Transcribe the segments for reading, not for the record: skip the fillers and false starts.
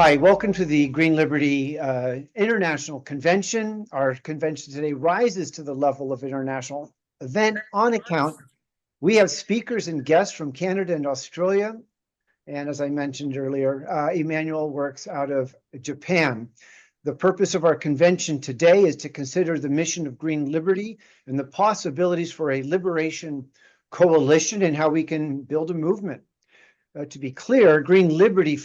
Hi, welcome to the Green Liberty International Convention. Our convention today rises to the level of international event on account. We have speakers and guests from Canada and Australia. And as I mentioned earlier, Emmanuel works out of Japan. The purpose of our convention today is to consider the mission of Green Liberty and the possibilities for a liberation coalition and how we can build a movement. To be clear, Green Liberty's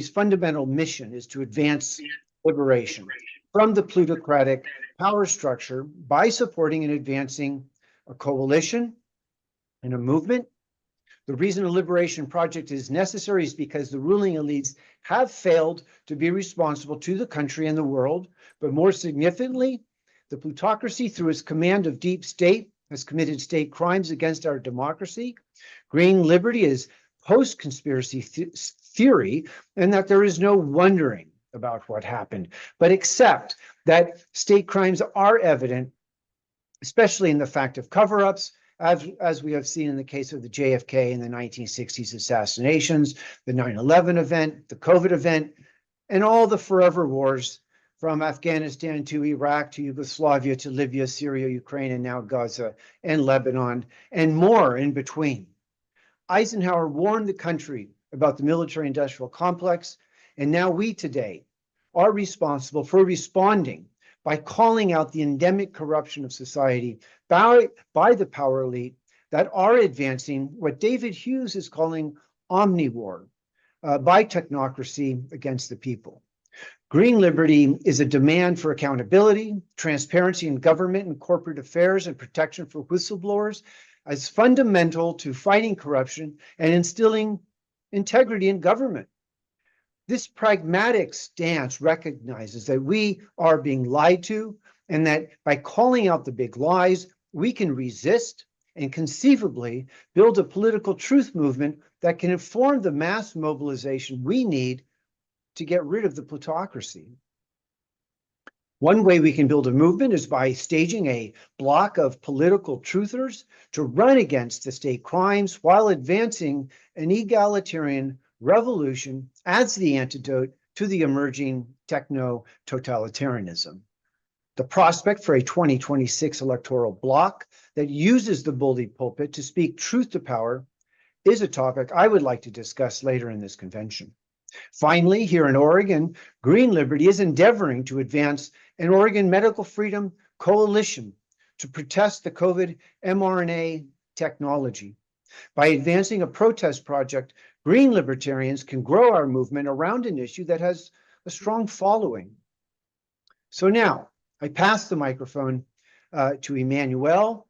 fundamental mission is to advance liberation from the plutocratic power structure by supporting and advancing a coalition and a movement. The reason a liberation project is necessary is because the ruling elites have failed to be responsible to the country and the world, but more significantly, the plutocracy, through its command of deep state, has committed state crimes against our democracy. Green Liberty is post-conspiracy theory, and that there is no wondering about what happened, but accept that state crimes are evident, especially in the fact of cover-ups, as we have seen in the case of the JFK and the 1960s assassinations, the 9/11 event, the COVID event, and all the forever wars from Afghanistan to Iraq to Yugoslavia to Libya, Syria, Ukraine, and now Gaza and Lebanon, and more in between. Eisenhower warned the country about the military-industrial complex, and now we today are responsible for responding by calling out the endemic corruption of society by the power elite that are advancing what David Hughes is calling omnivore by technocracy against the people. Green Liberty is a demand for accountability, transparency in government and corporate affairs, and protection for whistleblowers as fundamental to fighting corruption and instilling integrity in government. This pragmatic stance recognizes that we are being lied to, and that by calling out the big lies, we can resist and conceivably build a political truth movement that can inform the mass mobilization we need to get rid of the plutocracy. One way we can build a movement is by staging a block of political truthers to run against the state crimes while advancing an egalitarian revolution as the antidote to the emerging techno-totalitarianism. The prospect for a 2026 electoral bloc that uses the bully pulpit to speak truth to power is a topic I would like to discuss later in this convention. Finally, here in Oregon, Green Liberty is endeavoring to advance an Oregon Medical Freedom Coalition to protest the COVID mRNA technology. By advancing a protest project, Green Libertarians can grow our movement around an issue that has a strong following. So now, I pass the microphone to Emmanuel.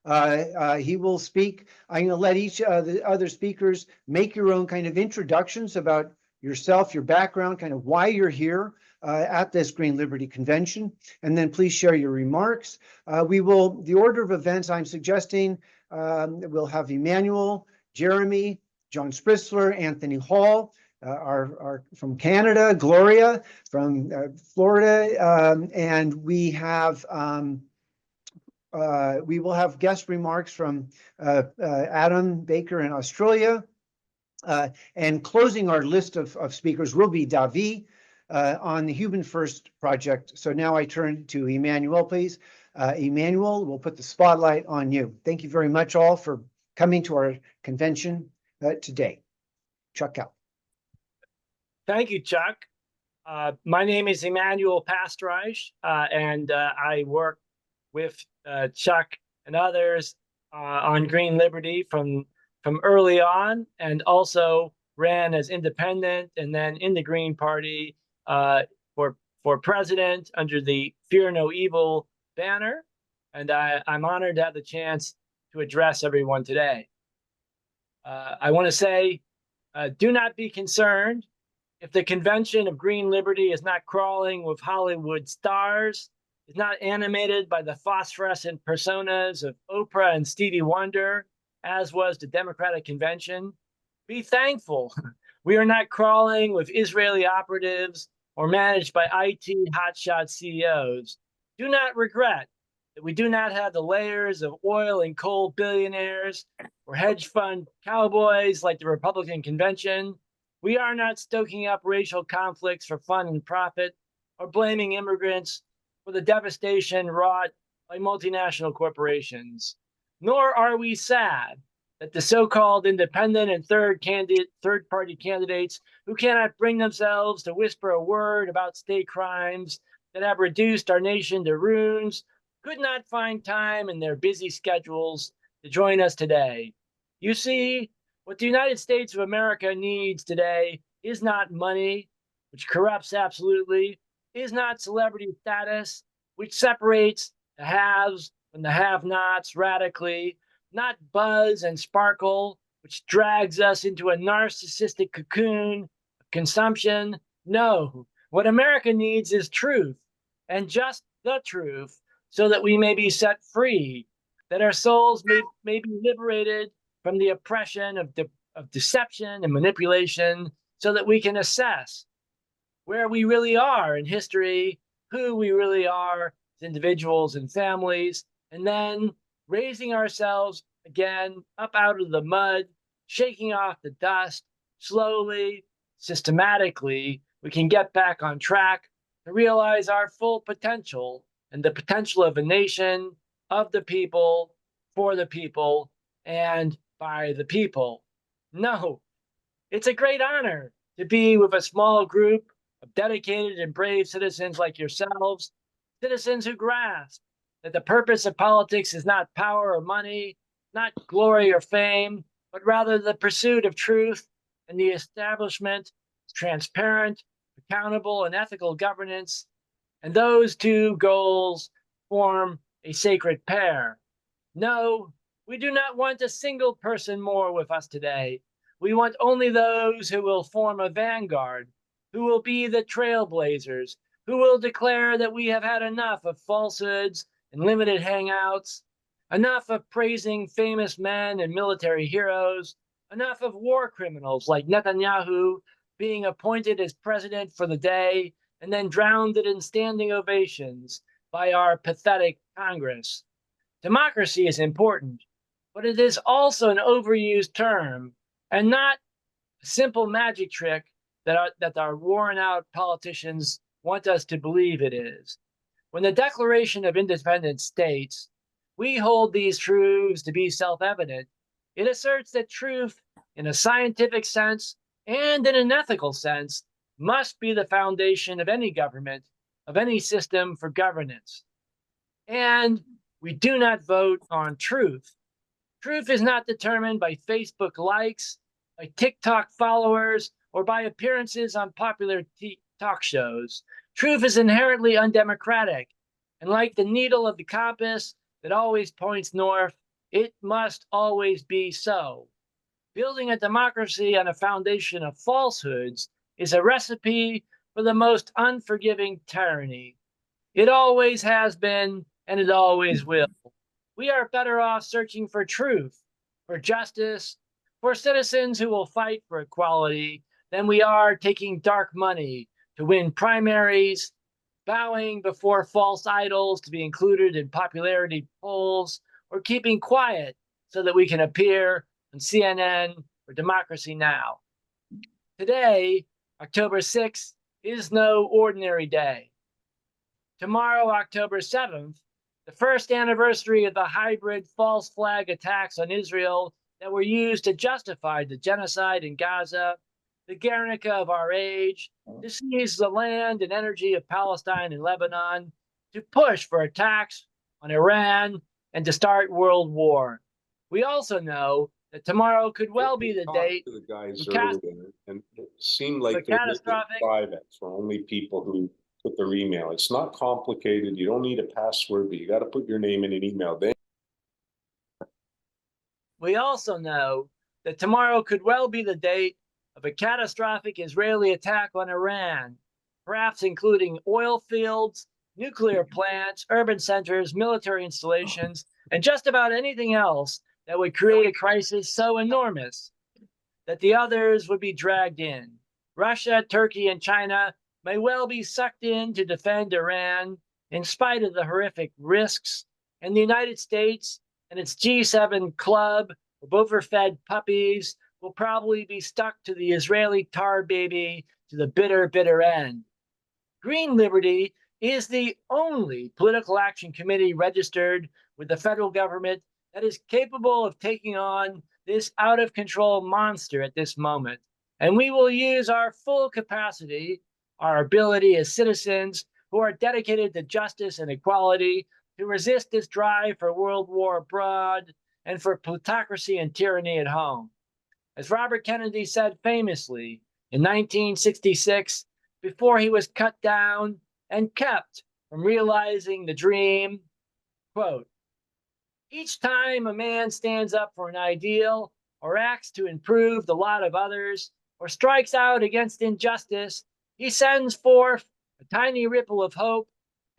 He will speak. I'm going to let each of the other speakers make your own kind of introductions about yourself, your background, kind of why you're here at this Green Liberty Convention, and then please share your remarks. The order of events I'm suggesting, we'll have Emmanuel, Jeremy, John Spritzler, Anthony Hall, are from Canada, Gloria from Florida, and we will have guest remarks from Adam Baker in Australia. And closing our list of speakers will be Davi on the Human First Project. So now I turn to Emmanuel, please. Emmanuel, we'll put the spotlight on you. Thank you very much all for coming to our convention today. Chuck out. Thank you, Chuck. My name is Emmanuel Pastreich, and I work with Chuck and others on Green Liberty from early on, and also ran as independent and then in the Green Party for president under the Fear No Evil banner. And I'm honored to have the chance to address everyone today. I want to say, do not be concerned if the convention of Green Liberty is not crawling with Hollywood stars, is not animated by the phosphorescent personas of Oprah and Stevie Wonder, as was the Democratic Convention. Be thankful. We are not crawling with Israeli operatives or managed by IT hotshot CEOs. Do not regret that we do not have the layers of oil and coal billionaires or hedge fund cowboys like the Republican Convention. We are not stoking up racial conflicts for fun and profit or blaming immigrants for the devastation wrought by multinational corporations. Nor are we sad that the so-called independent and third-party candidates who cannot bring themselves to whisper a word about state crimes that have reduced our nation to ruins could not find time in their busy schedules to join us today. You see, what the United States of America needs today is not money, which corrupts absolutely, is not celebrity status, which separates the haves from the have-nots radically, not buzz and sparkle, which drags us into a narcissistic cocoon of consumption. No, what America needs is truth, and just the truth, so that we may be set free, that our souls may be liberated from the oppression of deception and manipulation, so that we can assess where we really are in history, who we really are as individuals and families, and then raising ourselves again up out of the mud, shaking off the dust, slowly, systematically, we can get back on track to realize our full potential and the potential of a nation, of the people, for the people, and by the people. No, it's a great honor to be with a small group of dedicated and brave citizens like yourselves, citizens who grasp that the purpose of politics is not power or money, not glory or fame, but rather the pursuit of truth and the establishment of transparent, accountable, and ethical governance. And those two goals form a sacred pair. No, we do not want a single person more with us today. We want only those who will form a vanguard, who will be the trailblazers, who will declare that we have had enough of falsehoods and limited hangouts, enough of praising famous men and military heroes, enough of war criminals like Netanyahu being appointed as president for the day and then drowned in standing ovations by our pathetic Congress. Democracy is important, but it is also an overused term and not a simple magic trick that our worn-out politicians want us to believe it is. When the Declaration of Independence states, "We hold these truths to be self-evident," it asserts that truth, in a scientific sense and in an ethical sense, must be the foundation of any government, of any system for governance. And we do not vote on truth. Truth is not determined by Facebook likes, by TikTok followers, or by appearances on popular talk shows. Truth is inherently undemocratic, and like the needle of the compass that always points north, it must always be so. Building a democracy on a foundation of falsehoods is a recipe for the most unforgiving tyranny. It always has been, and it always will. We are better off searching for truth, for justice, for citizens who will fight for equality than we are taking dark money to win primaries, bowing before false idols to be included in popularity polls, or keeping quiet so that we can appear on CNN or Democracy Now! Today, October 6th, is no ordinary day. Tomorrow, October 7th, the first anniversary of the hybrid false flag attacks on Israel that were used to justify the genocide in Gaza, the Guernica of our age, to seize the land and energy of Palestine and Lebanon, to push for attacks on Iran, and to start World War. We also know that tomorrow could well be the date to the guys for earlier, and it seemed like they did catastrophic- private for only people who put their email. It's not complicated. You don't need a password, but you got to put your name in an email. Then We also know that tomorrow could well be the date of a catastrophic Israeli attack on Iran, perhaps including oil fields, nuclear plants, urban centers, military installations, and just about anything else that would create a crisis so enormous that the others would be dragged in. Russia, Turkey, and China may well be sucked in to defend Iran in spite of the horrific risks, and the United States and its G7 club of overfed puppies will probably be stuck to the Israeli tar baby to the bitter, bitter end. Green Liberty is the only political action committee registered with the federal government that is capable of taking on this out of control monster at this moment. And we will use our full capacity, our ability as citizens who are dedicated to justice and equality to resist this drive for world war abroad and for plutocracy and tyranny at home. As Robert Kennedy said famously in 1966, before he was cut down and kept from realizing the dream, quote, each time a man stands up for an ideal or acts to improve the lot of others or strikes out against injustice, he sends forth a tiny ripple of hope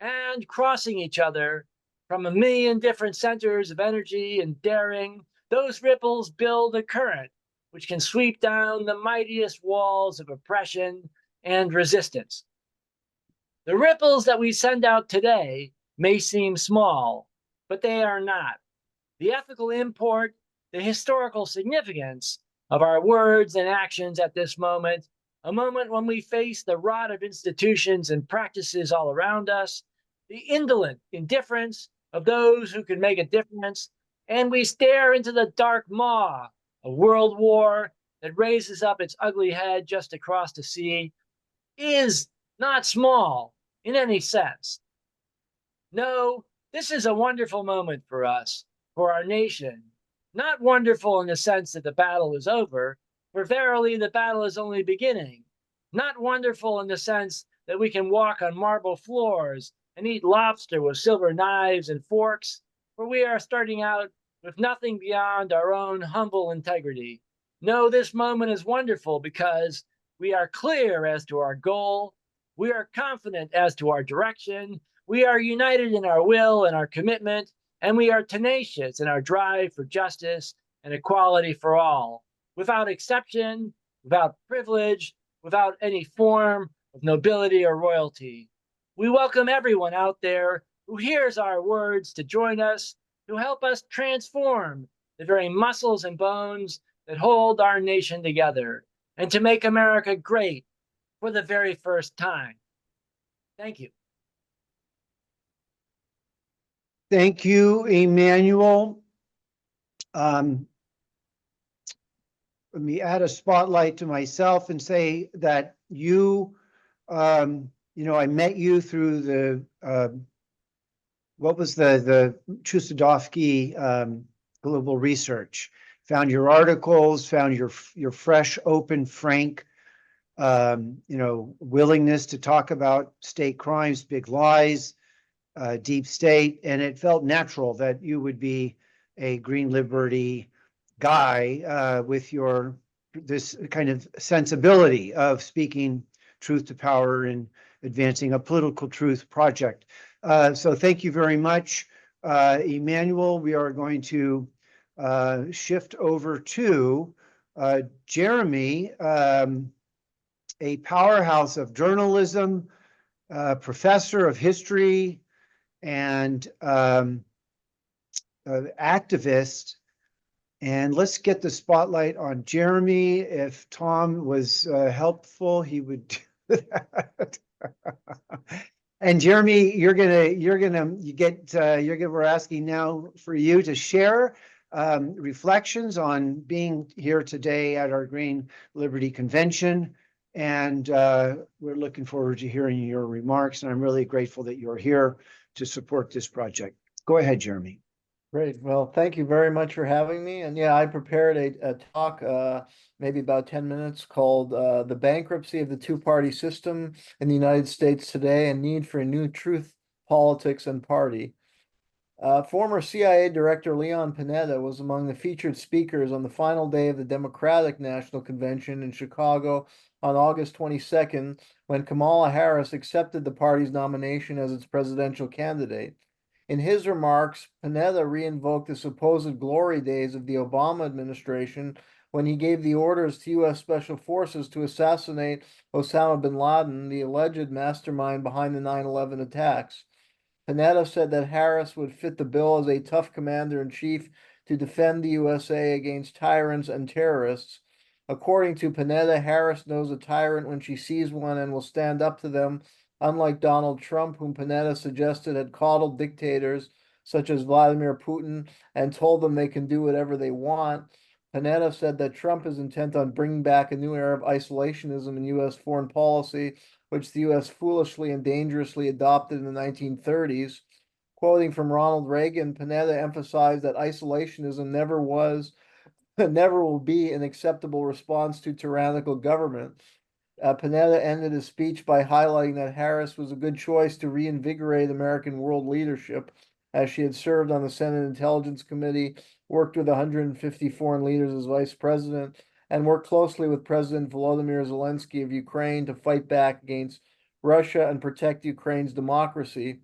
and, crossing each other from a million different centers of energy and daring, those ripples build a current which can sweep down the mightiest walls of oppression and resistance. The ripples that we send out today may seem small, but they are not. The ethical import, the historical significance of our words and actions at this moment, a moment when we face the rot of institutions and practices all around us, the indolent indifference of those who can make a difference, and we stare into the dark maw of world war that raises up its ugly head just across the sea, is not small in any sense. No, this is a wonderful moment for us, for our nation. Not wonderful in the sense that the battle is over, for verily the battle is only beginning. Not wonderful in the sense that we can walk on marble floors and eat lobster with silver knives and forks, for we are starting out with nothing beyond our own humble integrity. No, this moment is wonderful because we are clear as to our goal, we are confident as to our direction, we are united in our will and our commitment, and we are tenacious in our drive for justice and equality for all, without exception, without privilege, without any form of nobility or royalty. We welcome everyone out there who hears our words to join us, to help us transform the very muscles and bones that hold our nation together, and to make America great for the very first time. Thank you. Thank you, Emmanuel. Let me add a spotlight to myself and say that you know, I met you through the, what was the Chustodovsky Global Research. Found your articles, found your fresh, open, frank, you know, willingness to talk about state crimes, big lies, deep state, and it felt natural that you would be a Green Liberty guy with this kind of sensibility of speaking truth to power and advancing a political truth project. So thank you very much, Emmanuel. We are going to shift over to Jeremy, a powerhouse of journalism, professor of history, and activist. And let's get the spotlight on Jeremy. If Tom was helpful, he would do that. And Jeremy, we're asking now for you to share reflections on being here today at our Green Liberty Convention. And we're looking forward to hearing your remarks. And I'm really grateful that you're here to support this project. Go ahead, Jeremy. Great. Well, thank you very much for having me. And yeah, I prepared a talk, maybe about 10 minutes, called The Bankruptcy of the Two-Party System in the United States Today and Need for a New Truth, Politics, and Party. Former CIA Director Leon Panetta was among the featured speakers on the final day of the Democratic National Convention in Chicago on August 22nd, when Kamala Harris accepted the party's nomination as its presidential candidate. In his remarks, Panetta re-invoked the supposed glory days of the Obama administration when he gave the orders to U.S. Special Forces to assassinate Osama bin Laden, the alleged mastermind behind the 9/11 attacks. Panetta said that Harris would fit the bill as a tough commander-in-chief to defend the USA against tyrants and terrorists, According to Panetta, Harris knows a tyrant when she sees one and will stand up to them, unlike Donald Trump, whom Panetta suggested had coddled dictators such as Vladimir Putin and told them they can do whatever they want. Panetta said that Trump is intent on bringing back a new era of isolationism in U.S. foreign policy, which the U.S. foolishly and dangerously adopted in the 1930s. Quoting from Ronald Reagan, Panetta emphasized that isolationism never was and never will be an acceptable response to tyrannical government. Panetta ended his speech by highlighting that Harris was a good choice to reinvigorate American world leadership, as she had served on the Senate Intelligence Committee, worked with 150 foreign leaders as vice president, and worked closely with President Volodymyr Zelensky of Ukraine to fight back against Russia and protect Ukraine's democracy.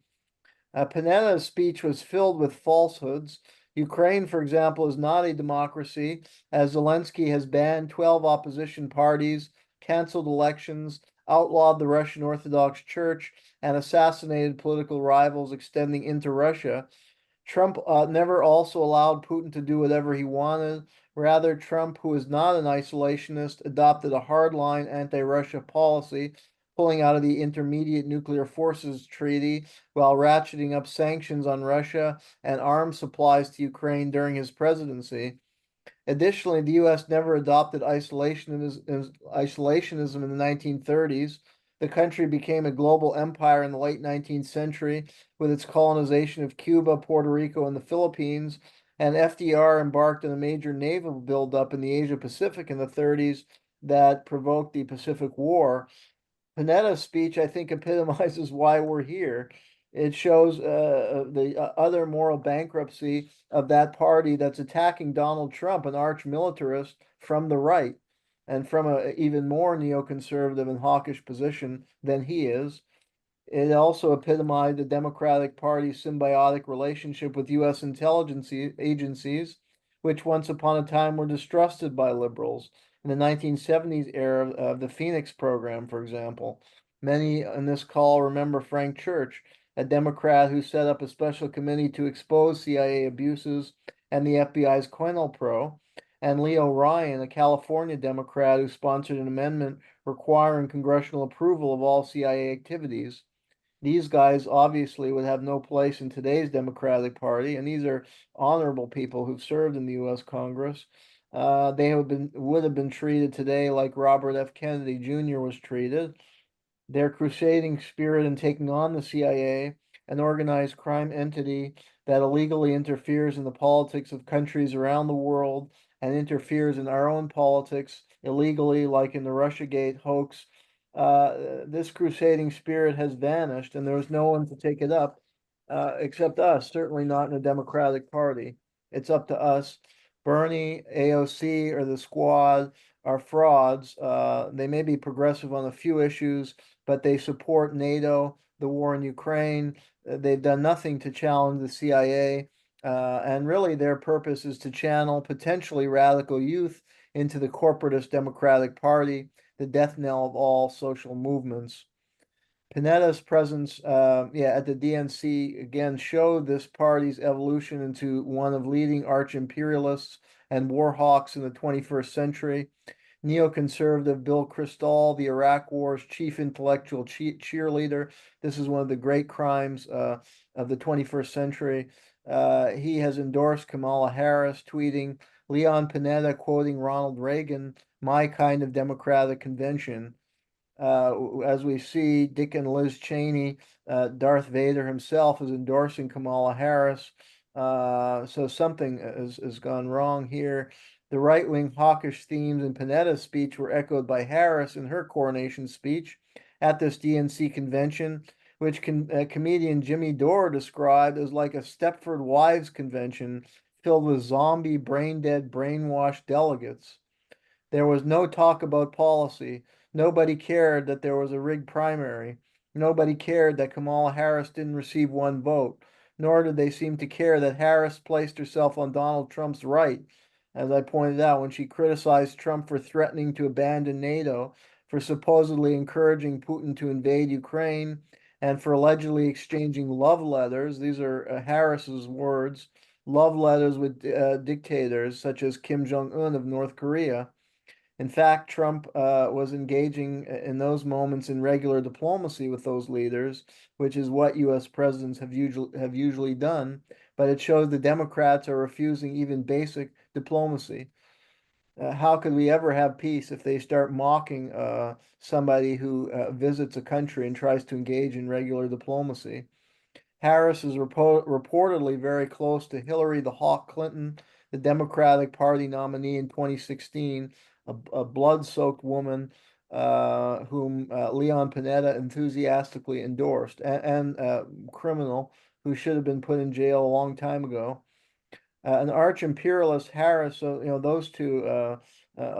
Panetta's speech was filled with falsehoods. Ukraine, for example, is not a democracy, as Zelensky has banned 12 opposition parties, canceled elections, outlawed the Russian Orthodox Church, and assassinated political rivals extending into Russia. Trump never also allowed Putin to do whatever he wanted. Rather, Trump, who is not an isolationist, adopted a hardline anti-Russia policy, pulling out of the Intermediate Nuclear Forces Treaty while ratcheting up sanctions on Russia and arms supplies to Ukraine during his presidency. Additionally, the U.S. never adopted isolationism in the 1930s. The country became a global empire in the late 19th century with its colonization of Cuba, Puerto Rico, and the Philippines, and FDR embarked on a major naval buildup in the Asia Pacific in the 30s that provoked the Pacific War. Panetta's speech, I think, epitomizes why we're here. It shows the other moral bankruptcy of that party that's attacking Donald Trump, an arch militarist from the right, and from an even more neoconservative and hawkish position than he is. It also epitomized the Democratic Party's symbiotic relationship with U.S. intelligence agencies, which once upon a time were distrusted by liberals. In the 1970s era of the Phoenix program, for example. Many in this call remember Frank Church, a Democrat who set up a special committee to expose CIA abuses and the FBI's COINTELPRO, and Leo Ryan, a California Democrat who sponsored an amendment requiring congressional approval of all CIA activities. These guys obviously would have no place in today's Democratic Party, and these are honorable people who've served in the U.S. Congress. They would have been treated today like Robert F. Kennedy Jr. was treated. Their crusading spirit in taking on the CIA, an organized crime entity that illegally interferes in the politics of countries around the world and interferes in our own politics illegally, like in the Russiagate hoax. This crusading spirit has vanished, and there was no one to take it up except us, certainly not in the Democratic Party. It's up to us. Bernie, AOC, or the squad are frauds. They may be progressive on a few issues, but they support NATO, the war in Ukraine. They've done nothing to challenge the CIA. And really, their purpose is to channel potentially radical youth into the corporatist Democratic Party, the death knell of all social movements. Panetta's presence at the DNC again showed this party's evolution into one of leading arch imperialists and war hawks in the 21st century. Neoconservative Bill Kristol, the Iraq War's chief intellectual cheerleader. This is one of the great crimes of the 21st century. He has endorsed Kamala Harris, tweeting, Leon Panetta quoting Ronald Reagan, my kind of Democratic convention. As we see, Dick and Liz Cheney, Darth Vader himself is endorsing Kamala Harris. So something has gone wrong here. The right-wing hawkish themes in Panetta's speech were echoed by Harris in her coronation speech at this DNC convention, which comedian Jimmy Dore described as like a Stepford Wives convention filled with zombie, brain-dead, brainwashed delegates. There was no talk about policy. Nobody cared that there was a rigged primary. Nobody cared that Kamala Harris didn't receive one vote, nor did they seem to care that Harris placed herself on Donald Trump's right, as I pointed out, when she criticized Trump for threatening to abandon NATO, for supposedly encouraging Putin to invade Ukraine, and for allegedly exchanging love letters. These are Harris's words, love letters with dictators such as Kim Jong-un of North Korea. In fact, Trump was engaging in those moments in regular diplomacy with those leaders, which is what U.S. presidents have usually done. But it shows the Democrats are refusing even basic diplomacy. How could we ever have peace if they start mocking somebody who visits a country and tries to engage in regular diplomacy? Harris is reportedly very close to Hillary the Hawk Clinton, the Democratic Party nominee in 2016, a blood-soaked woman whom Leon Panetta enthusiastically endorsed, and criminal who should have been put in jail a long time ago. An arch imperialist, Harris, so those two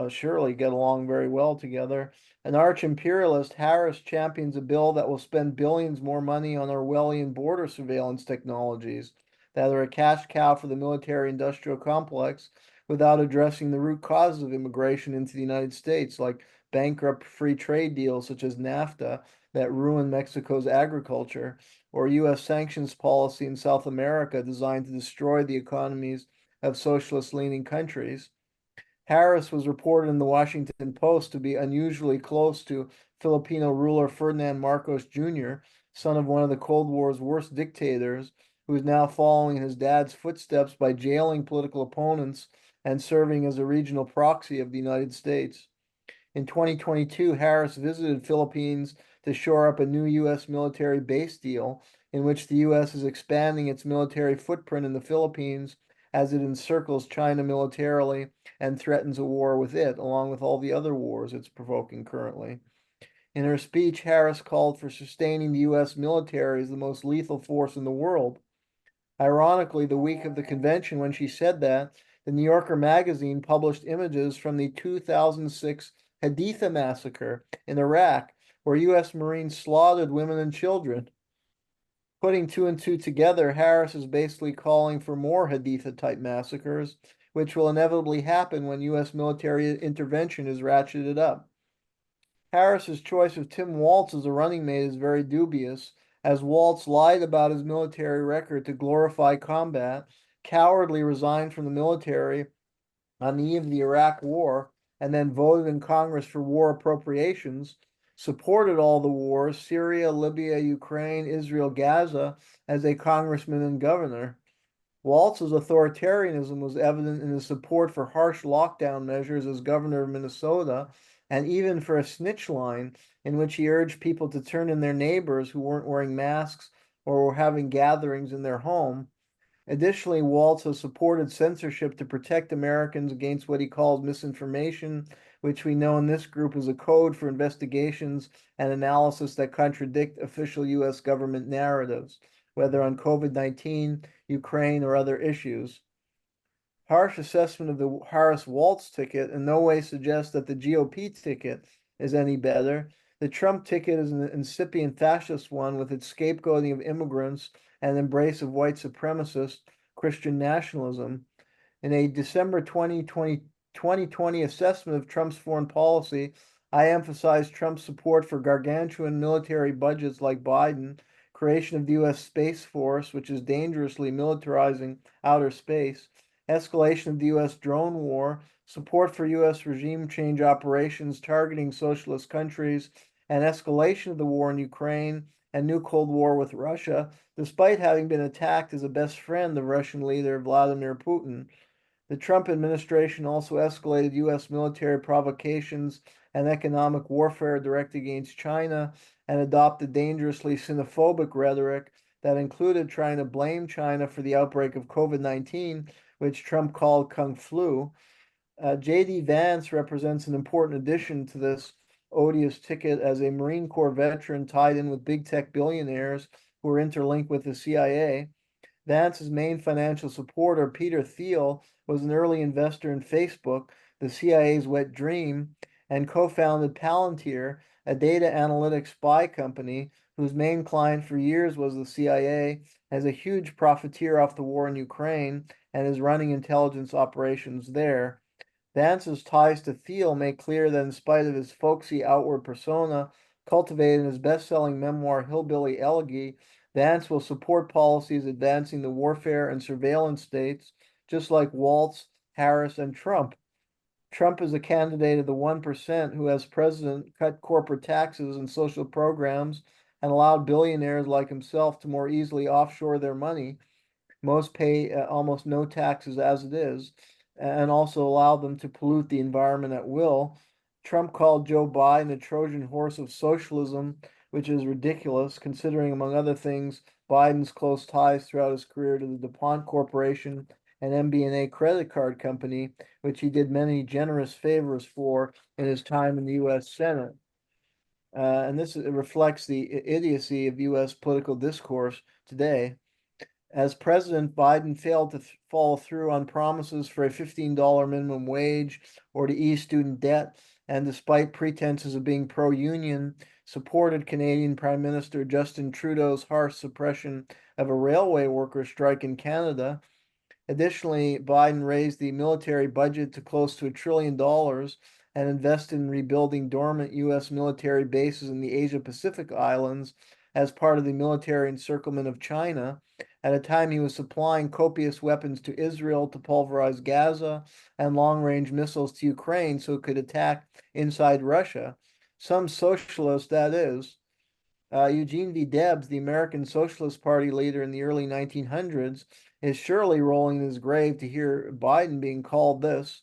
surely get along very well together. An arch imperialist, Harris champions a bill that will spend billions more money on Orwellian border surveillance technologies that are a cash cow for the military industrial complex without addressing the root causes of immigration into the United States, like bankrupt free trade deals such as NAFTA that ruin Mexico's agriculture, or U.S. sanctions policy in South America designed to destroy the economies of socialist-leaning countries. Harris was reported in the Washington Post to be unusually close to Filipino ruler Ferdinand Marcos Jr., son of one of the Cold War's worst dictators, who is now following in his dad's footsteps by jailing political opponents and serving as a regional proxy of the United States. In 2022, Harris visited Philippines to shore up a new U.S. military base deal in which the U.S. is expanding its military footprint in the Philippines as it encircles China militarily and threatens a war with it, along with all the other wars it's provoking currently. In her speech, Harris called for sustaining the U.S. military as the most lethal force in the world. Ironically, the week of the convention when she said that, the New Yorker magazine published images from the 2006 Haditha massacre in Iraq, where U.S. Marines slaughtered women and children. Putting two and two together, Harris is basically calling for more Haditha-type massacres, which will inevitably happen when U.S. military intervention is ratcheted up. Harris's choice of Tim Walz as a running mate is very dubious, as Walz lied about his military record to glorify combat, cowardly resigned from the military on the eve of the Iraq War, and then voted in Congress for war appropriations, supported all the wars, Syria, Libya, Ukraine, Israel, Gaza, as a congressman and governor. Walz's authoritarianism was evident in his support for harsh lockdown measures as governor of Minnesota, and even for a snitch line in which he urged people to turn in their neighbors who weren't wearing masks or were having gatherings in their home. Additionally, Walz has supported censorship to protect Americans against what he calls misinformation, which we know in this group is a code for investigations and analysis that contradict official U.S. government narratives, whether on COVID-19, Ukraine, or other issues. Harsh assessment of the Harris-Walz ticket in no way suggests that the GOP ticket is any better. The Trump ticket is an incipient fascist one with its scapegoating of immigrants and embrace of white supremacist Christian nationalism. In a December 2020 assessment of Trump's foreign policy, I emphasized Trump's support for gargantuan military budgets like Biden, creation of the U.S. Space Force, which is dangerously militarizing outer space, escalation of the U.S. drone war, support for U.S. regime change operations targeting socialist countries, and escalation of the war in Ukraine and new Cold War with Russia, despite having been attacked as a best friend of Russian leader Vladimir Putin. The Trump administration also escalated U.S. military provocations and economic warfare directed against China and adopted dangerously xenophobic rhetoric that included trying to blame China for the outbreak of COVID-19, which Trump called Kung Flu. J.D. Vance represents an important addition to this odious ticket as a Marine Corps veteran tied in with big tech billionaires who are interlinked with the CIA. Vance's main financial supporter, Peter Thiel, was an early investor in Facebook, the CIA's wet dream, and co-founded Palantir, a data analytics spy company whose main client for years was the CIA, as a huge profiteer off the war in Ukraine and is running intelligence operations there. Vance's ties to Thiel make clear that in spite of his folksy outward persona, cultivated in his best-selling memoir Hillbilly Elegy, Vance will support policies advancing the warfare and surveillance states, just like Walz, Harris, and Trump. Trump is a candidate of the 1% who, as president, cut corporate taxes and social programs and allowed billionaires like himself to more easily offshore their money. Most pay almost no taxes as it is, and also allow them to pollute the environment at will. Trump called Joe Biden a Trojan horse of socialism, which is ridiculous considering, among other things, Biden's close ties throughout his career to the DuPont Corporation and MBNA credit card company, which he did many generous favors for in his time in the U.S. Senate. And this reflects the idiocy of U.S. political discourse today. As president, Biden failed to follow through on promises for a $15 minimum wage or to ease student debt, and despite pretenses of being pro-union, supported Canadian Prime Minister Justin Trudeau's harsh suppression of a railway workers' strike in Canada. Additionally, Biden raised the military budget to close to $1 trillion and invested in rebuilding dormant U.S. military bases in the Asia-Pacific islands as part of the military encirclement of China, at a time he was supplying copious weapons to Israel to pulverize Gaza and long-range missiles to Ukraine so it could attack inside Russia. Some socialist, that is. Eugene V. Debs, the American Socialist Party leader in the early 1900s, is surely rolling in his grave to hear Biden being called this.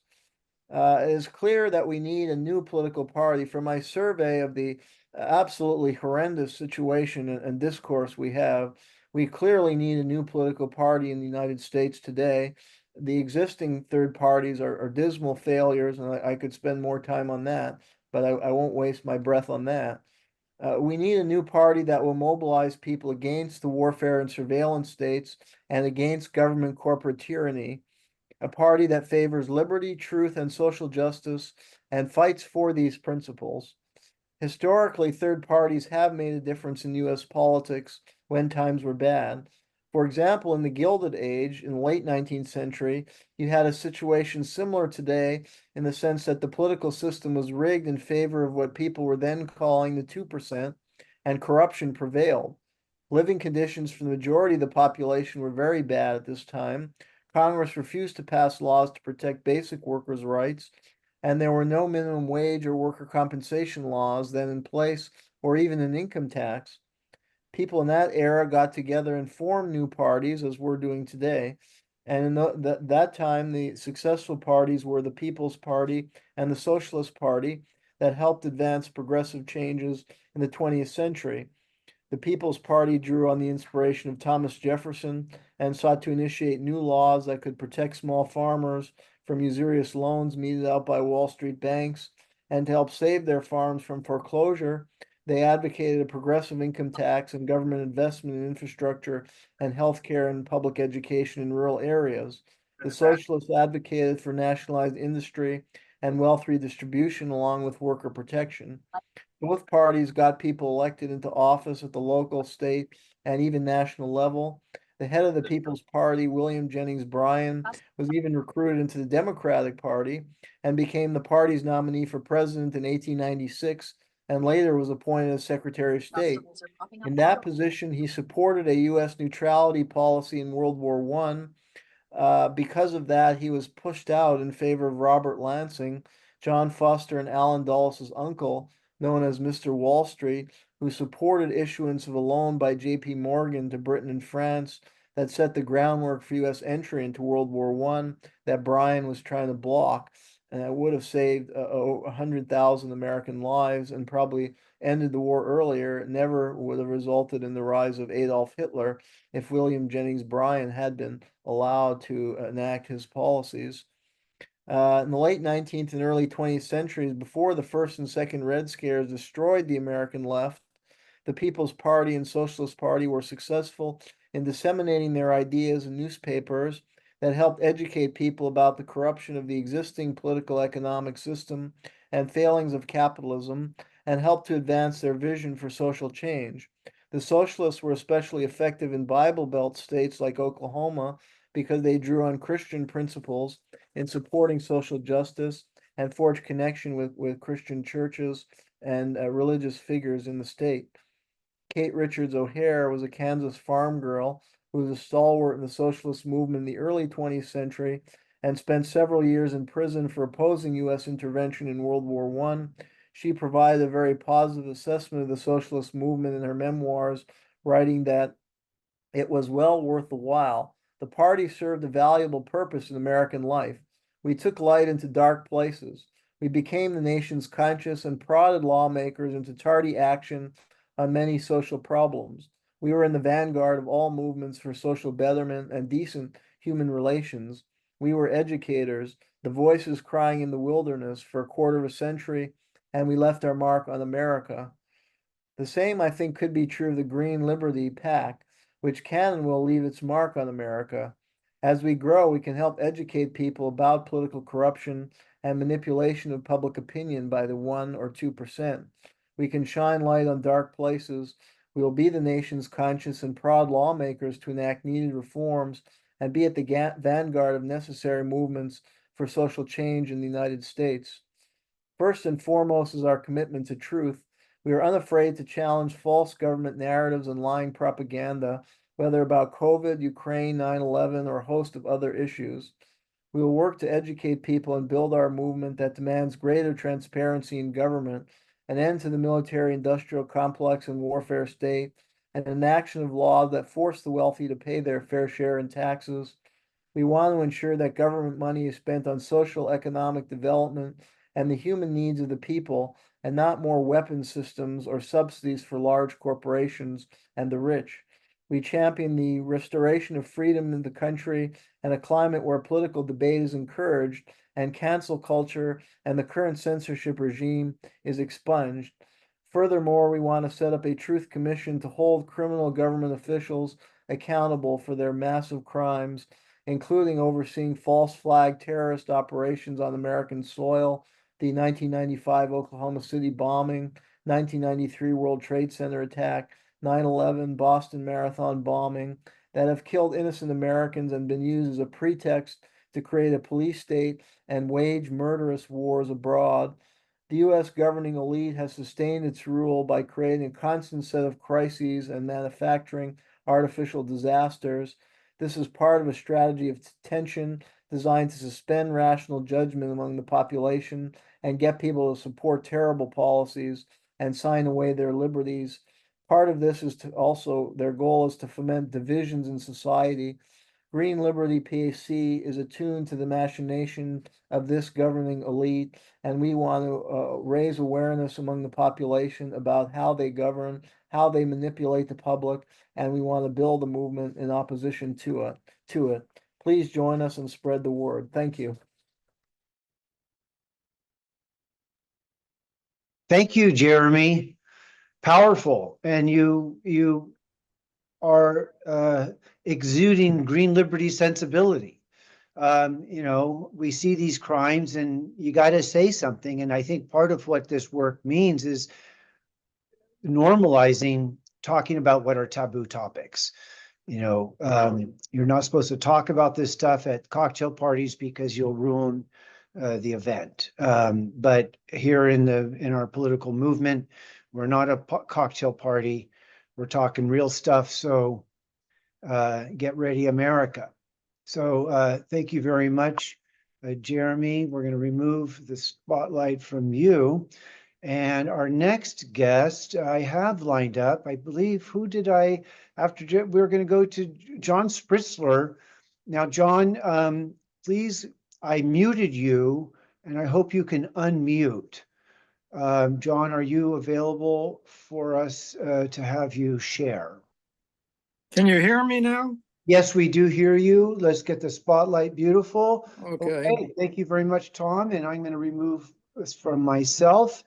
It is clear that we need a new political party. From my survey of the absolutely horrendous situation and discourse we have, we clearly need a new political party in the United States today. The existing third parties are dismal failures, and I could spend more time on that, but I won't waste my breath on that. We need a new party that will mobilize people against the warfare and surveillance states and against government corporate tyranny. A party that favors liberty, truth, and social justice and fights for these principles. Historically, third parties have made a difference in U.S. politics when times were bad. For example, in the Gilded Age, in the late 19th century, you had a situation similar today in the sense that the political system was rigged in favor of what people were then calling the 2%, and corruption prevailed. Living conditions for the majority of the population were very bad at this time. Congress refused to pass laws to protect basic workers' rights, and there were no minimum wage or worker compensation laws then in place, or even an income tax. People in that era got together and formed new parties, as we're doing today. And in that time, the successful parties were the People's Party and the Socialist Party that helped advance progressive changes in the 20th century. The People's Party drew on the inspiration of Thomas Jefferson and sought to initiate new laws that could protect small farmers from usurious loans meted out by Wall Street banks, and to help save their farms from foreclosure. They advocated a progressive income tax and government investment in infrastructure and healthcare and public education in rural areas. The socialists advocated for nationalized industry and wealth redistribution along with worker protection. Both parties got people elected into office at the local, state, and even national level. The head of the People's Party, William Jennings Bryan, was even recruited into the Democratic Party and became the party's nominee for president in 1896, and later was appointed as Secretary of State. In that position, he supported a U.S. neutrality policy in World War I. Because of that, he was pushed out in favor of Robert Lansing, John Foster and Allen Dulles' uncle, known as Mr. Wall Street, who supported issuance of a loan by J.P. Morgan to Britain and France that set the groundwork for U.S. entry into World War I that Bryan was trying to block. And that would have saved 100,000 American lives and probably ended the war earlier. It never would have resulted in the rise of Adolf Hitler if William Jennings Bryan had been allowed to enact his policies. In the late 19th and early 20th centuries, before the first and second Red Scares destroyed the American left, the People's Party and Socialist Party were successful in disseminating their ideas in newspapers that helped educate people about the corruption of the existing political economic system and failings of capitalism, and helped to advance their vision for social change. The socialists were especially effective in Bible Belt states like Oklahoma because they drew on Christian principles in supporting social justice and forged connection with Christian churches and religious figures in the state. Kate Richards O'Hare was a Kansas farm girl who was a stalwart in the socialist movement in the early 20th century and spent several years in prison for opposing U.S. intervention in World War I. She provided a very positive assessment of the socialist movement in her memoirs, writing that it was well worth the while. The party served a valuable purpose in American life. We took light into dark places. We became the nation's conscious and prodded lawmakers into tardy action on many social problems. We were in the vanguard of all movements for social betterment and decent human relations. We were educators, the voices crying in the wilderness for a quarter of a century, and we left our mark on America. The same, I think, could be true of the Green Liberty PAC, which can and will leave its mark on America. As we grow, we can help educate people about political corruption and manipulation of public opinion by the 1 or 2%. We can shine light on dark places. We will be the nation's conscious and proud lawmakers to enact needed reforms and be at the vanguard of necessary movements for social change in the United States. First and foremost is our commitment to truth. We are unafraid to challenge false government narratives and lying propaganda, whether about COVID, Ukraine, 9/11, or a host of other issues. We will work to educate people and build our movement that demands greater transparency in government, an end to the military-industrial complex and warfare state, and an action of laws that force the wealthy to pay their fair share in taxes. We want to ensure that government money is spent on social economic development and the human needs of the people, and not more weapon systems or subsidies for large corporations and the rich. We champion the restoration of freedom in the country and a climate where political debate is encouraged and cancel culture and the current censorship regime is expunged. Furthermore, we want to set up a truth commission to hold criminal government officials accountable for their massive crimes, including overseeing false flag terrorist operations on American soil, the 1995 Oklahoma City bombing, 1993 World Trade Center attack, 9/11 Boston Marathon bombing, that have killed innocent Americans and been used as a pretext to create a police state and wage murderous wars abroad. The U.S. governing elite has sustained its rule by creating a constant set of crises and manufacturing artificial disasters. This is part of a strategy of tension designed to suspend rational judgment among the population and get people to support terrible policies and sign away their liberties. Part of this is to also, their goal is to foment divisions in society. Green Liberty PAC is attuned to the machination of this governing elite, and we want to raise awareness among the population about how they govern, how they manipulate the public, and we want to build a movement in opposition to it. Please join us and spread the word. Thank you. Thank you, Jeremy. Powerful. And you are exuding Green Liberty sensibility. We see these crimes and you got to say something. And I think part of what this work means is normalizing talking about what are taboo topics. You're not supposed to talk about this stuff at cocktail parties because you'll ruin the event. But here in our political movement, we're not a cocktail party. We're talking real stuff. So get ready, America. So thank you very much, Jeremy. We're going to remove the spotlight from you. And our next guest I have lined up, I believe, we're going to go to John Spritzler. Now, John, please, I muted you and I hope you can unmute. John, are you available for us to have you share? Can you hear me now? Yes, we do hear you. Let's get the spotlight beautiful. Okay. Thank you very much, Tom. And I'm going to remove this from myself.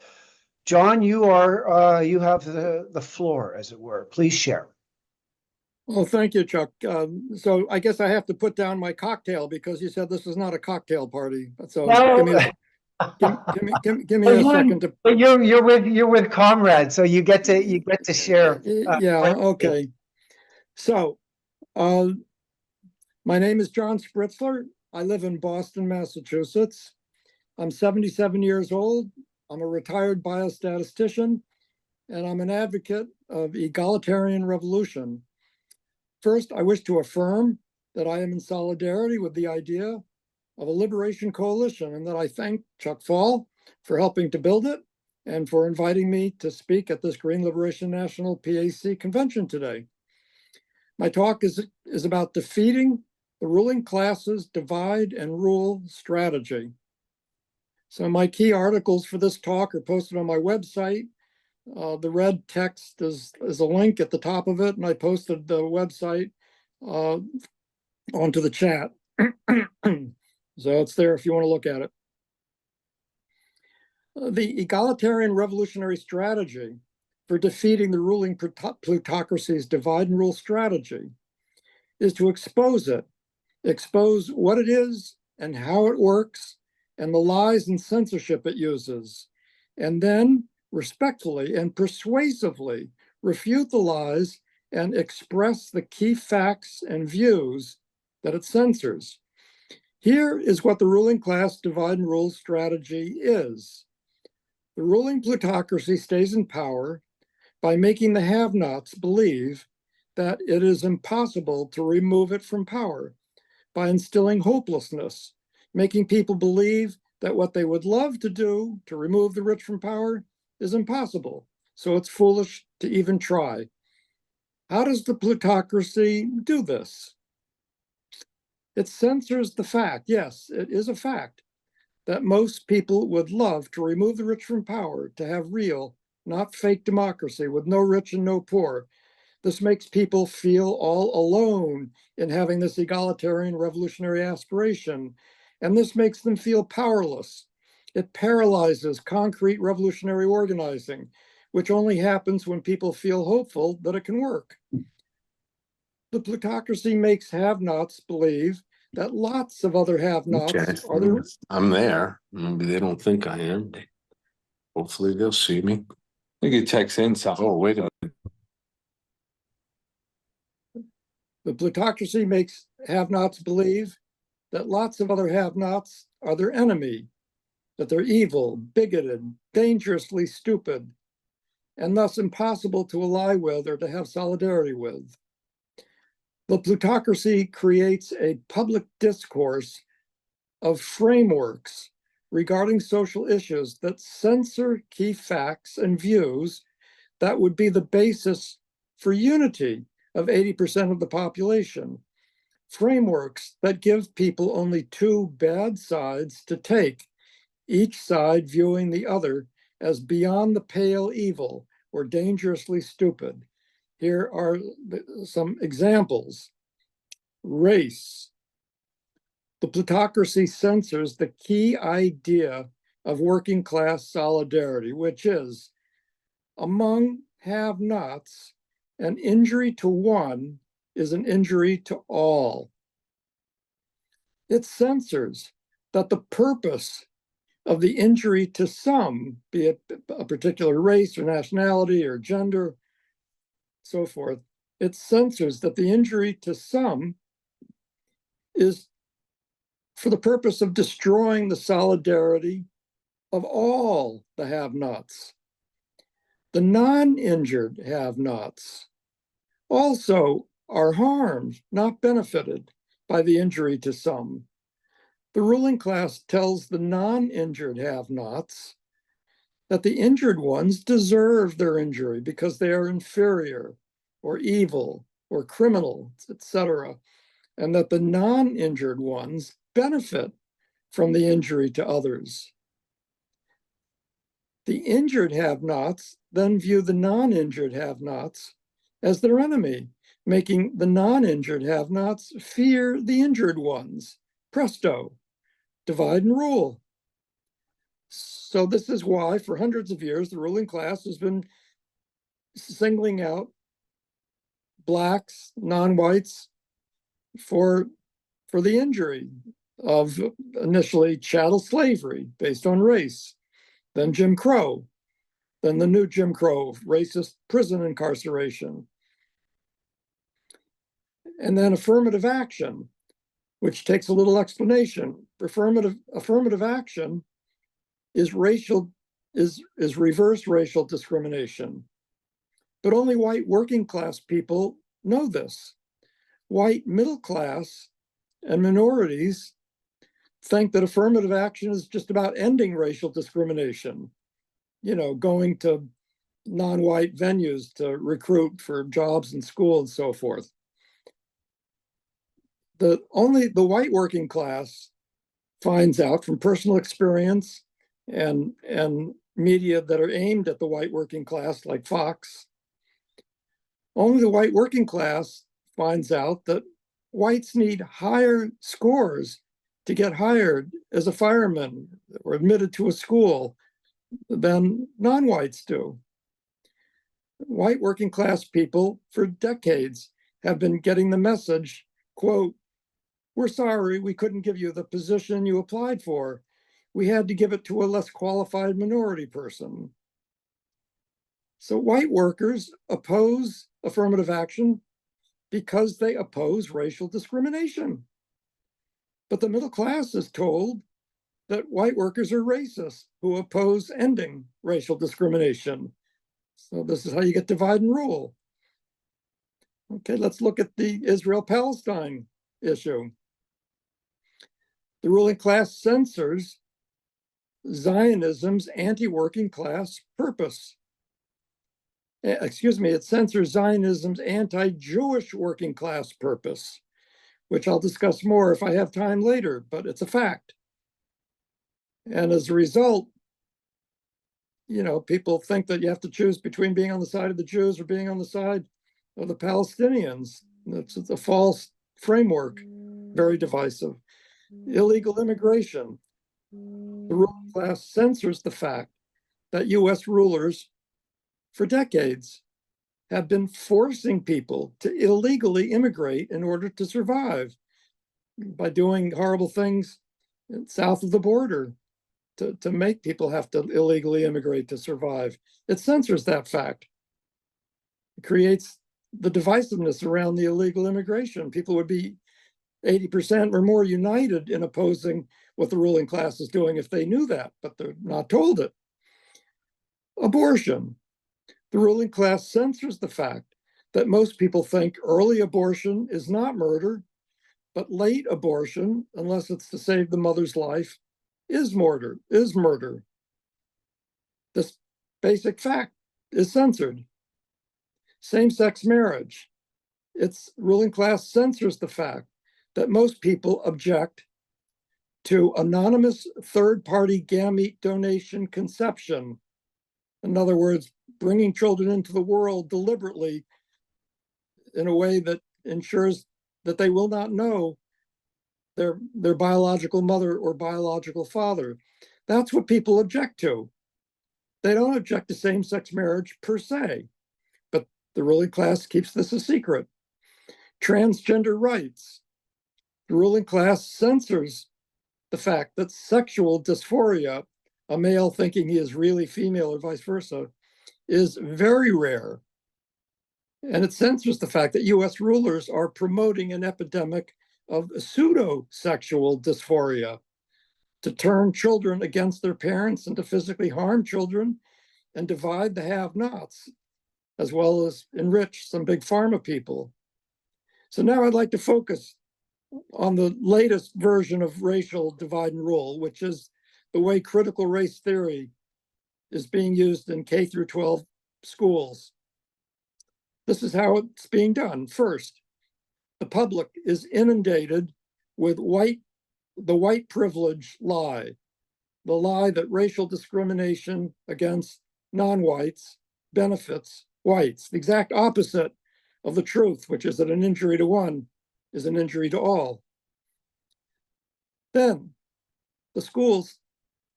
John, you have the floor, as it were. Please share. Well, thank you, Chuck. So I guess I have to put down my cocktail because you said this is not a cocktail party. So give me a second to. But you're with comrades, so you get to share. Yeah. Okay. So, my name is John Spritzler. I live in Boston, Massachusetts. I'm 77 years old. I'm a retired biostatistician, and I'm an advocate of egalitarian revolution. First, I wish to affirm that I am in solidarity with the idea of a liberation coalition, and that I thank Chuck Fall for helping to build it and for inviting me to speak at this Green Liberation National PAC convention today. My talk is about defeating the ruling class's divide and rule strategy. So my key articles for this talk are posted on my website. The red text is a link at the top of it, and I posted the website onto the chat. So it's there if you want to look at it. The egalitarian revolutionary strategy for defeating the ruling plutocracy's divide and rule strategy is to expose it, expose what it is and how it works and the lies and censorship it uses, and then respectfully and persuasively refute the lies and express the key facts and views that it censors. Here is what the ruling class divide and rule strategy is. The ruling plutocracy stays in power by making the have-nots believe that it is impossible to remove it from power, by instilling hopelessness, making people believe that what they would love to do to remove the rich from power is impossible, so it's foolish to even try. How does the plutocracy do this? It censors the fact, yes, it is a fact, that most people would love to remove the rich from power, to have real, not fake democracy with no rich and no poor. This makes people feel all alone in having this egalitarian revolutionary aspiration, and this makes them feel powerless. It paralyzes concrete revolutionary organizing, which only happens when people feel hopeful that it can work. The plutocracy makes have-nots believe that lots of other have-nots Okay, are there. I'm there. Maybe they don't think I am. Hopefully they'll see me. I think it checks in something. Oh, wait a minute. The plutocracy makes have-nots believe that lots of other have-nots are their enemy, that they're evil, bigoted, dangerously stupid, and thus impossible to ally with or to have solidarity with. The plutocracy creates a public discourse of frameworks regarding social issues that censor key facts and views that would be the basis for unity of 80% of the population. Frameworks that give people only two bad sides to take, each side viewing the other as beyond the pale evil or dangerously stupid. Here are some examples. Race. The plutocracy censors the key idea of working class solidarity, which is, among have-nots, an injury to one is an injury to all. It censors that the purpose of the injury to some, be it a particular race or nationality or gender, so forth, it censors that the injury to some is for the purpose of destroying the solidarity of all the have-nots. The non-injured have-nots also are harmed, not benefited by the injury to some. The ruling class tells the non-injured have-nots that the injured ones deserve their injury because they are inferior or evil or criminal, etc., and that the non-injured ones benefit from the injury to others. The injured have-nots then view the non-injured have-nots as their enemy, making the non-injured have-nots fear the injured ones. Presto, divide and rule. So this is why for hundreds of years, the ruling class has been singling out blacks, non-whites for the injury of initially chattel slavery based on race, then Jim Crow, then the new Jim Crow, racist prison incarceration, and then affirmative action, which takes a little explanation. Affirmative action is reverse racial discrimination. But only white working class people know this. White middle class and minorities think that affirmative action is just about ending racial discrimination, going to non-white venues to recruit for jobs in school and so forth. Only the white working class finds out from personal experience and media that are aimed at the white working class, like Fox. Only the white working class finds out that whites need higher scores to get hired as a fireman or admitted to a school than non-whites do. White working class people for decades have been getting the message, quote, "We're sorry we couldn't give you the position you applied for. We had to give it to a less qualified minority person." So white workers oppose affirmative action because they oppose racial discrimination. But the middle class is told that white workers are racist who oppose ending racial discrimination. So this is how you get divide and rule. Okay, let's look at the Israel-Palestine issue. The ruling class censors Zionism's anti-working class purpose. It censors Zionism's anti-Jewish working class purpose, which I'll discuss more if I have time later, but it's a fact. And as a result, people think that you have to choose between being on the side of the Jews or being on the side of the Palestinians. That's a false framework, very divisive. Illegal immigration. The ruling class censors the fact that US rulers for decades have been forcing people to illegally immigrate in order to survive by doing horrible things south of the border to make people have to illegally immigrate to survive. It censors that fact. It creates the divisiveness around the illegal immigration. People would be 80% or more united in opposing what the ruling class is doing if they knew that, but they're not told it. Abortion. The ruling class censors the fact that most people think early abortion is not murder, but late abortion, unless it's to save the mother's life, is murder. This basic fact is censored. Same-sex marriage. Its ruling class censors the fact that most people object to anonymous third-party gamete donation conception. In other words, bringing children into the world deliberately in a way that ensures that they will not know their biological mother or biological father. That's what people object to. They don't object to same-sex marriage per se, but the ruling class keeps this a secret. Transgender rights. The ruling class censors the fact that sexual dysphoria, a male thinking he is really female or vice versa, is very rare. And it censors the fact that US rulers are promoting an epidemic of pseudo-sexual dysphoria to turn children against their parents and to physically harm children and divide the have-nots, as well as enrich some big pharma people. So now I'd like to focus on the latest version of racial divide and rule, which is the way critical race theory is being used in K through 12 schools. This is how it's being done. First, the public is inundated with the white privilege lie, the lie that racial discrimination against non-whites benefits whites, the exact opposite of the truth, which is that an injury to one is an injury to all. Then the schools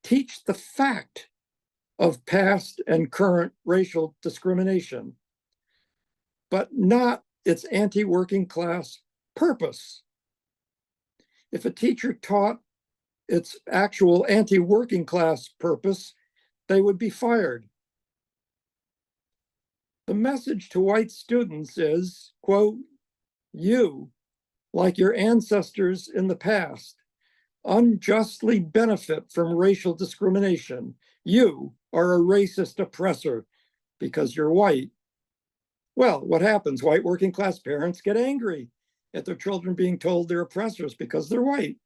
teach the fact of past and current racial discrimination, but not its anti-working class purpose. If a teacher taught its actual anti-working class purpose, they would be fired. The message to white students is, quote, "You, like your ancestors in the past, unjustly benefit from racial discrimination. You are a racist oppressor because you're white." Well, what happens? White working class parents get angry at their children being told they're oppressors because they're white.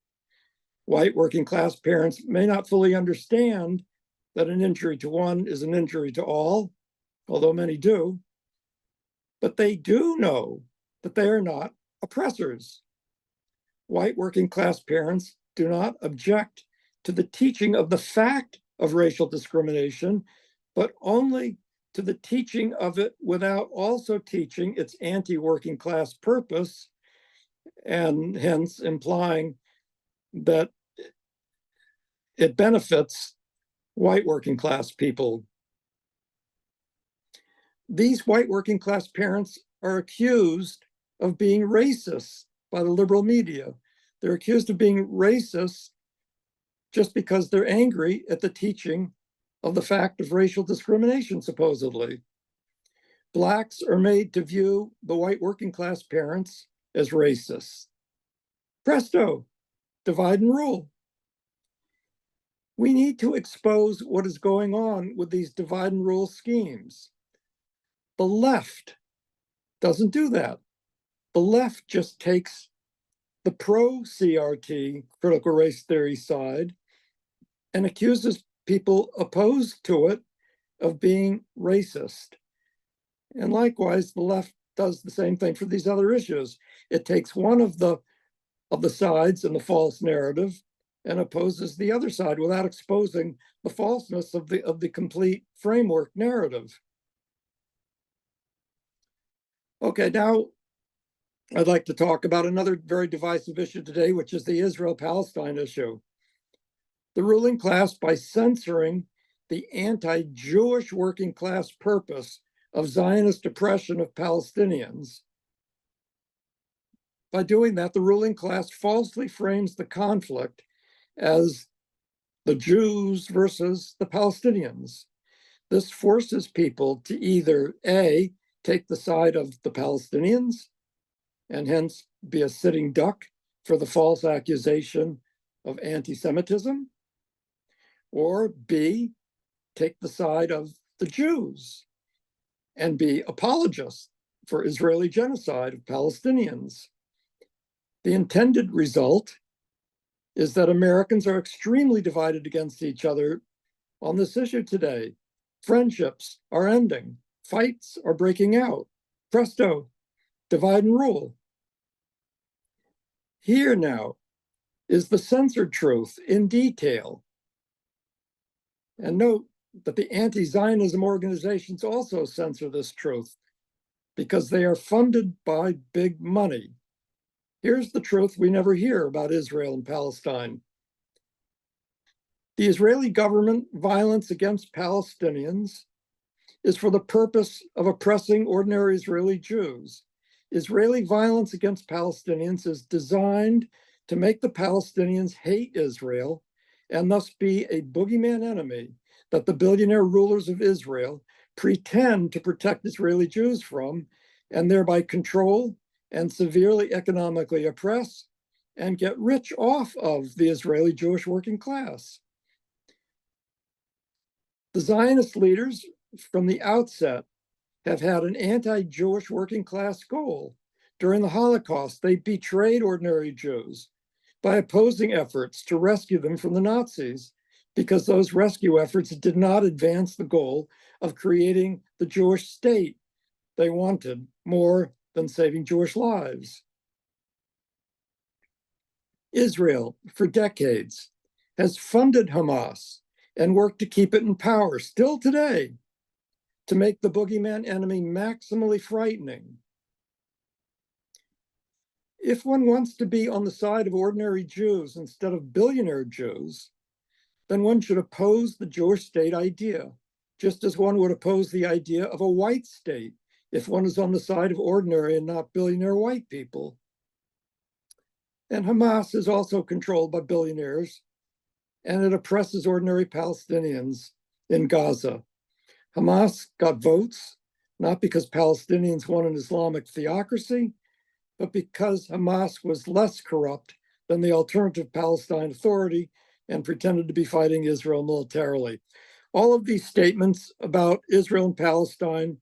White working class parents may not fully understand that an injury to one is an injury to all, although many do, but they do know that they are not oppressors. White working class parents do not object to the teaching of the fact of racial discrimination, but only to the teaching of it without also teaching its anti-working class purpose, and hence implying that it benefits white working class people. These white working class parents are accused of being racist by the liberal media. They're accused of being racist just because they're angry at the teaching of the fact of racial discrimination, supposedly. Blacks are made to view the white working class parents as racist. Presto, divide and rule. We need to expose what is going on with these divide and rule schemes. The left doesn't do that. The left just takes the pro-CRT, critical race theory side, and accuses people opposed to it of being racist. And likewise, the left does the same thing for these other issues. It takes one of the sides in the false narrative and opposes the other side without exposing the falseness of the complete framework narrative. Okay, now I'd like to talk about another very divisive issue today, which is the Israel-Palestine issue. The ruling class, by censoring the anti-Jewish working class purpose of Zionist oppression of Palestinians, by doing that, the ruling class falsely frames the conflict as the Jews versus the Palestinians. This forces people to either A, take the side of the Palestinians, and hence be a sitting duck for the false accusation of anti-Semitism, or B, take the side of the Jews and be apologists for Israeli genocide of Palestinians. The intended result is that Americans are extremely divided against each other on this issue today. Friendships are ending. Fights are breaking out. Presto, divide and rule. Here now is the censored truth in detail. And note that the anti-Zionism organizations also censor this truth because they are funded by big money. Here's the truth we never hear about Israel and Palestine. The Israeli government violence against Palestinians is for the purpose of oppressing ordinary Israeli Jews. Israeli violence against Palestinians is designed to make the Palestinians hate Israel and thus be a boogeyman enemy that the billionaire rulers of Israel pretend to protect Israeli Jews from, and thereby control and severely economically oppress and get rich off of the Israeli Jewish working class. The Zionist leaders from the outset have had an anti-Jewish working class goal. During the Holocaust, they betrayed ordinary Jews by opposing efforts to rescue them from the Nazis, because those rescue efforts did not advance the goal of creating the Jewish state they wanted more than saving Jewish lives. Israel, for decades, has funded Hamas and worked to keep it in power, still today, to make the boogeyman enemy maximally frightening. If one wants to be on the side of ordinary Jews instead of billionaire Jews, then one should oppose the Jewish state idea, just as one would oppose the idea of a white state if one is on the side of ordinary and not billionaire white people. And Hamas is also controlled by billionaires, and it oppresses ordinary Palestinians in Gaza. Hamas got votes, not because Palestinians want an Islamic theocracy, but because Hamas was less corrupt than the alternative Palestine Authority and pretended to be fighting Israel militarily. All of these statements about Israel and Palestine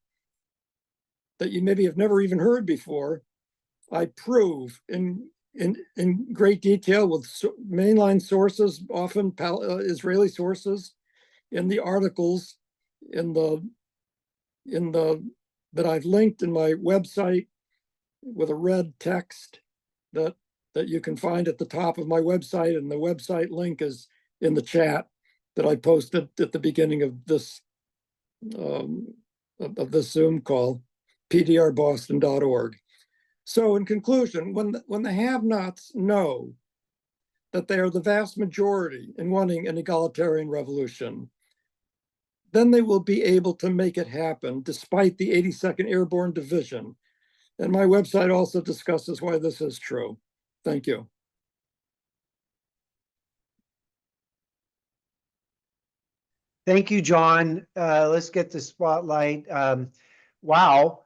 that you maybe have never even heard before, I prove in in great detail with mainline sources, often Israeli sources, in the articles that I've linked in my website with a red text that you can find at the top of my website, and the website link is in the chat that I posted at the beginning of this Zoom call, pdrboston.org. So in conclusion, when the have-nots know that they are the vast majority in wanting an egalitarian revolution, then they will be able to make it happen despite the 82nd Airborne Division. And my website also discusses why this is true. Thank you. Thank you, John. Let's get the spotlight. Wow.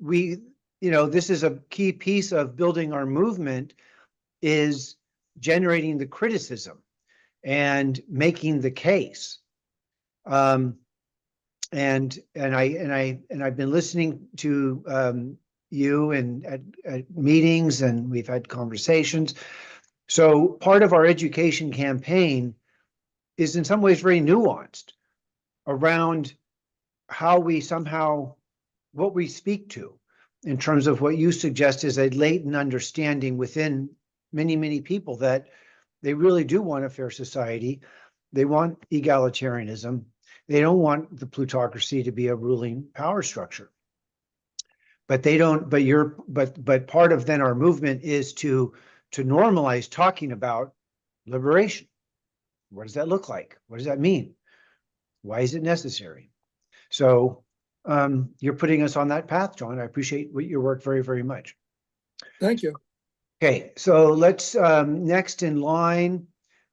This is a key piece of building our movement, is generating the criticism and making the case. And I've been listening to you and at meetings, and we've had conversations. So part of our education campaign is in some ways very nuanced around how we what we speak to, in terms of what you suggest is a latent understanding within many, many people that they really do want a fair society. They want egalitarianism. They don't want the plutocracy to be a ruling power structure. But they don't, but part of then our movement is to normalize talking about liberation. What does that look like? What does that mean? Why is it necessary? So you're putting us on that path, John. I appreciate your work very, very much. Thank you. Okay, so let's next in line.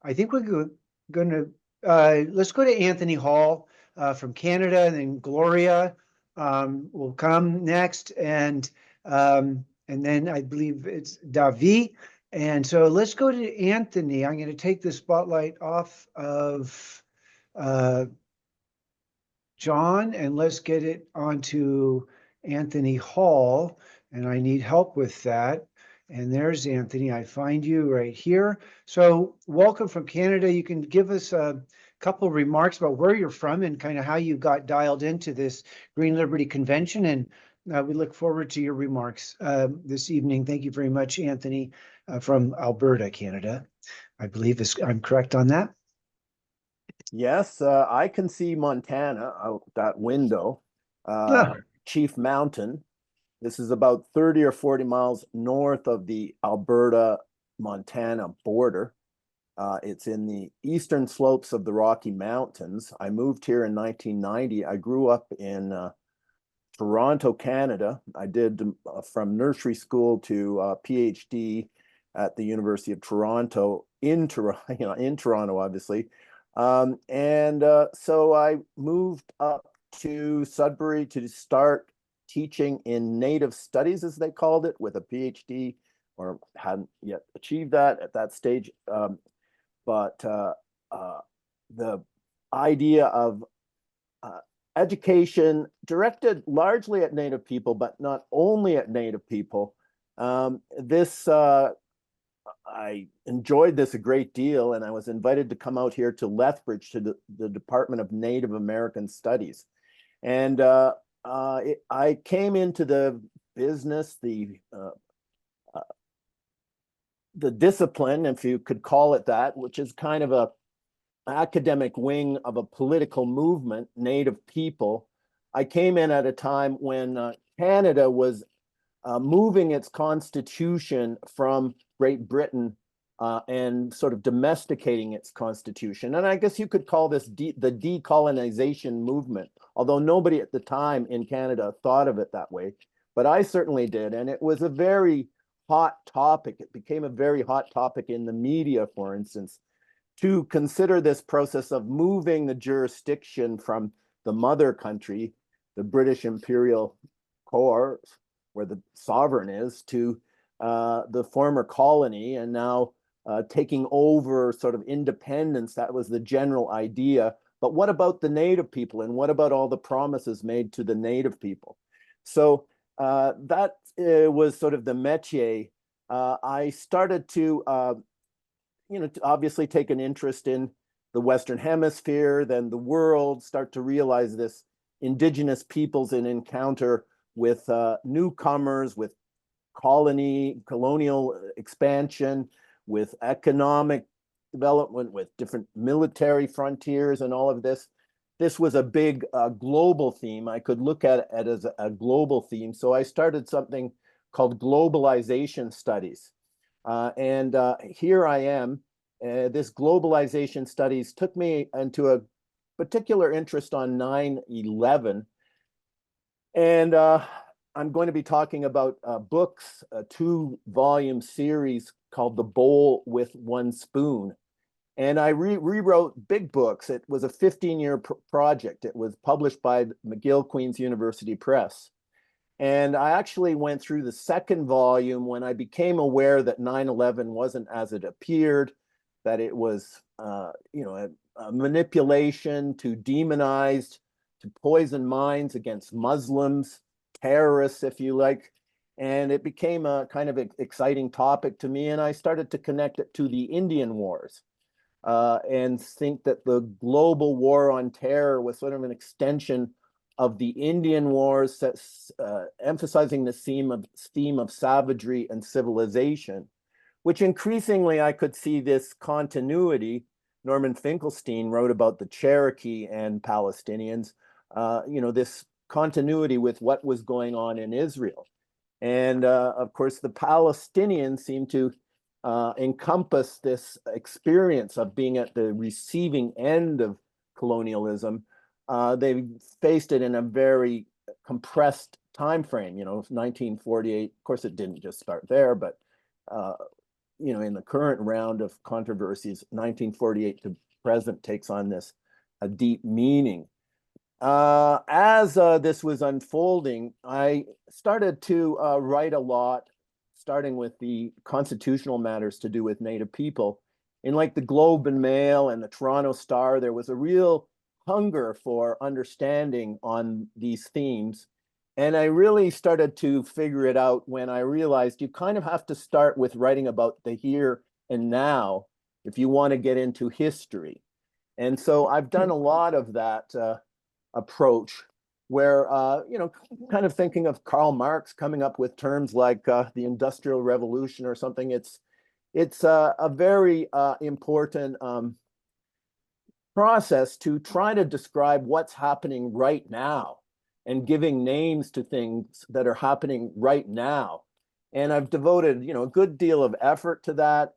I think we're going to let's go to Anthony Hall from Canada, and then Gloria will come next, and then I believe it's Davi. And so let's go to Anthony. I'm going to take the spotlight off of John, and let's get it onto Anthony Hall, and I need help with that. And there's Anthony. I find you right here. So welcome from Canada. You can give us a couple of remarks about where you're from and kind of how you got dialed into this Green Liberty Convention. And we look forward to your remarks this evening. Thank you very much, Anthony, from Alberta, Canada. I believe I'm correct on that. Yes, I can see Montana out that window, Chief Mountain. This is about 30 or 40 miles north of the Alberta-Montana border. It's in the eastern slopes of the Rocky Mountains. I moved here in 1990. I grew up in Toronto, Canada. I did from nursery school to PhD at the University of Toronto in Toronto, obviously. So I moved up to Sudbury to start teaching in Native Studies, as they called it, with a PhD, or hadn't yet achieved that at that stage. But the idea of education directed largely at Native people, but not only at Native people, I enjoyed this a great deal, and I was invited to come out here to Lethbridge to the Department of Native American Studies. And I came into the business, the discipline, if you could call it that, which is kind of a academic wing of a political movement, Native people. I came in at a time when Canada was moving its constitution from Great Britain and sort of domesticating its constitution. And I guess you could call this the decolonization movement, although nobody at the time in Canada thought of it that way. But I certainly did. And it was a very hot topic. It became a very hot topic in the media, for instance, to consider this process of moving the jurisdiction from the mother country, the British Imperial Core, where the sovereign is, to the former colony, and now taking over sort of independence. That was the general idea. But what about the Native people, and what about all the promises made to the Native people? So that was sort of the métier. I started to, to obviously take an interest in the Western Hemisphere, then the world, start to realize this indigenous peoples in encounter with newcomers, with colonial expansion, with economic development, with different military frontiers and all of this. This was a big global theme. I could look at it as a global theme. So I started something called globalization studies. And here I am. This globalization studies took me into a particular interest on 9/11. And I'm going to be talking about books, a 2-volume series called The Bowl with One Spoon. And I rewrote big books. It was a 15-year project. It was published by McGill Queen's University Press. And I actually went through the 2nd volume when I became aware that 9/11 wasn't as it appeared, that it was, a manipulation to demonize, to poison minds against Muslims, terrorists, if you like. And it became a kind of exciting topic to me. And I started to connect it to the Indian Wars. And think that the global war on terror was sort of an extension of the Indian Wars, emphasizing the theme of savagery and civilization, which increasingly I could see this continuity. Norman Finkelstein wrote about the Cherokee and Palestinians, this continuity with what was going on in Israel. And of course, the Palestinians seem to encompass this experience of being at the receiving end of colonialism. They faced it in a very compressed time frame, 1948. Of course, it didn't just start there, but in the current round of controversies, 1948 to present takes on this a deep meaning. As this was unfolding, I started to write a lot, starting with the constitutional matters to do with Native people. In like the Globe and Mail and the Toronto Star, there was a real hunger for understanding on these themes. And I really started to figure it out when I realized you kind of have to start with writing about the here and now if you want to get into history. And so I've done a lot of that approach where, kind of thinking of Karl Marx coming up with terms like the Industrial Revolution or something. It's a very important process to try to describe what's happening right now and giving names to things that are happening right now. And I've devoted, a good deal of effort to that,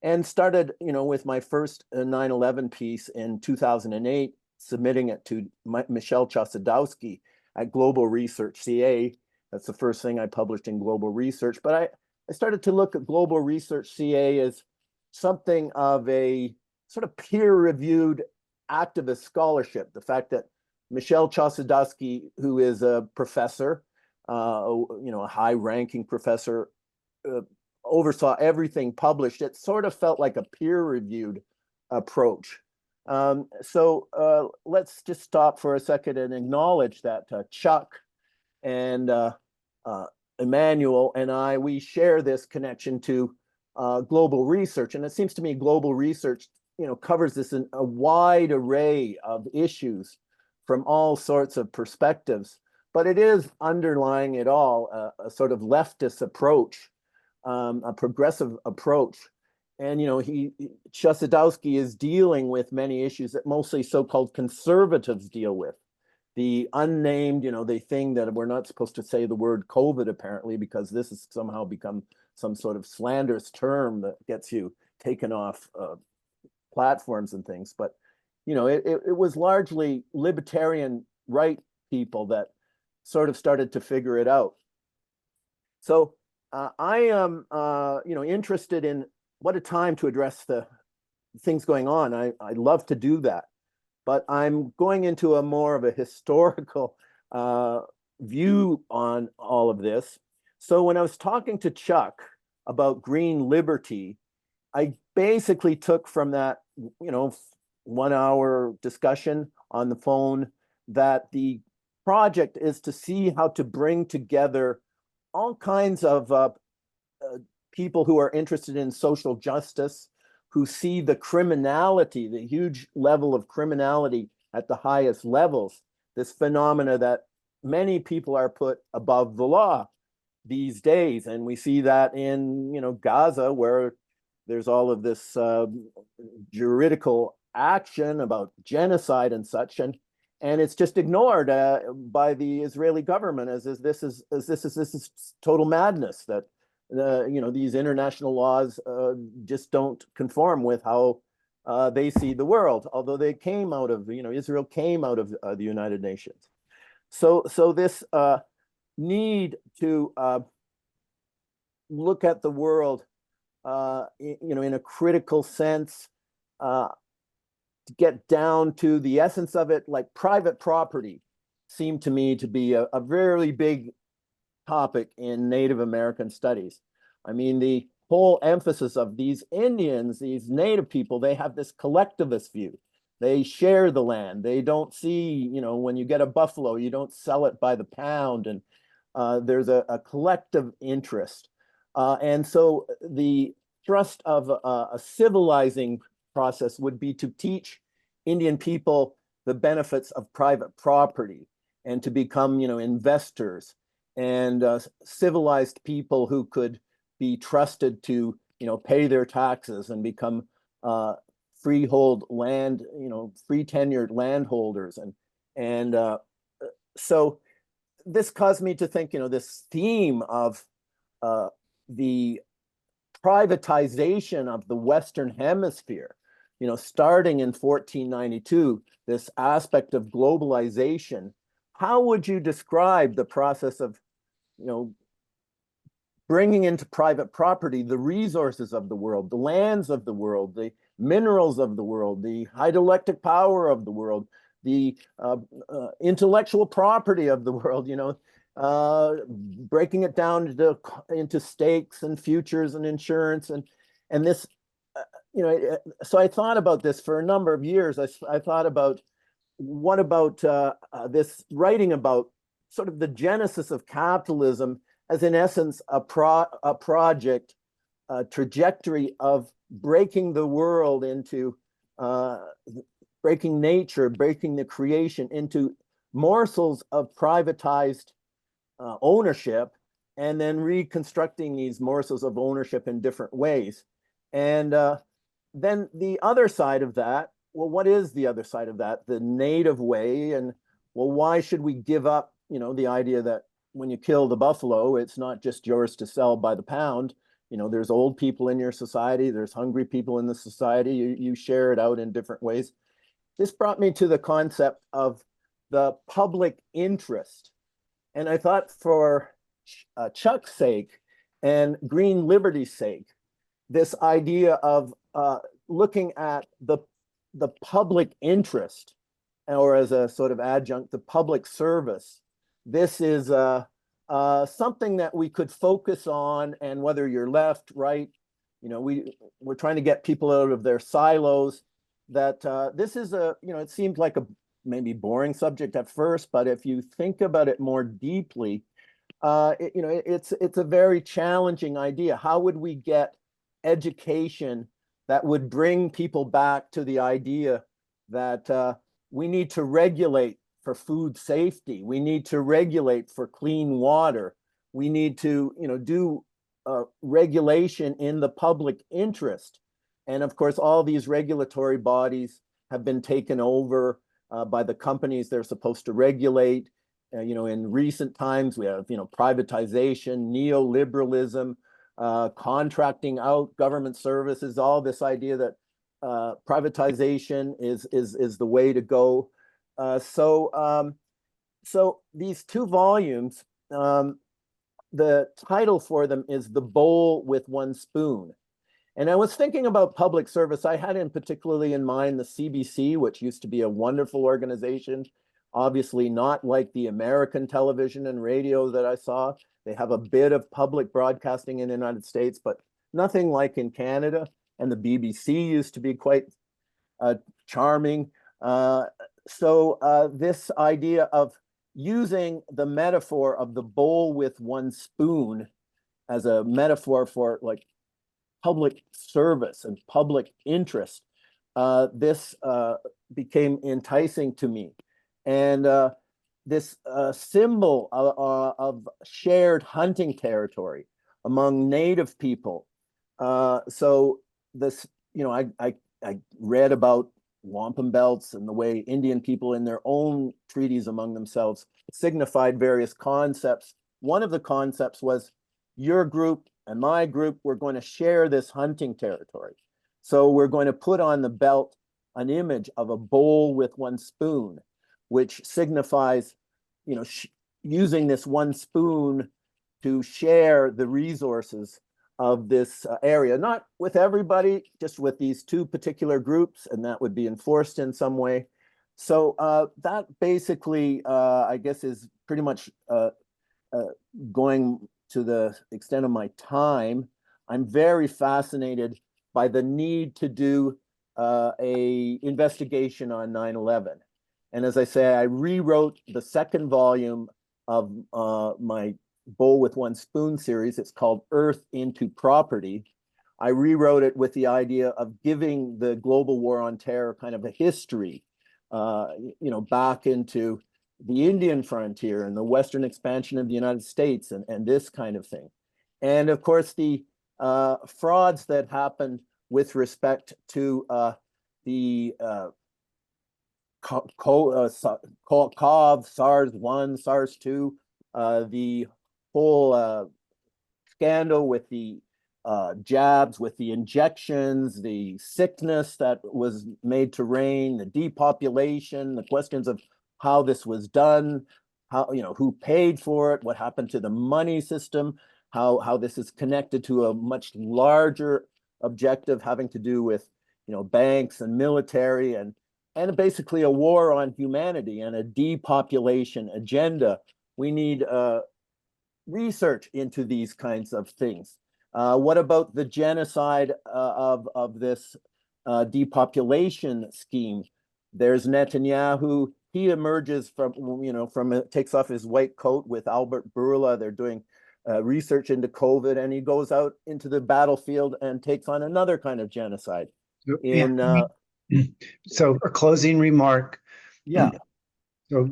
and started, with my first 9/11 piece in 2008, submitting it to Michelle Chossudowski at Global Research CA. That's the first thing I published in Global Research. But I started to look at Global Research CA as something of a sort of peer-reviewed activist scholarship. The fact that Michelle Chossudowski, who is a professor, a high-ranking professor, oversaw everything published, it sort of felt like a peer-reviewed approach. So let's just stop for a second and acknowledge that Chuck and Emmanuel and we share this connection to global research. And it seems to me global research, covers this in a wide array of issues from all sorts of perspectives. But it is underlying it all a sort of leftist approach, a progressive approach. And, Chossudowski is dealing with many issues that mostly so-called conservatives deal with. The unnamed, the thing that we're not supposed to say the word COVID, apparently, because this has somehow become some sort of slanderous term that gets you taken off platforms and things. But, it was largely libertarian right people that sort of started to figure it out. So I am, interested in what a time to address the things going on. I love to do that, but I'm going into a more of a historical view on all of this. So when I was talking to Chuck about green liberty, I basically took from that, 1 hour discussion on the phone that the project is to see how to bring together all kinds of people who are interested in social justice, who see the criminality, the huge level of criminality at the highest levels, this phenomena that many people are put above the law these days. And we see that in, Gaza, where there's all of this juridical action about genocide and such, and it's just ignored by the Israeli government as this is total madness, that these international laws just don't conform with how they see the world, although they came out of, Israel came out of the United Nations. So this need to look at the world in a critical sense, to get down to the essence of it, like private property, seemed to me to be a very big topic in Native American studies. I mean, the whole emphasis of these Indians, these Native people, they have this collectivist view. They share the land. They don't see, when you get a buffalo, you don't sell it by the pound, and there's a collective interest. And so the thrust of a civilizing process would be to teach Indian people the benefits of private property and to become, investors and civilized people who could be trusted to, pay their taxes and become freehold land, free tenured landholders. And so this caused me to think, this theme of the privatization of the Western Hemisphere, starting in 1492, this aspect of globalization. How would you describe the process of, bringing into private property the resources of the world, the lands of the world, the minerals of the world, the hydroelectric power of the world, the intellectual property of the world, breaking it down into stakes and futures and insurance and this, so I thought about this for a number of years. I thought about what about this writing about sort of the genesis of capitalism as, in essence, a project, a trajectory of breaking the world into, breaking nature, breaking the creation into morsels of privatized ownership, and then reconstructing these morsels of ownership in different ways. And then the other side of that, well, what is the other side of that? The native way. And well, why should we give up, the idea that when you kill the buffalo, it's not just yours to sell by the pound. There's old people in your society, there's hungry people in the society, you share it out in different ways. This brought me to the concept of the public interest. And I thought, for Chuck's sake and Green Liberty's sake, this idea of looking at the public interest, or as a sort of adjunct, the public service. This is something that we could focus on, and whether you're left, right, we're trying to get people out of their silos. That this is it seems like a maybe boring subject at first, but if you think about it more deeply, it's a very challenging idea. How would we get education that would bring people back to the idea that we need to regulate for food safety, we need to regulate for clean water, we need to do regulation in the public interest. And of course, all these regulatory bodies have been taken over by the companies they're supposed to regulate. In recent times, we have privatization, neoliberalism, contracting out government services, all this idea that privatization is the way to go. So these two volumes, the title for them is The Bowl with One Spoon. And I was thinking about public service. I had particularly in mind the CBC, which used to be a wonderful organization, obviously not like the American television and radio that I saw. They have a bit of public broadcasting in the United States, but nothing like in Canada. And the BBC used to be quite charming. So this idea of using the metaphor of the bowl with one spoon as a metaphor for like public service and public interest, this became enticing to me. And this symbol of shared hunting territory among Native people. So this, you know, I read about wampum belts and the way Indian people in their own treaties among themselves signified various concepts. One of the concepts was your group and my group, we're going to share this hunting territory. So we're going to put on the belt an image of a bowl with one spoon, which signifies, you know, using this one spoon to share the resources of this area, not with everybody, just with these two particular groups, and that would be enforced in some way. So that basically, I guess, is pretty much going to the extent of my time. I'm very fascinated by the need to do a investigation on 9/11. And as I say, I rewrote the second volume of my Bowl with One Spoon series. It's called Earth into Property. I rewrote it with the idea of giving the global war on terror kind of a history, you know, back into the Indian frontier and the Western expansion of the United States and this kind of thing. And of course, the frauds that happened with respect to the COV, SARS-1, SARS-2, the whole scandal with the jabs, with the injections, the sickness that was made to reign, the depopulation, the questions of how this was done, how, you know, who paid for it, what happened to the money system, how this is connected to a much larger objective having to do with, you know, banks and military and basically a war on humanity and a depopulation agenda. We need research into these kinds of things. What about the genocide of this depopulation scheme? There's Netanyahu. He emerges from, you know, takes off his white coat with Albert Bourla. They're doing research into COVID, and he goes out into the battlefield and takes on another kind of genocide. So a closing remark. Yeah. So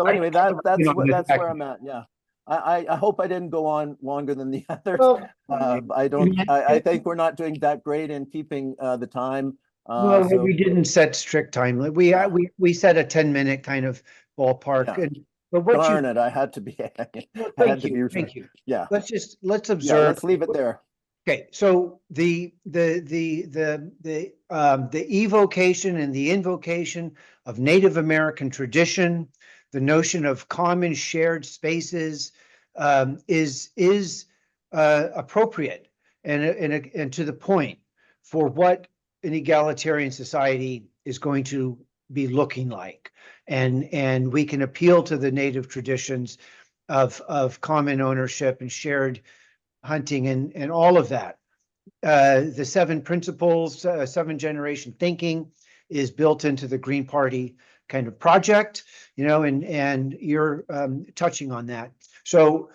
Anyway, that's where I'm at. Yeah. I hope I didn't go on longer than the others. Well, I think we're not doing that great in keeping the time. Well, So we didn't set strict time. We Yeah. we set a 10-minute kind of ballpark. Yeah. But what darn it, I had to be. thank you. Yeah. Let's Yeah. observe. Let's leave it there. Okay, so the evocation and the invocation of Native American tradition, the notion of common shared spaces, is appropriate and to the point for what an egalitarian society is going to be looking like, and we can appeal to the Native traditions of common ownership and shared hunting and all of that. The 7 principles, 7 generation thinking is built into the Green Party kind of project, you know, and you're touching on that. So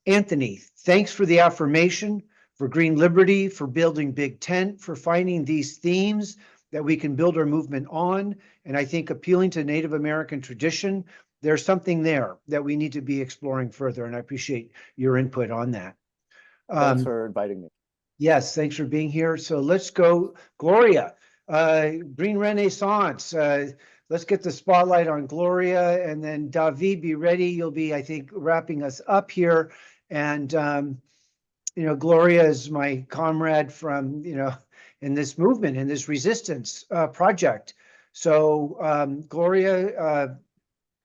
Anthony, thanks for the affirmation, for Green Liberty, for building Big Tent, for finding these themes that we can build our movement on. And I think appealing to Native American tradition, there's something there that we need to be exploring further. And I appreciate your input on that. Thanks for inviting me. Yes, thanks for being here. So let's go, Gloria, Green Renaissance. Let's get the spotlight on Gloria, and then David, be ready. You'll be, I think, wrapping us up here. And, you know, Gloria is my comrade from, you know, in this movement, in this resistance project. So Gloria,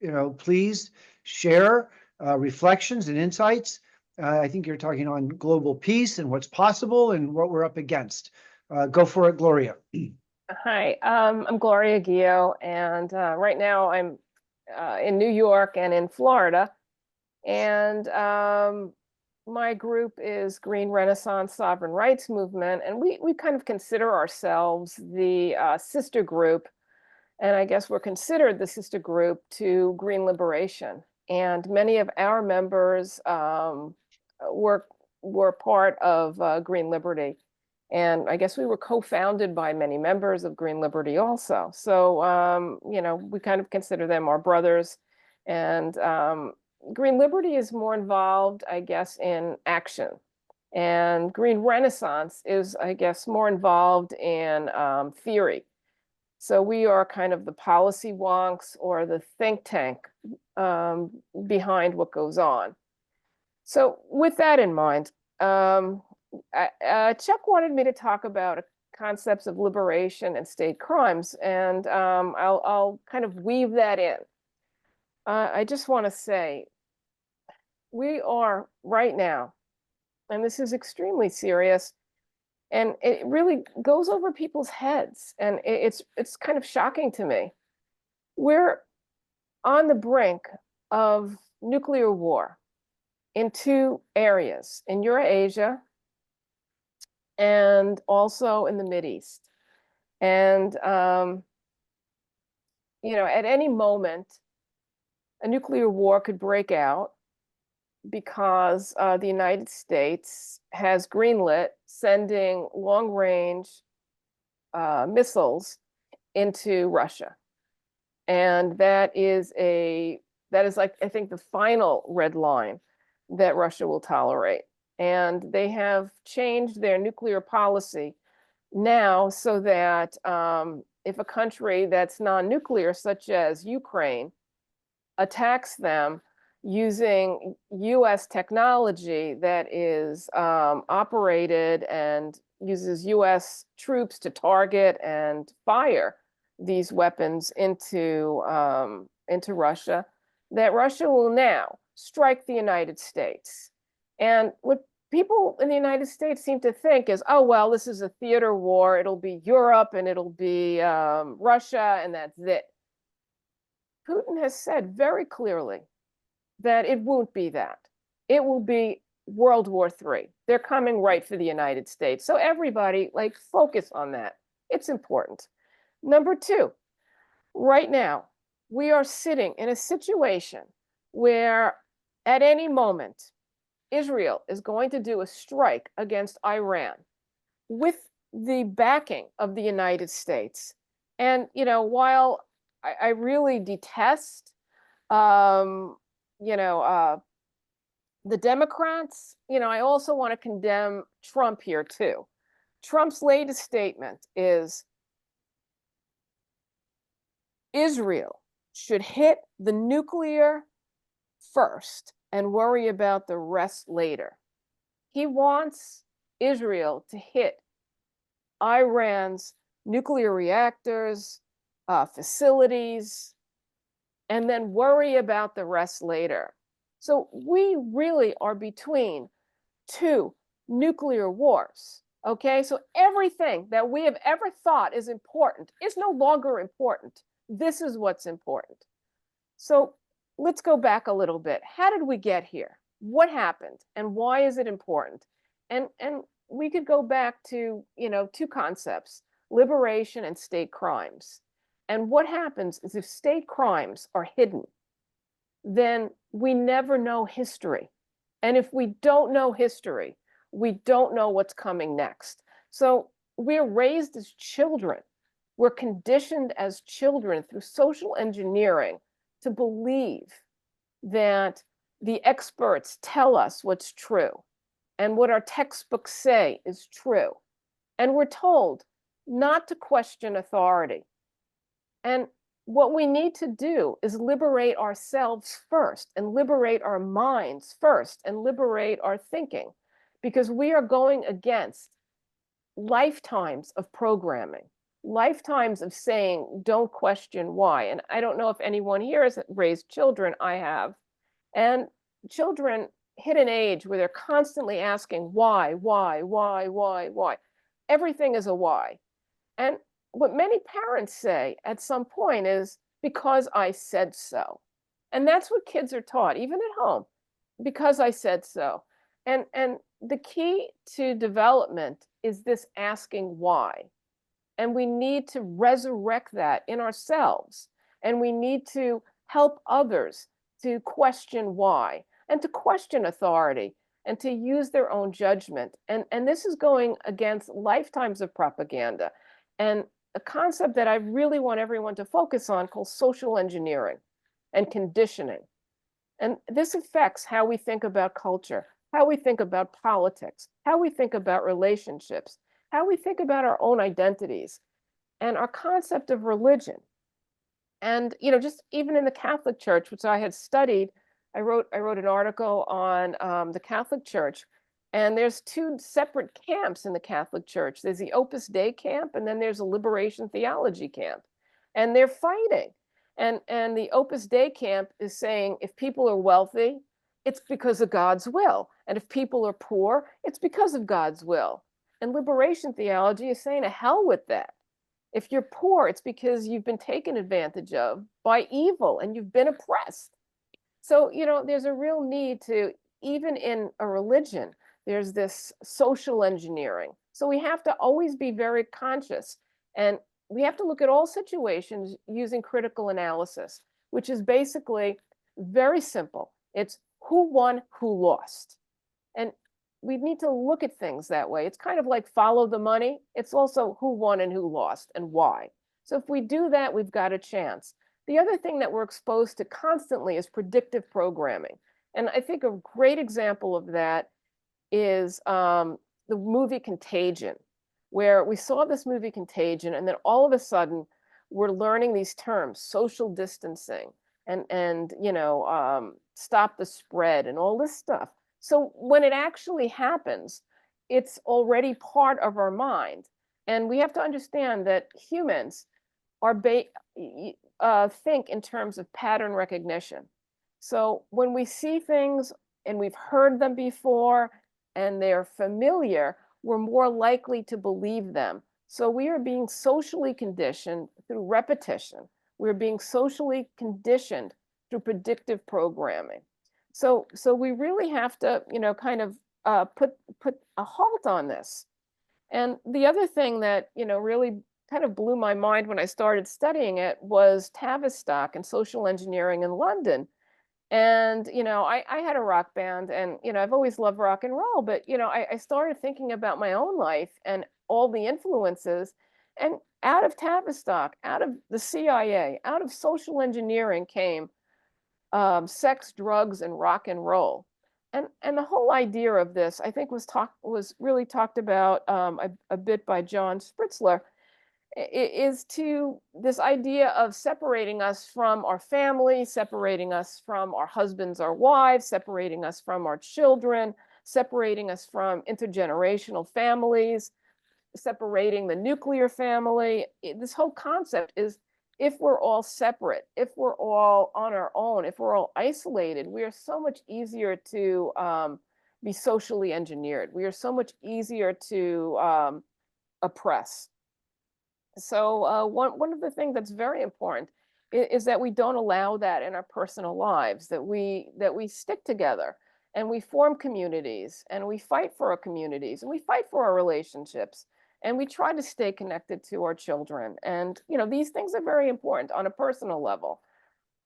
you know, please share reflections and insights. I think you're talking on global peace and what's possible and what we're up against. Go for it, Gloria. Hi, I'm Gloria Guillot, and right now I'm in New York and in Florida. And my group is Green Renaissance Sovereign Rights Movement, and we kind of consider ourselves the sister group And I guess we're considered the sister group to Green Liberation. And many of our members were part of Green Liberty. And I guess we were co-founded by many members of Green Liberty also. So, you know, we kind of consider them our brothers. And Green Liberty is more involved, I guess, in action. And Green Renaissance is, I guess, more involved in theory. So we are kind of the policy wonks or the think tank behind what goes on. So with that in mind, Chuck wanted me to talk about concepts of liberation and state crimes, and I'll kind of weave that in. I just want to say, we are right now, and this is extremely serious, and it really goes over people's heads, and it's kind of shocking to me. We're on the brink of nuclear war in two areas, in Eurasia and also in the Mideast. And, you know, at any moment, a nuclear war could break out because the United States has greenlit sending long-range missiles into Russia. And that is like, I think, the final red line that Russia will tolerate. And they have changed their nuclear policy now so that if a country that's non-nuclear, such as Ukraine, attacks them using US technology that is operated and uses US troops to target and fire these weapons into Russia, that Russia will now strike the United States. And what people in the United States seem to think is, oh, well, this is a theater war. It'll be Europe and it'll be Russia, and that's it. Putin has said very clearly that it won't be that. It will be World War III. They're coming right for the United States. So everybody, like, focus on that. It's important. Number two, right now, we are sitting in a situation where at any moment, Israel is going to do a strike against Iran with the backing of the United States. And, you know, while I really detest, the Democrats, you know, I also want to condemn Trump here too. Trump's latest statement is Israel should hit the nuclear first and worry about the rest later. He wants Israel to hit Iran's nuclear reactors, facilities, and then worry about the rest later. So we really are between two nuclear wars, okay? So everything that we have ever thought is important is no longer important. This is what's important. So let's go back a little bit. How did we get here? What happened? And why is it important? And we could go back to, you know, two concepts, liberation and state crimes. And what happens is if state crimes are hidden, then we never know history. And if we don't know history, we don't know what's coming next. So we're raised as children. We're conditioned as children through social engineering to believe that the experts tell us what's true and what our textbooks say is true. And we're told not to question authority. And what we need to do is liberate ourselves first and liberate our minds first and liberate our thinking, because we are going against lifetimes of programming, lifetimes of saying, don't question why. And I don't know if anyone here has raised children. I have. And children hit an age where they're constantly asking why. Everything is a why. And what many parents say at some point is, because I said so. And that's what kids are taught, even at home, because I said so. And the key to development is this asking why. And we need to resurrect that in ourselves. And we need to help others to question why and to question authority and to use their own judgment. And this is going against lifetimes of propaganda and a concept that I really want everyone to focus on called social engineering and conditioning. And this affects how we think about culture, how we think about politics, how we think about relationships, how we think about our own identities, and our concept of religion. And just even in the Catholic Church, which I had studied, I wrote an article on the Catholic Church, and there's two separate camps in the Catholic Church. There's the Opus Dei camp, and then there's a Liberation Theology camp, and they're fighting. And the Opus Dei camp is saying if people are wealthy, it's because of God's will, and if people are poor, it's because of God's will. And Liberation Theology is saying to hell with that. If you're poor, it's because you've been taken advantage of by evil and you've been oppressed. So, there's a real need to, even in a religion, there's this social engineering. So we have to always be very conscious, and we have to look at all situations using critical analysis, which is basically very simple. It's who won, who lost. And we need to look at things that way. It's kind of like follow the money. It's also who won and who lost and why. So if we do that, we've got a chance. The other thing that we're exposed to constantly is predictive programming. And I think a great example of that is the movie Contagion, where we saw this movie Contagion, and then all of a sudden we're learning these terms, social distancing and stop the spread and all this stuff. So when it actually happens, it's already part of our mind. And we have to understand that humans are think in terms of pattern recognition. So when we see things and we've heard them before and they're familiar, we're more likely to believe them. So we are being socially conditioned through repetition. We're being socially conditioned through predictive programming. So we really have to, kind of put a halt on this. And the other thing that, really kind of blew my mind when I started studying it was Tavistock and social engineering in London. And, I had a rock band and, I've always loved rock and roll, but, I started thinking about my own life and all the influences. And out of Tavistock, out of the CIA, out of social engineering came sex, drugs, and rock and roll. And the whole idea of this, I think, was really talked about a bit by John Spritzler, is to this idea of separating us from our family, separating us from our husbands, our wives, separating us from our children, separating us from intergenerational families, separating the nuclear family. This whole concept is if we're all separate, if we're all on our own, if we're all isolated, we are so much easier to be socially engineered. We are so much easier to oppress. So one of the things that's very important is that we don't allow that in our personal lives, that we stick together and we form communities and we fight for our communities and we fight for our relationships and we try to stay connected to our children. And, these things are very important on a personal level.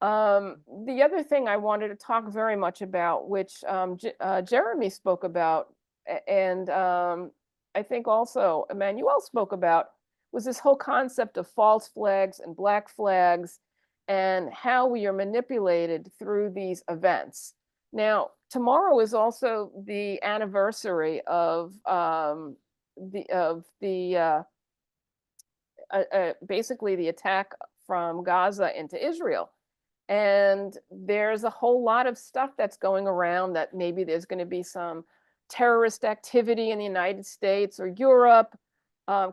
The other thing I wanted to talk very much about, which Jeremy spoke about, and I think also Emmanuel spoke about, was this whole concept of false flags and black flags and how we are manipulated through these events. Now, tomorrow is also the anniversary of basically the attack from Gaza into Israel. And there's a whole lot of stuff that's going around that maybe there's going to be some terrorist activity in the United States or Europe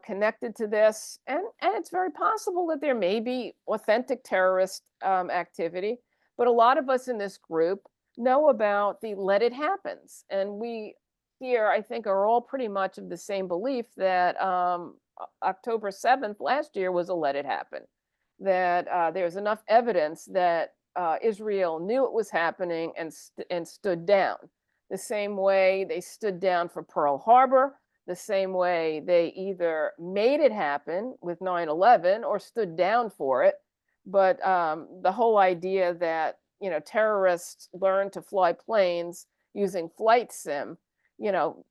connected to this. And it's very possible that there may be authentic terrorist activity. But a lot of us in this group know about the let it happens. And we here, I think, are all pretty much of the same belief that October 7th last year was a let it happen. That there's enough evidence that Israel knew it was happening and stood down. The same way they stood down for Pearl Harbor, the same way they either made it happen with 9/11 or stood down for it. But the whole idea that, terrorists learn to fly planes using flight sim,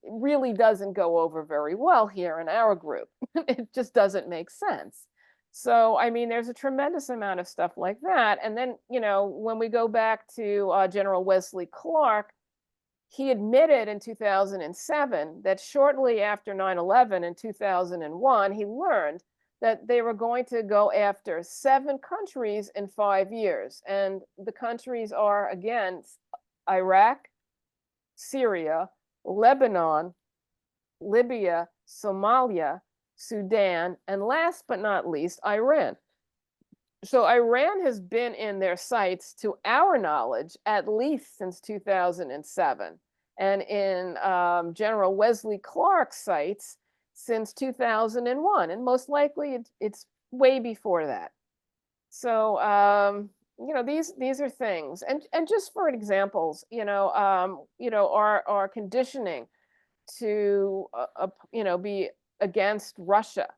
really doesn't go over very well here in our group. It just doesn't make sense. So, I mean, there's a tremendous amount of stuff like that. And then, when we go back to General Wesley Clark, he admitted in 2007 that shortly after 9/11 in 2001, he learned that they were going to go after 7 countries in 5 years. And the countries are, again, Iraq, Syria, Lebanon, Libya, Somalia, Sudan, and last but not least, Iran. So Iran has been in their sights, to our knowledge, at least since 2007, and in General Wesley Clark's sights since 2001, and most likely it's way before that. So these are things, and just for examples, our conditioning to be against Russia,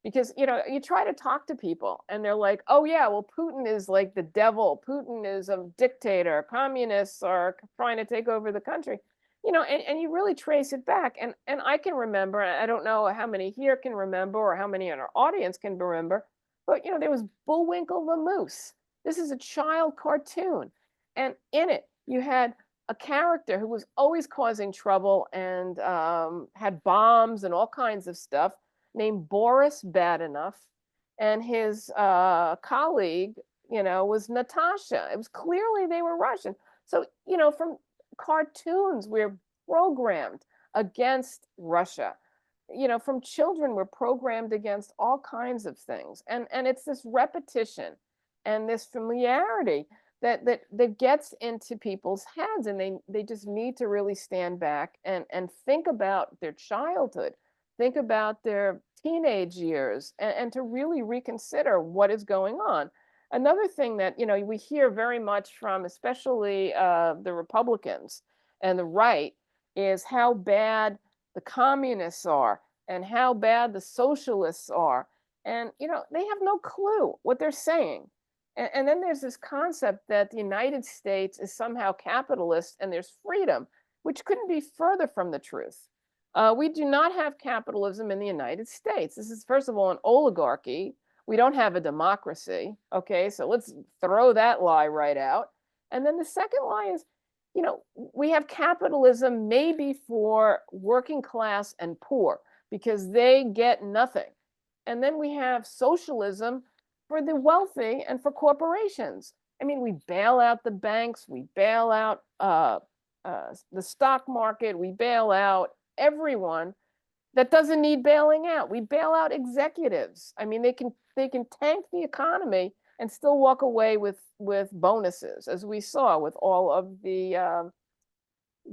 because you try to talk to people and they're like, oh yeah, well, Putin is like the devil, Putin is a dictator, communists are trying to take over the country, and you really trace it back, and I can remember, I don't know how many here can remember or how many in our audience can remember, but there was Bullwinkle the Moose. This is a child cartoon, and in it you had a character who was always causing trouble and had bombs and all kinds of stuff, named Boris Badenoff, and his colleague, was Natasha. It was clearly they were Russian. So, from cartoons, we're programmed against Russia. From children, we're programmed against all kinds of things. And it's this repetition and this familiarity that gets into people's heads, and they just need to really stand back and think about their childhood, think about their teenage years, and to really reconsider what is going on. Another thing that we hear very much from, especially the Republicans and the right, is how bad the communists are and how bad the socialists are, and they have no clue what they're saying. And then there's this concept that the United States is somehow capitalist and there's freedom, which couldn't be further from the truth. We do not have capitalism in the United States. This is, first of all, an oligarchy. We don't have a democracy. Okay, so let's throw that lie right out. And then the second lie is, we have capitalism maybe for working class and poor because they get nothing. And then we have socialism for the wealthy and for corporations. I mean, we bail out the banks, we bail out the stock market, we bail out everyone that doesn't need bailing out. We bail out executives. I mean, they can tank the economy and still walk away with bonuses, as we saw with all of the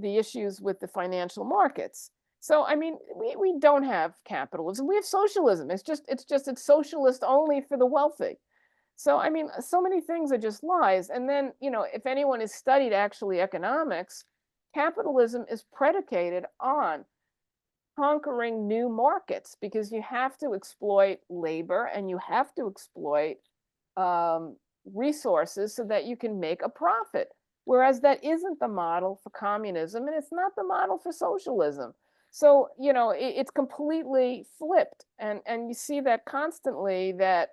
issues with the financial markets. So, I mean, we don't have capitalism. We have socialism. It's socialist only for the wealthy. So, I mean, so many things are just lies. And then, if anyone has studied actually economics, capitalism is predicated on conquering new markets, because you have to exploit labor and you have to exploit resources so that you can make a profit. Whereas that isn't the model for communism, and it's not the model for socialism. So, it's completely flipped. And you see that constantly, that,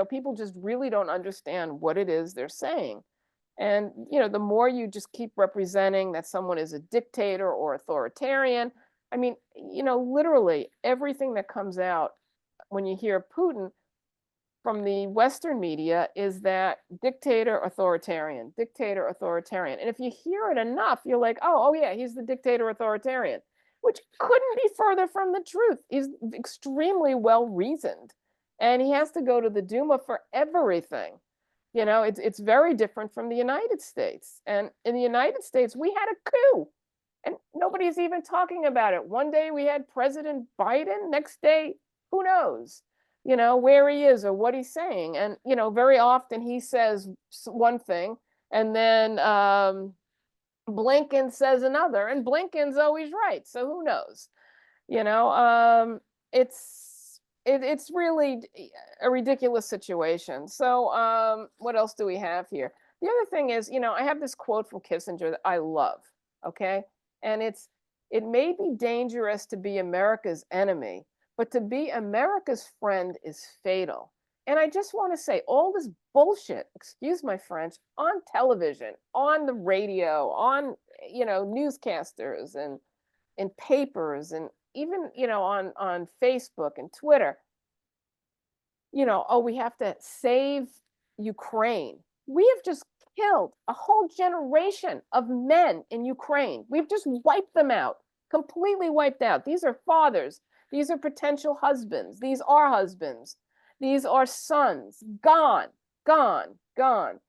people just really don't understand what it is they're saying. And, the more you just keep representing that someone is a dictator or authoritarian, I mean, literally everything that comes out when you hear Putin from the Western media is that dictator, authoritarian, dictator, authoritarian. And if you hear it enough, you're like, oh yeah, he's the dictator, authoritarian, which couldn't be further from the truth. He's extremely well reasoned, and he has to go to the Duma for everything. It's very different from the United States. And in the United States, we had a coup, and nobody's even talking about it. One day we had President Biden, next day, who knows, where he is or what he's saying. And, very often he says one thing, and then Blinken says another, and Blinken's always right. So who knows? It's really a ridiculous situation. So what else do we have here? The other thing is, I have this quote from Kissinger that I love, okay? And it may be dangerous to be America's enemy, but to be America's friend is fatal. And I just want to say all this bullshit, excuse my French, on television, on the radio, on, newscasters and in papers and even, on Facebook and Twitter, oh, we have to save Ukraine. We have just killed a whole generation of men in Ukraine. We've just wiped them out, completely wiped out. These are fathers. These are potential husbands. These are husbands. These are sons. Gone, gone, gone.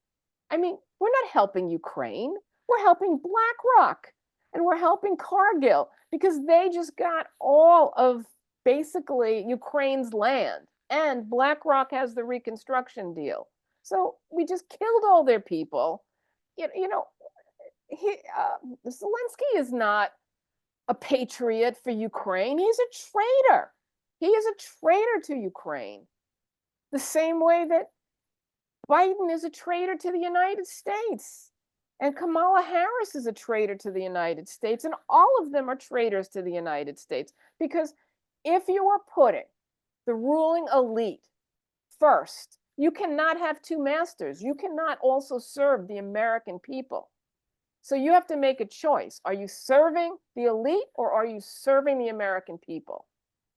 I mean, we're not helping Ukraine. We're helping BlackRock and we're helping Cargill because they just got all of basically Ukraine's land and BlackRock has the reconstruction deal. So we just killed all their people. Zelensky is not a patriot for Ukraine. He's a traitor. He is a traitor to Ukraine. The same way that Biden is a traitor to the United States. And Kamala Harris is a traitor to the United States. And all of them are traitors to the United States. Because if you are putting the ruling elite first, you cannot have two masters. You cannot also serve the American people. So you have to make a choice. Are you serving the elite or are you serving the American people?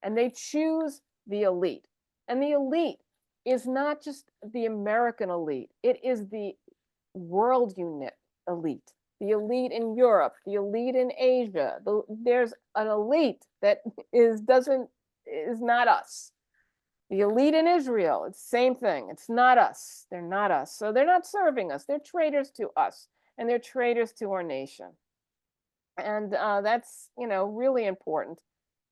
And they choose the elite. And the elite is not just the American elite. It is the world unit elite, the elite in Europe, the elite in Asia. There's an elite that is not us. The elite in Israel, it's the same thing. It's not us. They're not us. So they're not serving us. They're traitors to us and they're traitors to our nation. And that's, really important.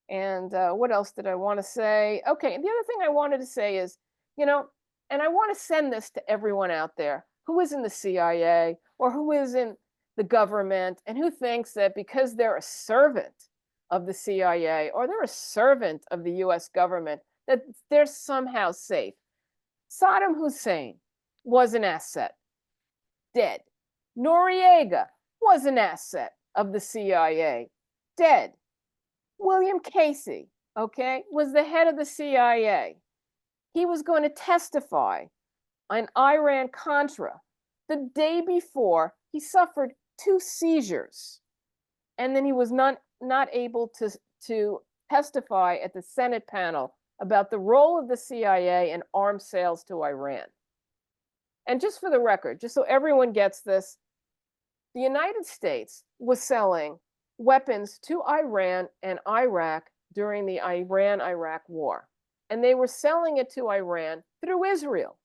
And what else did I want to say? Okay, the other thing I wanted to say is, and I want to send this to everyone out there who is in the CIA or who is in the government and who thinks that because they're a servant of the CIA or they're a servant of the US government, that they're somehow safe. Saddam Hussein was an asset, dead. Noriega was an asset of the CIA, dead. William Casey, was the head of the CIA. He was going to testify on Iran-Contra. The day before, he suffered 2 seizures. And then he was not able to testify at the Senate panel about the role of the CIA in arms sales to Iran. And just for the record, just so everyone gets this, the United States was selling weapons to Iran and Iraq during the Iran-Iraq war. And they were selling it to Iran through Israel.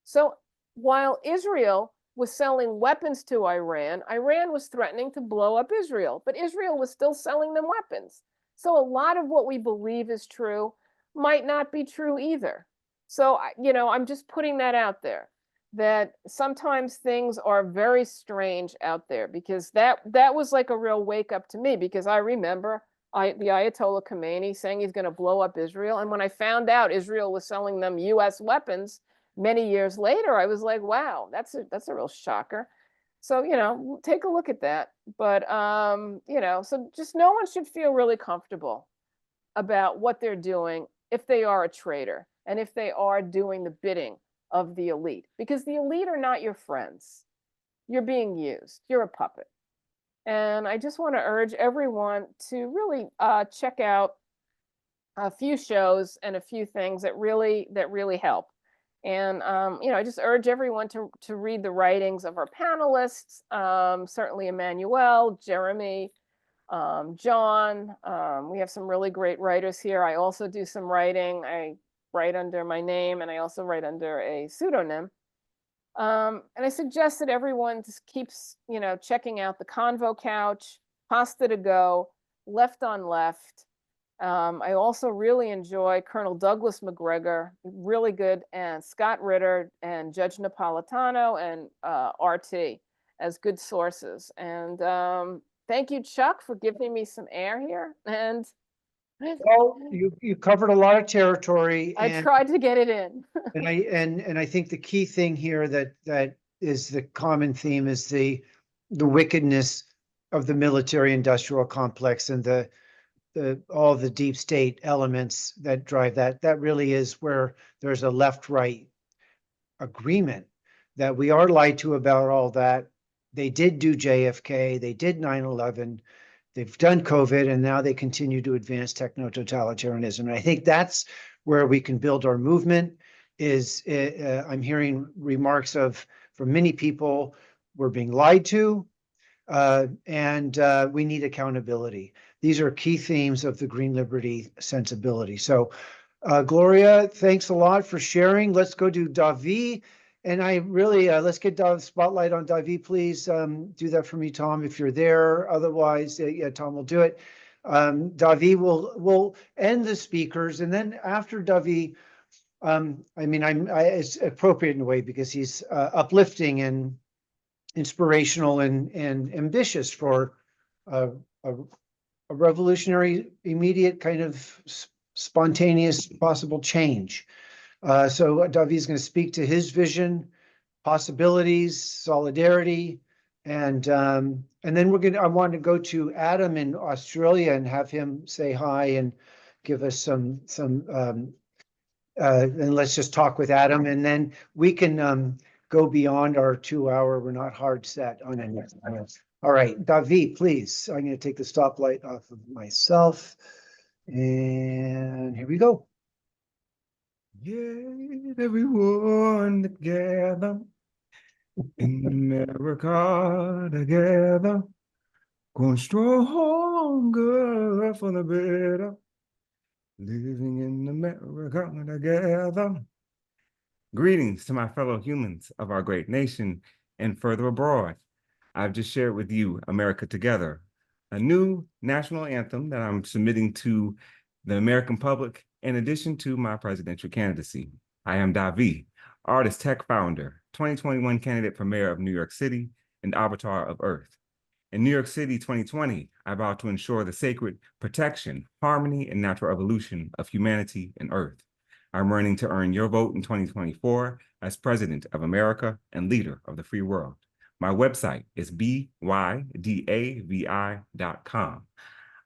So while Israel was selling weapons to Iran, Iran was threatening to blow up Israel, but Israel was still selling them weapons. So a lot of what we believe is true might not be true either. So, I'm just putting that out there, that sometimes things are very strange out there because that was like a real wake up to me because I remember the Ayatollah Khomeini saying he's going to blow up Israel. And when I found out Israel was selling them US weapons many years later, I was like, wow, that's a real shocker. So, take a look at that. But, so just no one should feel really comfortable about what they're doing if they are a traitor and if they are doing the bidding of the elite, because the elite are not your friends. You're being used. You're a puppet. And I just want to urge everyone to really check out a few shows and a few things that really help. And I just urge everyone to read the writings of our panelists, certainly Emmanuel, Jeremy, John. We have some really great writers here. I also do some writing. I write under my name and I also write under a pseudonym. And I suggest that everyone just keeps, checking out the Convo Couch, Pasta to Go, Left on Left. I also really enjoy Colonel Douglas McGregor, really good, and Scott Ritter and Judge Napolitano and RT as good sources. And thank you, Chuck, for giving me some air here. And Well, you covered a lot of territory I and, tried to get it in. and I think the key thing here that is the common theme is the wickedness of the military industrial complex and all the deep state elements that drive that. That really is where there's a left-right agreement that we are lied to about all that. They did do JFK, they did 9/11, they've done COVID, and now they continue to advance techno-totalitarianism. And I think that's where we can build our movement is I'm hearing remarks from many people, we're being lied to, and we need accountability. These are key themes of the Green Liberty sensibility. So Gloria, thanks a lot for sharing. Let's go to Davi. And I really, let's get the spotlight on Davi, please. Do that for me, Tom, if you're there. Otherwise, yeah, Tom will do it. Davi will end the speakers. And then after Davi, I mean, it's appropriate in a way because he's uplifting and inspirational and ambitious for a revolutionary, immediate kind of spontaneous possible change. So Davi is going to speak to his vision, possibilities, solidarity, and then I want to go to Adam in Australia and have him say hi and give us some and let's just talk with Adam, and then we can go beyond our 2 hour. We're not hard set on anything. All right, Davi, please. I'm going to take the stoplight off of myself, and here we go. Get everyone together in America together, going stronger for the better, living in America together. Greetings to my fellow humans of our great nation and further abroad. I've just shared with you America Together, a new national anthem that I'm submitting to the American public in addition to my presidential candidacy. I am Davi, artist, tech founder, 2021 candidate for mayor of New York City, and arbiter of Earth. In New York City 2020, I vow to ensure the sacred protection, harmony, and natural evolution of humanity and Earth. I'm running to earn your vote in 2024 as President of America and leader of the free world. My website is bydavi.com.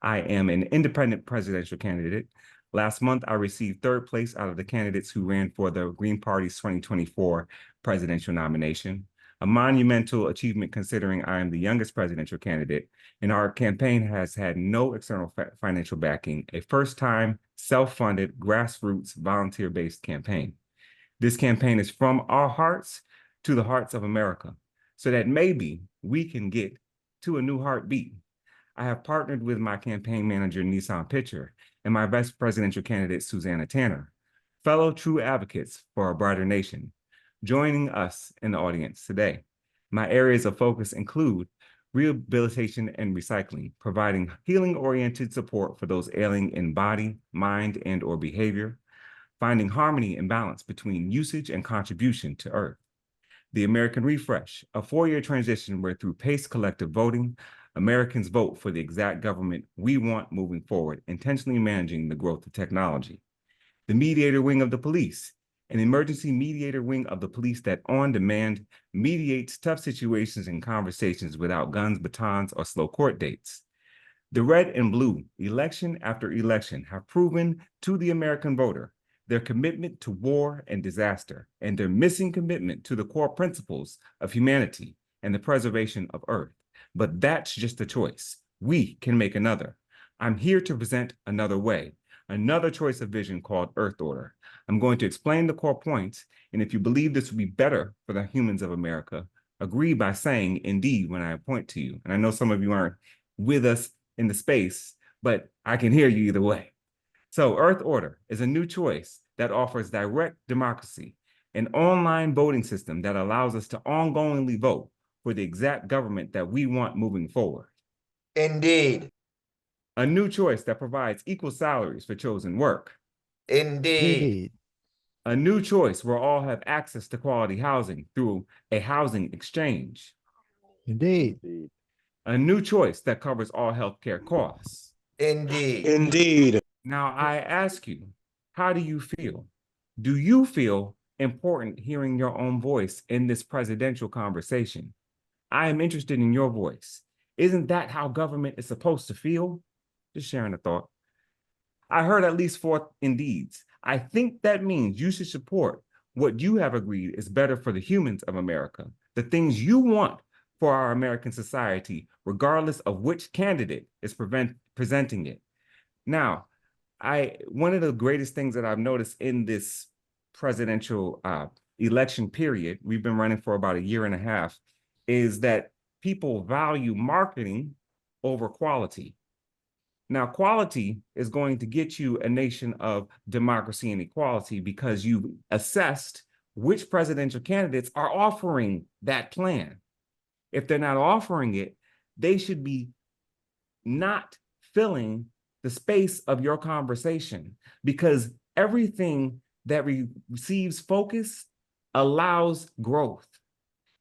I am an independent presidential candidate. Last month, I received 3rd place out of the candidates who ran for the Green Party's 2024 presidential nomination, a monumental achievement considering I am the youngest presidential candidate, and our campaign has had no external financial backing, a first-time self-funded, grassroots, volunteer-based campaign. This campaign is from our hearts to the hearts of America, so that maybe we can get to a new heartbeat. I have partnered with my campaign manager, Nissan Pitcher, and my vice presidential candidate, Susanna Tanner, fellow true advocates for a brighter nation, joining us in the audience today. My areas of focus include rehabilitation and recycling, providing healing-oriented support for those ailing in body, mind, and/or behavior, finding harmony and balance between usage and contribution to Earth. The American Refresh, a 4-year transition where through paced collective voting, Americans vote for the exact government we want moving forward, intentionally managing the growth of technology. The mediator wing of the police, an emergency mediator wing of the police that on demand mediates tough situations and conversations without guns, batons, or slow court dates. The red and blue, election after election, have proven to the American voter their commitment to war and disaster, and their missing commitment to the core principles of humanity and the preservation of Earth. But that's just a choice. We can make another. I'm here to present another way, another choice of vision called Earth Order. I'm going to explain the core points, and if you believe this will be better for the humans of America, agree by saying indeed when I point to you. And I know some of you aren't with us in the space, but I can hear you either way. So Earth Order is a new choice that offers direct democracy, an online voting system that allows us to ongoingly vote for the exact government that we want moving forward. Indeed. A new choice that provides equal salaries for chosen work. Indeed. A new choice where all have access to quality housing through a housing exchange. Indeed. A new choice that covers all healthcare costs. Indeed. Indeed. Now, I ask you, how do you feel? Do you feel important hearing your own voice in this presidential conversation? I am interested in your voice. Isn't that how government is supposed to feel? Just sharing a thought. I heard at least 4 indeeds. I think that means you should support what you have agreed is better for the humans of America, the things you want for our American society, regardless of which candidate is presenting it. Now, one of the greatest things that I've noticed in this presidential election period, we've been running for about 1.5 years, is that people value marketing over quality. Now, quality is going to get you a nation of democracy and equality because you've assessed which presidential candidates are offering that plan. If they're not offering it, they should be not filling the space of your conversation, because everything that receives focus allows growth.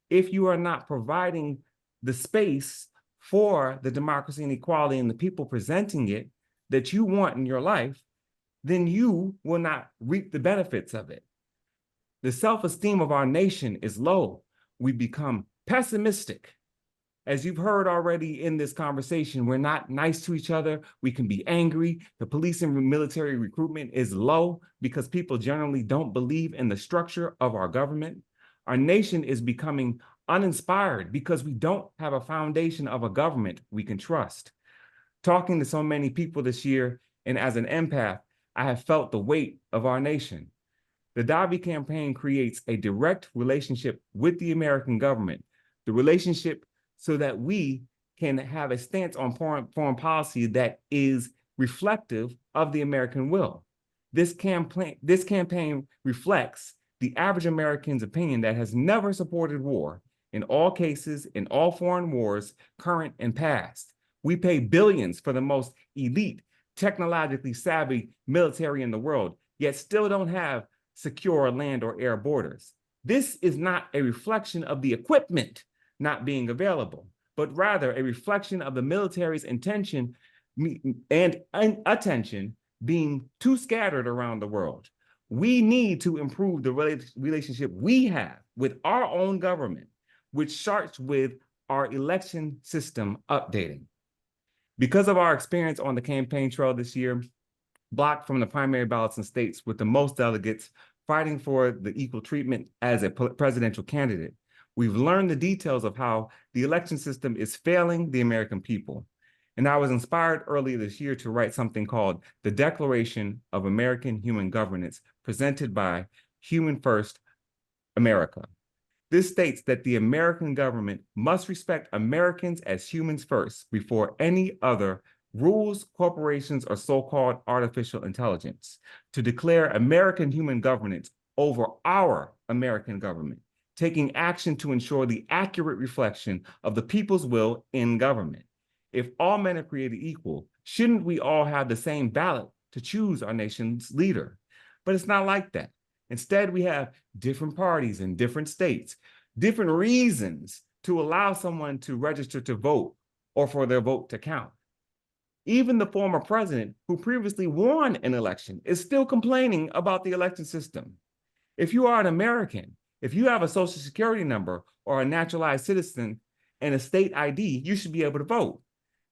If you are not providing the space for the democracy and equality and the people presenting it that you want in your life, then you will not reap the benefits of it. The self-esteem of our nation is low. We become pessimistic. As you've heard already in this conversation, we're not nice to each other. We can be angry. The police and military recruitment is low because people generally don't believe in the structure of our government. Our nation is becoming uninspired because we don't have a foundation of a government we can trust. Talking to so many people this year, and as an empath, I have felt the weight of our nation. The Davi campaign creates a direct relationship with the American government, the relationship so that we can have a stance on foreign policy that is reflective of the American will. This campaign reflects the average American's opinion that has never supported war in all cases, in all foreign wars, current and past. We pay billions for the most elite, technologically savvy military in the world, yet still don't have secure land or air borders. This is not a reflection of the equipment not being available, but rather a reflection of the military's intention and attention being too scattered around the world. We need to improve the relationship we have with our own government, which starts with our election system updating. Because of our experience on the campaign trail this year, blocked from the primary ballots in states with the most delegates fighting for the equal treatment as a presidential candidate, we've learned the details of how the election system is failing the American people. And I was inspired earlier this year to write something called the Declaration of American Human Governance, presented by Human First America. This states that the American government must respect Americans as humans first before any other rules, corporations, or so-called artificial intelligence, to declare American human governance over our American government, taking action to ensure the accurate reflection of the people's will in government. If all men are created equal, shouldn't we all have the same ballot to choose our nation's leader? But it's not like that. Instead, we have different parties in different states, different reasons to allow someone to register to vote or for their vote to count. Even the former president who previously won an election is still complaining about the election system. If you are an American, if you have a social security number or a naturalized citizen and a state ID, you should be able to vote.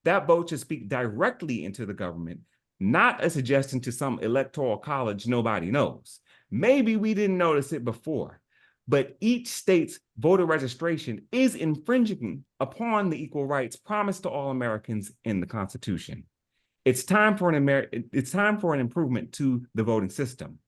That vote should speak directly into the government, not a suggestion to some electoral college nobody knows. Maybe we didn't notice it before, but each state's voter registration is infringing upon the equal rights promised to all Americans in the Constitution. It's time for an improvement to the voting system.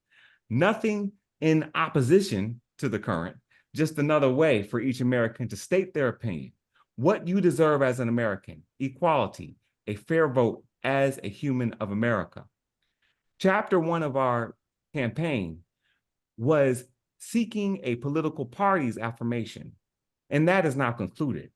Nothing in opposition to the current, just another way for each American to state their opinion. What you deserve as an American: equality, a fair vote as a human of America. Chapter 1 of our campaign was seeking a political party's affirmation, and that is now concluded.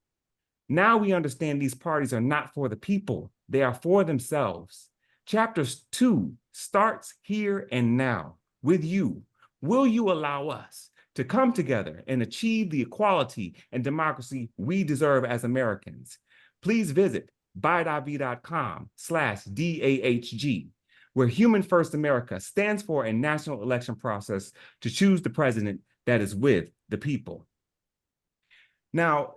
Now we understand these parties are not for the people, they are for themselves. Chapter 2 starts here and now with you. Will you allow us to come together and achieve the equality and democracy we deserve as Americans? Please visit buydavi.com/DAHG. where Human First America stands for a national election process to choose the president that is with the people. Now,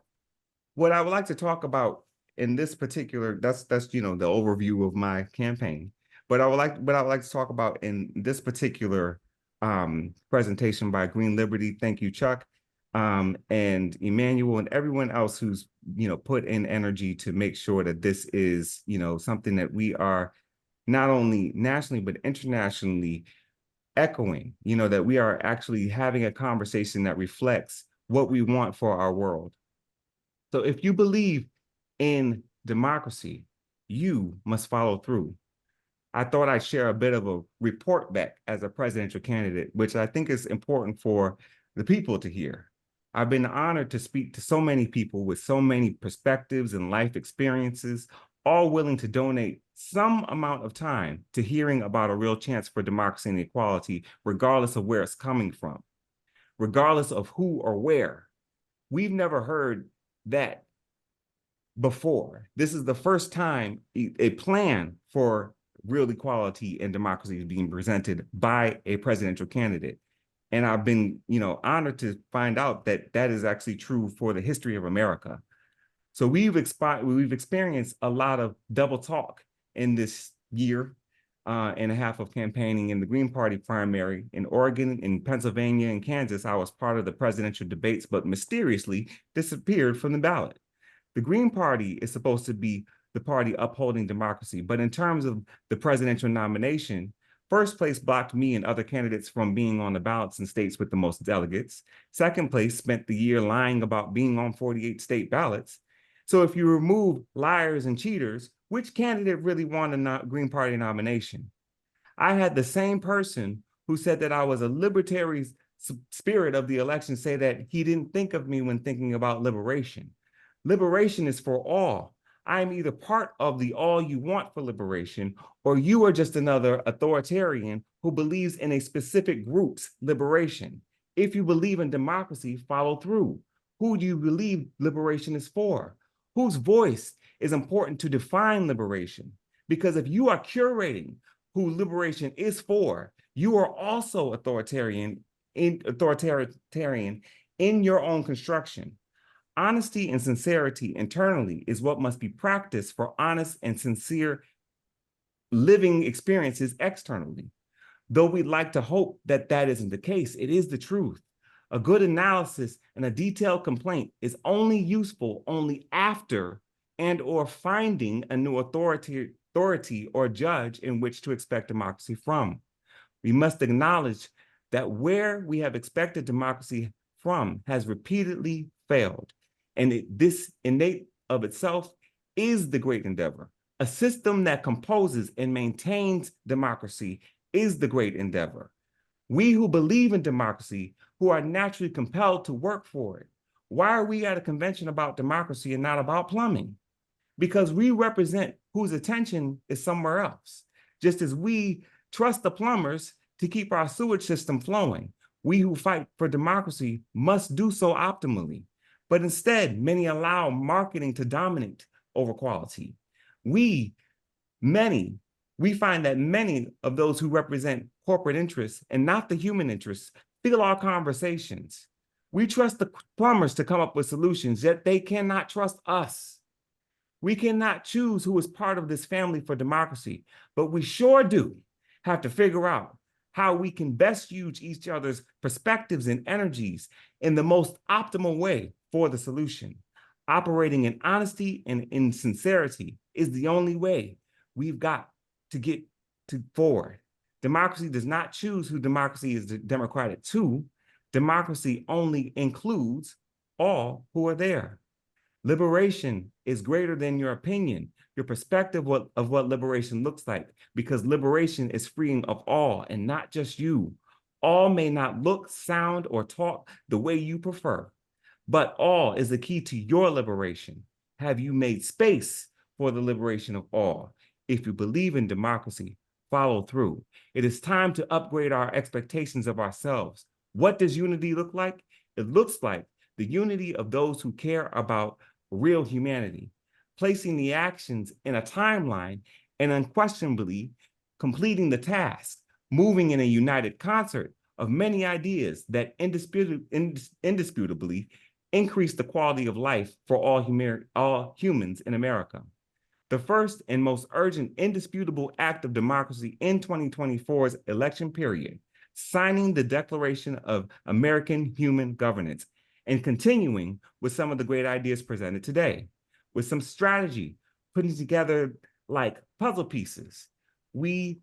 what I would like to talk about in this particular, that's the overview of my campaign. But I would like to talk about in this particular presentation by Green Liberty. Thank you, Chuck, and Emmanuel, and everyone else who's put in energy to make sure that this is something that we are not only nationally but internationally echoing. That we are actually having a conversation that reflects what we want for our world. So if you believe in democracy, you must follow through. I thought I'd share a bit of a report back as a presidential candidate, which I think is important for the people to hear. I've been honored to speak to so many people with so many perspectives and life experiences, all willing to donate some amount of time to hearing about a real chance for democracy and equality, regardless of where it's coming from, regardless of who or where. We've never heard that before. This is the first time a plan for real equality and democracy is being presented by a presidential candidate. And I've been, honored to find out that that is actually true for the history of America. So we've experienced a lot of double talk in this year and a half of campaigning in the Green Party primary in Oregon, in Pennsylvania, and Kansas. I was part of the presidential debates, but mysteriously disappeared from the ballot. The Green Party is supposed to be the party upholding democracy, but in terms of the presidential nomination, first place blocked me and other candidates from being on the ballots in states with the most delegates. Second place spent the year lying about being on 48 state ballots. So if you remove liars and cheaters, which candidate really won a Green Party nomination? I had the same person who said that I was a libertary spirit of the election say that he didn't think of me when thinking about liberation. Liberation is for all. I am either part of the all you want for liberation, or you are just another authoritarian who believes in a specific group's liberation. If you believe in democracy, follow through. Who do you believe liberation is for? Whose voice is important to define liberation? Because if you are curating who liberation is for, you are also authoritarian in your own construction. Honesty and sincerity internally is what must be practiced for honest and sincere living experiences externally. Though we'd like to hope that that isn't the case, it is the truth. A good analysis and a detailed complaint is only useful only after and or finding a new authority or judge in which to expect democracy from. We must acknowledge that where we have expected democracy from has repeatedly failed. And this innate of itself is the great endeavor. A system that composes and maintains democracy is the great endeavor. We who believe in democracy, who are naturally compelled to work for it. Why are we at a convention about democracy and not about plumbing? Because we represent whose attention is somewhere else. Just as we trust the plumbers to keep our sewage system flowing, we who fight for democracy must do so optimally. But instead, many allow marketing to dominate over quality. We find that many of those who represent corporate interests and not the human interests feel our conversations. We trust the plumbers to come up with solutions, yet they cannot trust us. We cannot choose who is part of this family for democracy, but we sure do have to figure out how we can best use each other's perspectives and energies in the most optimal way for the solution. Operating in honesty and in sincerity is the only way we've got to get forward. Democracy does not choose who democracy is democratic to. Democracy only includes all who are there. Liberation is greater than your opinion, your perspective of what liberation looks like, because liberation is freeing of all and not just you. All may not look, sound, or talk the way you prefer, but all is the key to your liberation. Have you made space for the liberation of all? If you believe in democracy, follow through. It is time to upgrade our expectations of ourselves. What does unity look like? It looks like the unity of those who care about real humanity, placing the actions in a timeline and unquestionably completing the task, moving in a united concert of many ideas that indisputably increase the quality of life for all humans in America. The first and most urgent, indisputable act of democracy in 2024's election period, signing the Declaration of American Human Governance, and continuing with some of the great ideas presented today. With some strategy, putting together like puzzle pieces, we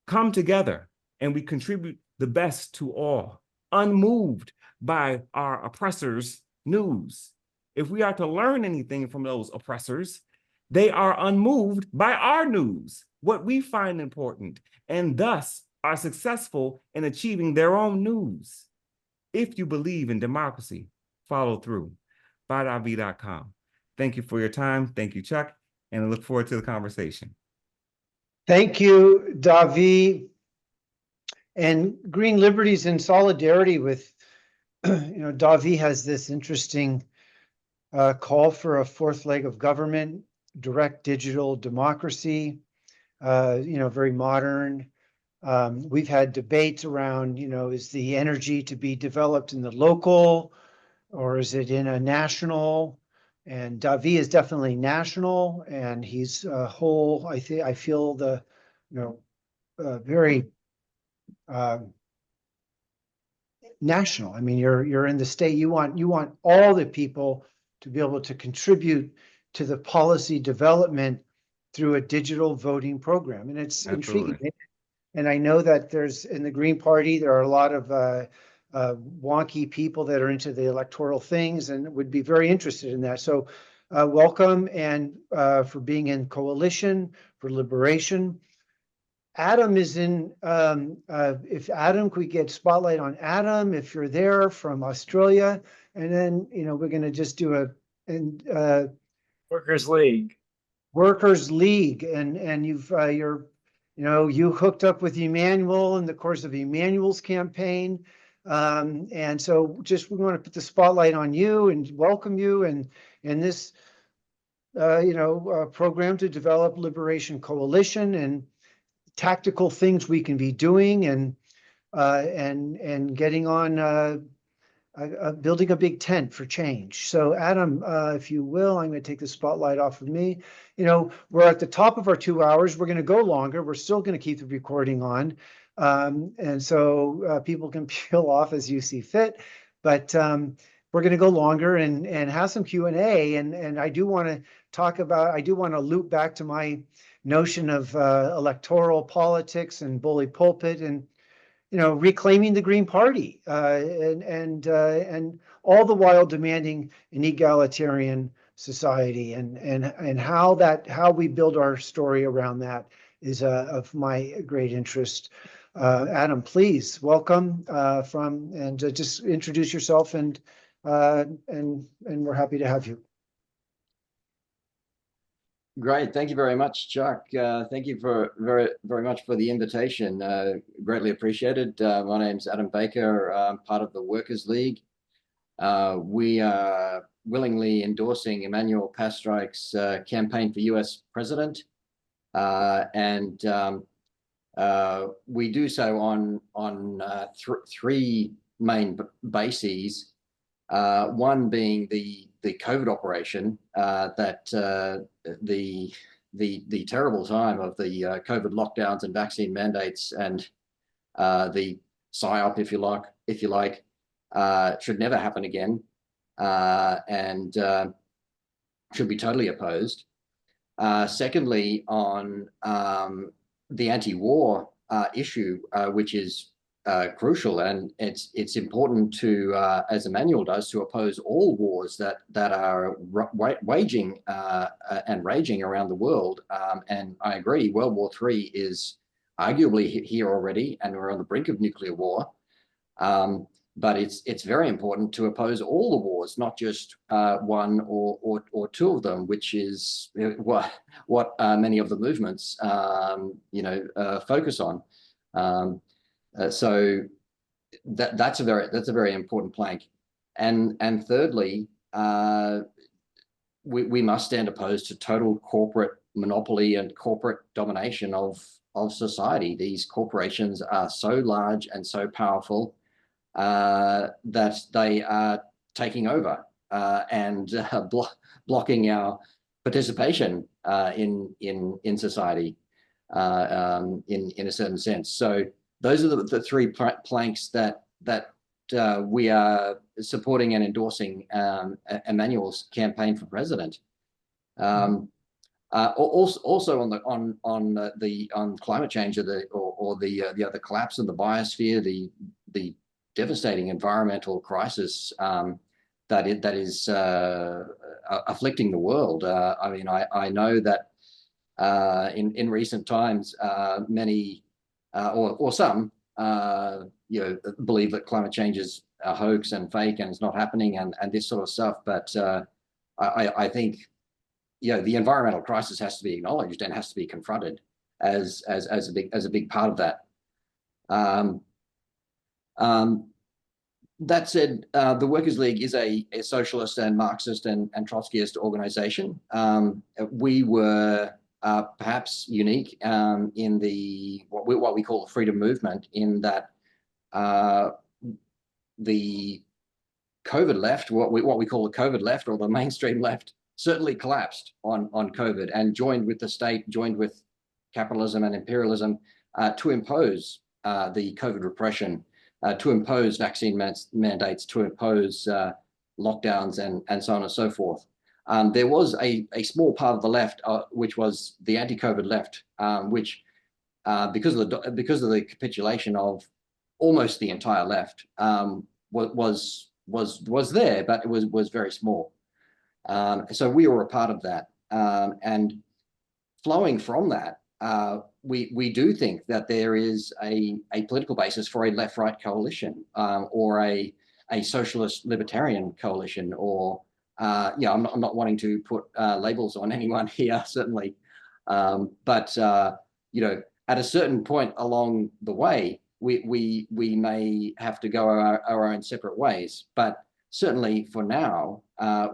come together and we contribute the best to all, unmoved by our oppressors' news. If we are to learn anything from those oppressors, they are unmoved by our news, what we find important, and thus are successful in achieving their own news. If you believe in democracy, follow through. ByDavi.com. Thank you for your time. Thank you, Chuck, and I look forward to the conversation. Thank you, Davi. And Green Liberties in solidarity with, Davi has this interesting call for a fourth leg of government, direct digital democracy, very modern. We've had debates around, is the energy to be developed in the local or is it in a national? And Davi is definitely national, and he's a whole, I feel the, very national. I mean, you're in the state, you want all the people to be able to contribute to the policy development through a digital voting program. And it's Absolutely. intriguing. And I know that there's, in the Green Party, there are a lot of wonky people that are into the electoral things and would be very interested in that. So welcome, and for being in Coalition for Liberation. Adam is in, if Adam, could we get spotlight on Adam, if you're there from Australia, and then, we're going to just do a Workers League. Workers League, and you hooked up with Emmanuel in the course of Emmanuel's campaign. And so we want to put the spotlight on you and welcome you and this, program to develop Liberation Coalition and tactical things we can be doing and getting on building a big tent for change. So Adam, if you will, I'm going to take the spotlight off of me. We're at the top of our 2 hours. We're going to go longer. We're still going to keep the recording on. And so people can peel off as you see fit, but we're going to go longer and have some Q&A. And I do want to loop back to my notion of electoral politics and bully pulpit and, reclaiming the Green Party and all the while demanding an egalitarian society and how we build our story around that is of my great interest. Adam, please welcome and just introduce yourself and we're happy to have you. Great, thank you very much, Chuck. Thank you very much for the invitation. Greatly appreciated. My name's Adam Baker. I'm part of the Workers League. We are willingly endorsing Emmanuel Pastrijk's campaign for US president, and we do so on three main bases. One being the COVID operation, that the terrible time of the COVID lockdowns and vaccine mandates and the PSYOP, if you like, should never happen again, and should be totally opposed. Secondly, on the anti-war issue, which is crucial, and it's important to, as Emmanuel does, to oppose all wars that are waging and raging around the world. And I agree, World War III is arguably here already, and we're on the brink of nuclear war. But it's very important to oppose all the wars, not just one or two of them, which is what many of the movements focus on. So that's a very important plank. And thirdly, we must stand opposed to total corporate monopoly and corporate domination of society. These corporations are so large and so powerful that they are taking over and blocking our participation in society in a certain sense. So those are the three planks that we are supporting and endorsing Emmanuel's campaign for president. Also on climate change or the other collapse of the biosphere, the devastating environmental crisis that is afflicting the world. I mean, I know that in recent times, many or some believe that climate change is a hoax and fake and it's not happening and this sort of stuff. But I think the environmental crisis has to be acknowledged and has to be confronted as a big part of that. That said, the Workers' League is a socialist and Marxist and Trotskyist organization. We were perhaps unique in what we call the freedom movement, in that the COVID left, what we call the COVID left or the mainstream left, certainly collapsed on COVID and joined with the state, joined with capitalism and imperialism to impose the COVID repression, to impose vaccine mandates, to impose lockdowns and so on and so forth. There was a small part of the left, which was the anti-COVID left, which because of the capitulation of almost the entire left, was there, but it was very small. So we were a part of that, and flowing from that, we do think that there is a political basis for a left-right coalition, or a socialist libertarian coalition, or I'm not wanting to put labels on anyone here, certainly, but at a certain point along the way, we may have to go our own separate ways, but certainly for now,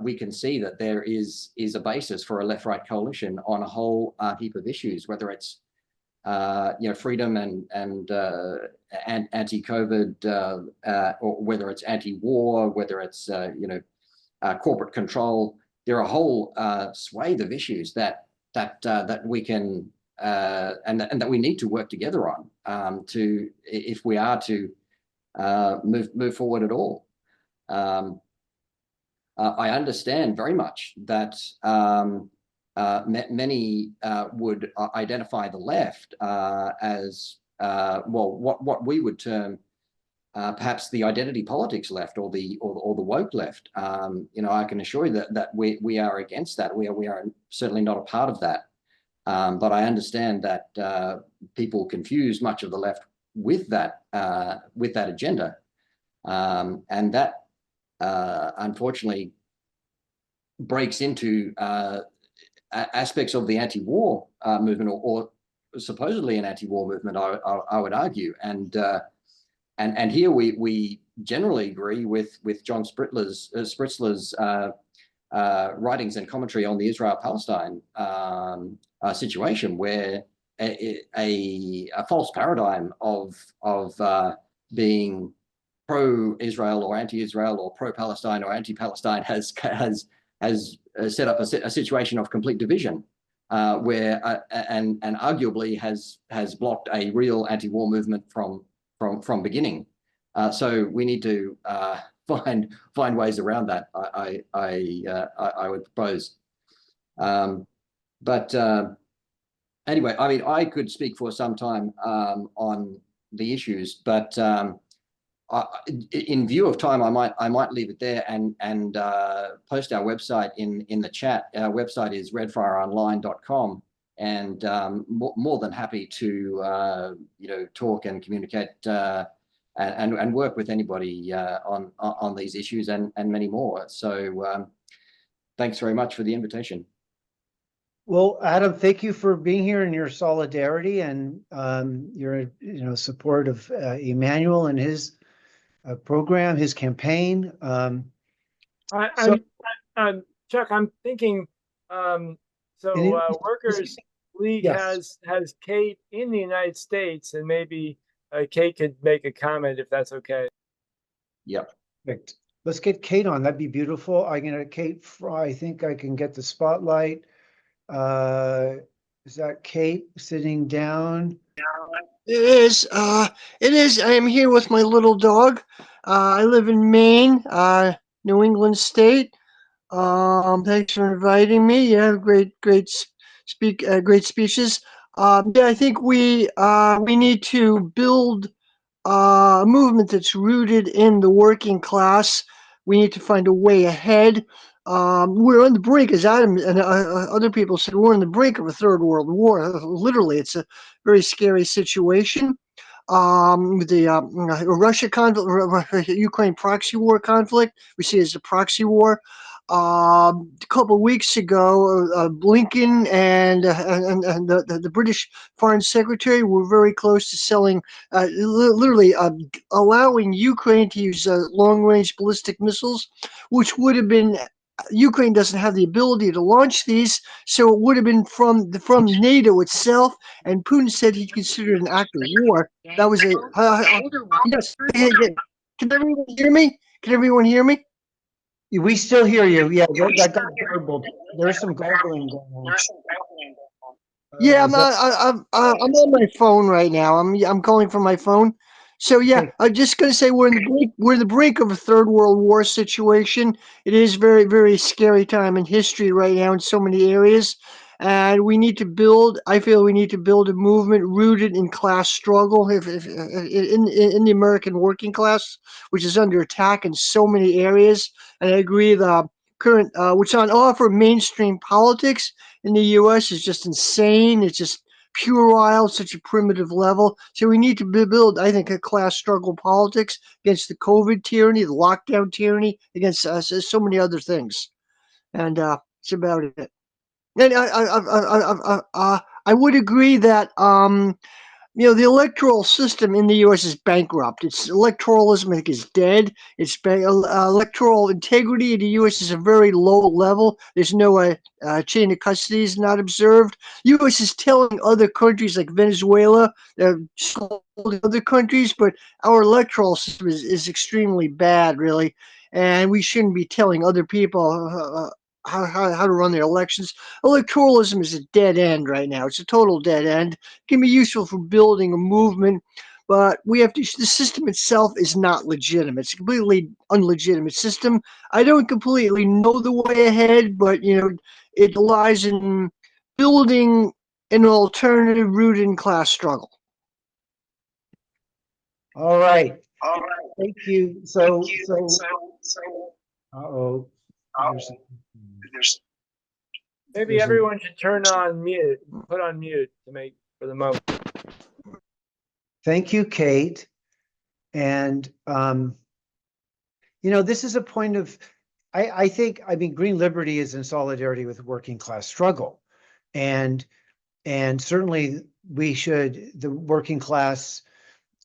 we can see that there is a basis for a left-right coalition on a whole heap of issues, whether it's freedom and anti-COVID, or whether it's anti-war, whether it's corporate control. There are a whole swathe of issues that we can and that we need to work together on if we are to move forward at all. I understand very much that many would identify the left as what we would term perhaps the identity politics left, or the woke left. I can assure you that we are against that. We are certainly not a part of that. But I understand that people confuse much of the left with that agenda, and that unfortunately breaks into aspects of the anti-war movement, or supposedly an anti-war movement, I would argue, and here we generally agree with John Spritzler's writings and commentary on the Israel-Palestine situation, where a false paradigm of being pro-Israel or anti-Israel or pro-Palestine or anti-Palestine has set up a situation of complete division, where and arguably has blocked a real anti-war movement from beginning. So we need to find ways around that. I would propose. But anyway, I mean, I could speak for some time on the issues, but in view of time, I might leave it there and post our website in the chat. Our website is redfireonline.com, and more than happy to talk and communicate and work with anybody on these issues and many more. So thanks very much for the invitation. Well, Adam, thank you for being here and your solidarity and your support of Emmanuel and his program, his campaign. Chuck, I'm thinking So And it- Workers League Yes. has Kate in the United States, and maybe Kate could make a comment if that's okay. Yep. Perfect. Let's get Kate on. That'd be beautiful. I can get Kate Fry. I think I can get the spotlight. Is that Kate sitting down? It is. It is. I am here with my little dog. I live in Maine, New England state. Thanks for inviting me. Yeah, great speeches. Yeah, I think we need to build a movement that's rooted in the working class. We need to find a way ahead. We're on the brink, as Adam and other people said, we're on the brink of a third world war. Literally, it's a very scary situation. With the Russia conflict, Ukraine proxy war conflict, we see it as a proxy war. A couple of weeks ago, Blinken and the British Foreign Secretary were very close to selling, literally allowing Ukraine to use long-range ballistic missiles, which would have been. Ukraine doesn't have the ability to launch these, so it would have been from NATO itself. And Putin said he considered an act of war. That was a yes. Can everyone hear me? Can everyone hear me? We still hear you. Yeah, that got garbled. There's some garbling going on. Yeah, Is that- I'm on my phone right now. I'm calling from my phone. So yeah, Okay. I'm just gonna say we're in the brink of a third world war situation. It is very, very scary time in history right now in so many areas. And we need to build, I feel we need to build a movement rooted in class struggle, if in the American working class, which is under attack in so many areas. And I agree the current what's on offer mainstream politics in the US is just insane. It's just puerile, such a primitive level. So we need to build, I think, a class struggle politics against the COVID tyranny, the lockdown tyranny, against so many other things. And that's about it. And I would agree that the electoral system in the U.S. is bankrupt. Its electoralism, I think, is dead. Its electoral integrity in the U.S. is a very low level. There's no chain of custody is not observed. U.S. is telling other countries like Venezuela, other countries, but our electoral system is extremely bad, really, and we shouldn't be telling other people how to run their elections. Electoralism is a dead end right now. It's a total dead end. It can be useful for building a movement, but the system itself is not legitimate. It's a completely unlegitimate system. I don't completely know the way ahead, but it lies in building an alternative rooted in class struggle. All right. Thank you. Uh-oh. Maybe There's everyone should put on mute to make for the moment. Thank you, Kate. And, this is a point of, I think, Green Liberty is in solidarity with working class struggle. And certainly the working class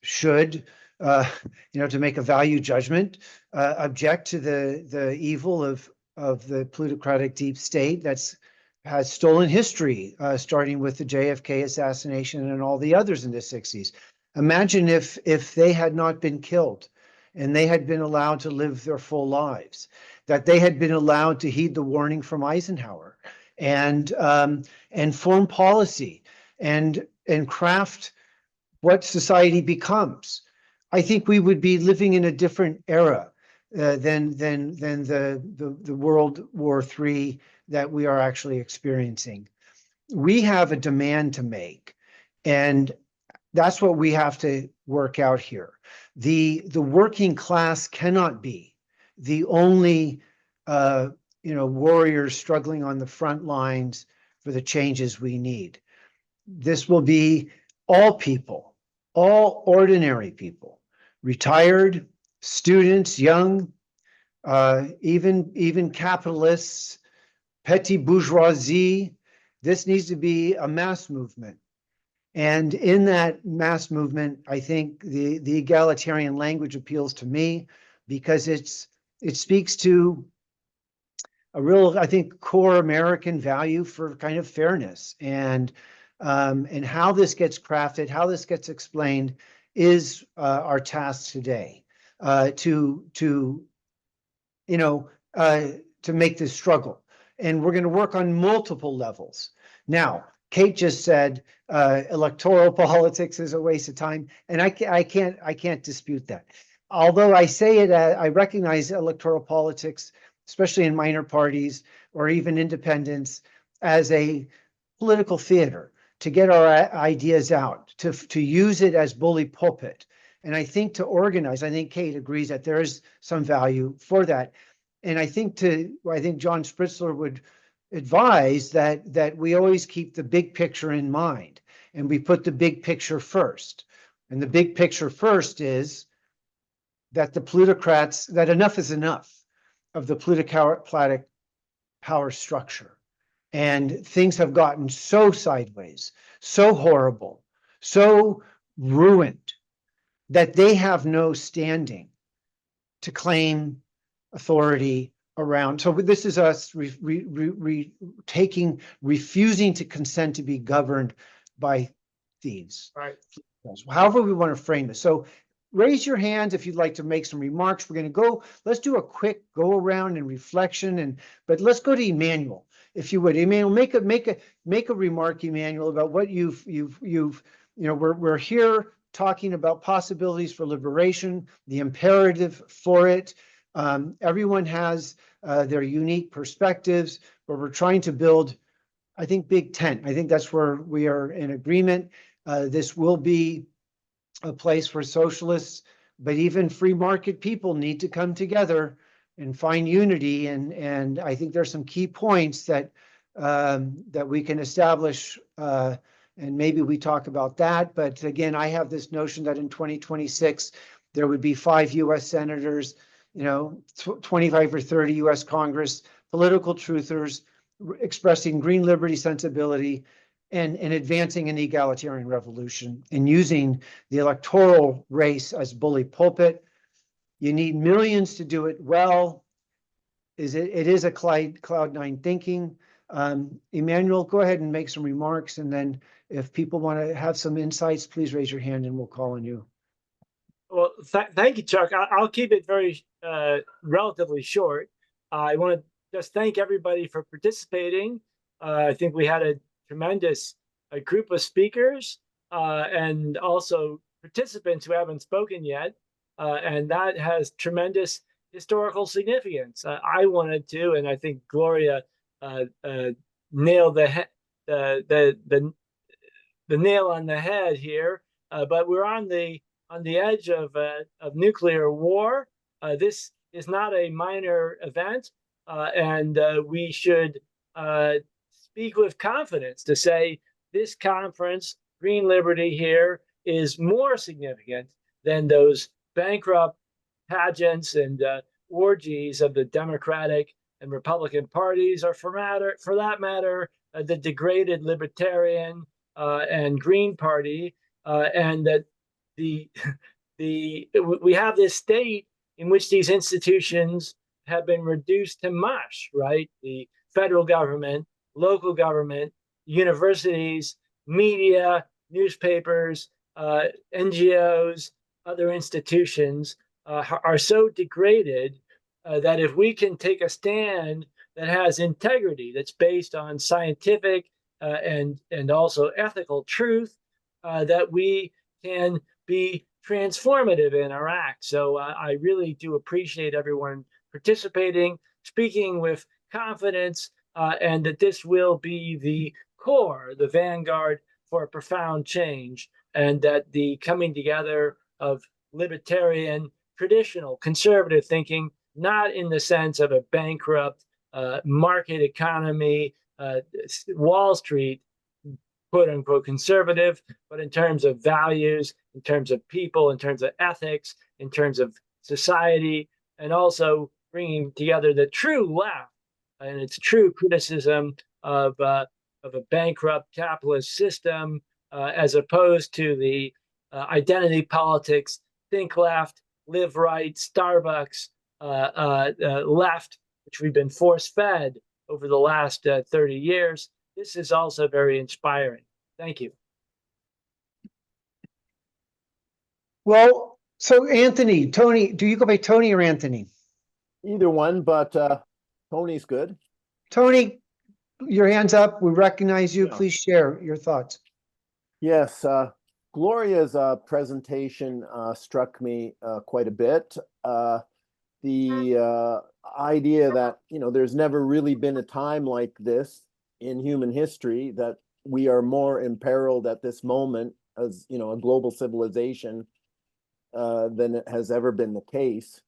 should, to make a value judgment, object to the evil of the plutocratic deep state has stolen history, starting with the JFK assassination and all the others in the 60s. Imagine if they had not been killed and they had been allowed to live their full lives, that they had been allowed to heed the warning from Eisenhower and form policy and craft what society becomes. I think we would be living in a different era than the World War III that we are actually experiencing. We have a demand to make, and that's what we have to work out here. The working class cannot be the only warriors struggling on the front lines for the changes we need. This will be all people, all ordinary people, retired, students, young, even capitalists, petty bourgeoisie. This needs to be a mass movement. And in that mass movement, I think the egalitarian language appeals to me because it speaks to real, I think, core American value for kind of fairness. And how this gets crafted, how this gets explained is our task today, to make this struggle. And we're going to work on multiple levels. Now, Kate just said electoral politics is a waste of time, and I can't dispute that. Although I say it, I recognize electoral politics, especially in minor parties or even independents, as a political theater to get our ideas out, to use it as bully pulpit. And I think to organize, I think Kate agrees that there is some value for that. And I think John Spritzler would advise that we always keep the big picture in mind, and we put the big picture first. And the big picture first is that the plutocrats, that enough is enough of the plutocratic power structure. And things have gotten so sideways, so horrible, so ruined, that they have no standing to claim authority around. So this is us refusing to consent to be governed by thieves. Right. However we want to frame this. So raise your hands if you'd like to make some remarks. We're going to let's do a quick go around and reflection, but let's go to Emmanuel, if you would. Emmanuel, make a remark, Emmanuel, about what we're here talking about possibilities for liberation, the imperative for it. Everyone has their unique perspectives, but we're trying to build, I think, big tent. I think that's where we are in agreement. This will be a place where socialists, but even free market people need to come together and find unity. And I think there's some key points that we can establish, and maybe we talk about that. But again, I have this notion that in 2026, there would be 5 U.S. senators, 25 or 30 U.S. Congress, political truthers expressing green liberty sensibility and advancing an egalitarian revolution and using the electoral race as bully pulpit. You need millions to do it well. It is a cloud9 thinking. Emmanuel, go ahead and make some remarks. And then if people want to have some insights, please raise your hand and we'll call on you. Well, thank you, Chuck. I'll keep it very relatively short. I want to just thank everybody for participating. I think we had a tremendous group of speakers and also participants who haven't spoken yet. And that has tremendous historical significance. I wanted to, and I think Gloria nailed the nail on the head here. But we're on the edge of nuclear war. This is not a minor event, and we should speak with confidence to say this conference, Green Liberty here, is more significant than those bankrupt pageants and orgies of the Democratic and Republican parties, or for that matter, the degraded Libertarian and Green Party, and that we have this state in which these institutions have been reduced to mush, right? The federal government, local government, universities, media, newspapers, NGOs, other institutions are so degraded that if we can take a stand that has integrity, that's based on scientific and also ethical truth, that we can be transformative in our act. So I really do appreciate everyone participating, speaking with confidence, and that this will be the core, the vanguard for a profound change, and that the coming together of libertarian, traditional, conservative thinking, not in the sense of a bankrupt market economy, Wall Street, quote unquote conservative, but in terms of values, in terms of people, in terms of ethics, in terms of society, and also bringing together the true left and its true criticism of a bankrupt capitalist system, as opposed to the identity politics, think left, live right, Starbucks, left which we've been force fed over the last 30 years. This is also very inspiring. Thank you. Well, so Anthony, Tony, do you go by Tony or Anthony? Either one, but Tony's good. Tony, your hand's up. We recognize you. Yeah. Please share your thoughts. Yes, Gloria's presentation struck me quite a bit. The idea that, you know, there's never really been a time like this in human history, that we are more imperiled at this moment as, you know, a global civilization than it has ever been the case.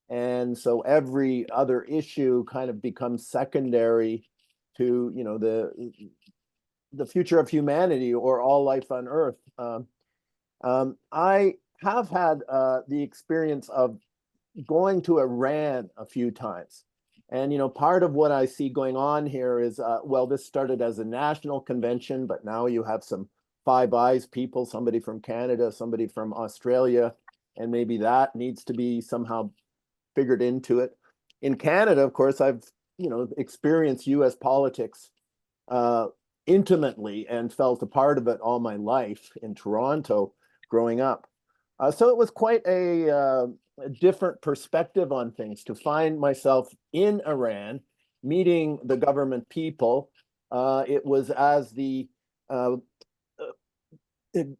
And so every other issue kind of becomes secondary to, you know, the future of humanity or all life on Earth. I have had the experience of going to Iran a few times. And, you know, part of what I see going on here is, well, this started as a national convention, but now you have some Five Eyes people, somebody from Canada, somebody from Australia, and maybe that needs to be somehow figured into it. In Canada, of course, I've, you know, experienced US politics intimately and felt a part of it all my life in Toronto growing up. So it was quite a different perspective on things to find myself in Iran, meeting the government people. It was as the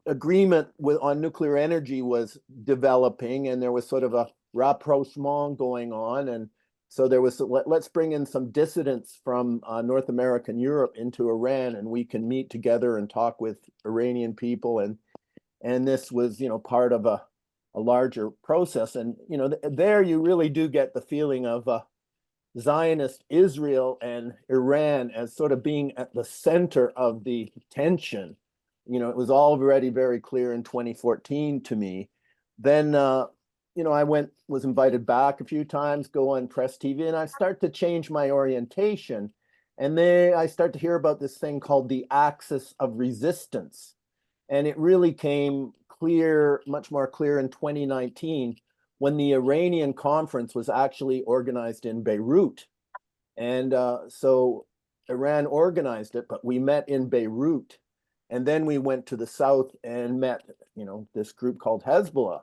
agreement on nuclear energy was developing, and there was sort of a rapprochement going on. And so there was, let's bring in some dissidents from North America and Europe into Iran, and we can meet together and talk with Iranian people. And this was, you know, part of a larger process. And, you know, there you really do get the feeling of Zionist Israel and Iran as sort of being at the center of the tension. You know, it was already very clear in 2014 to me. Then, you know, I was invited back a few times, go on Press TV, and I start to change my orientation. And then I start to hear about this thing called the axis of resistance. And it really came clear, much more clear in 2019, when the Iranian conference was actually organized in Beirut. And so Iran organized it, but we met in Beirut. And then we went to the south and met, you know, this group called Hezbollah.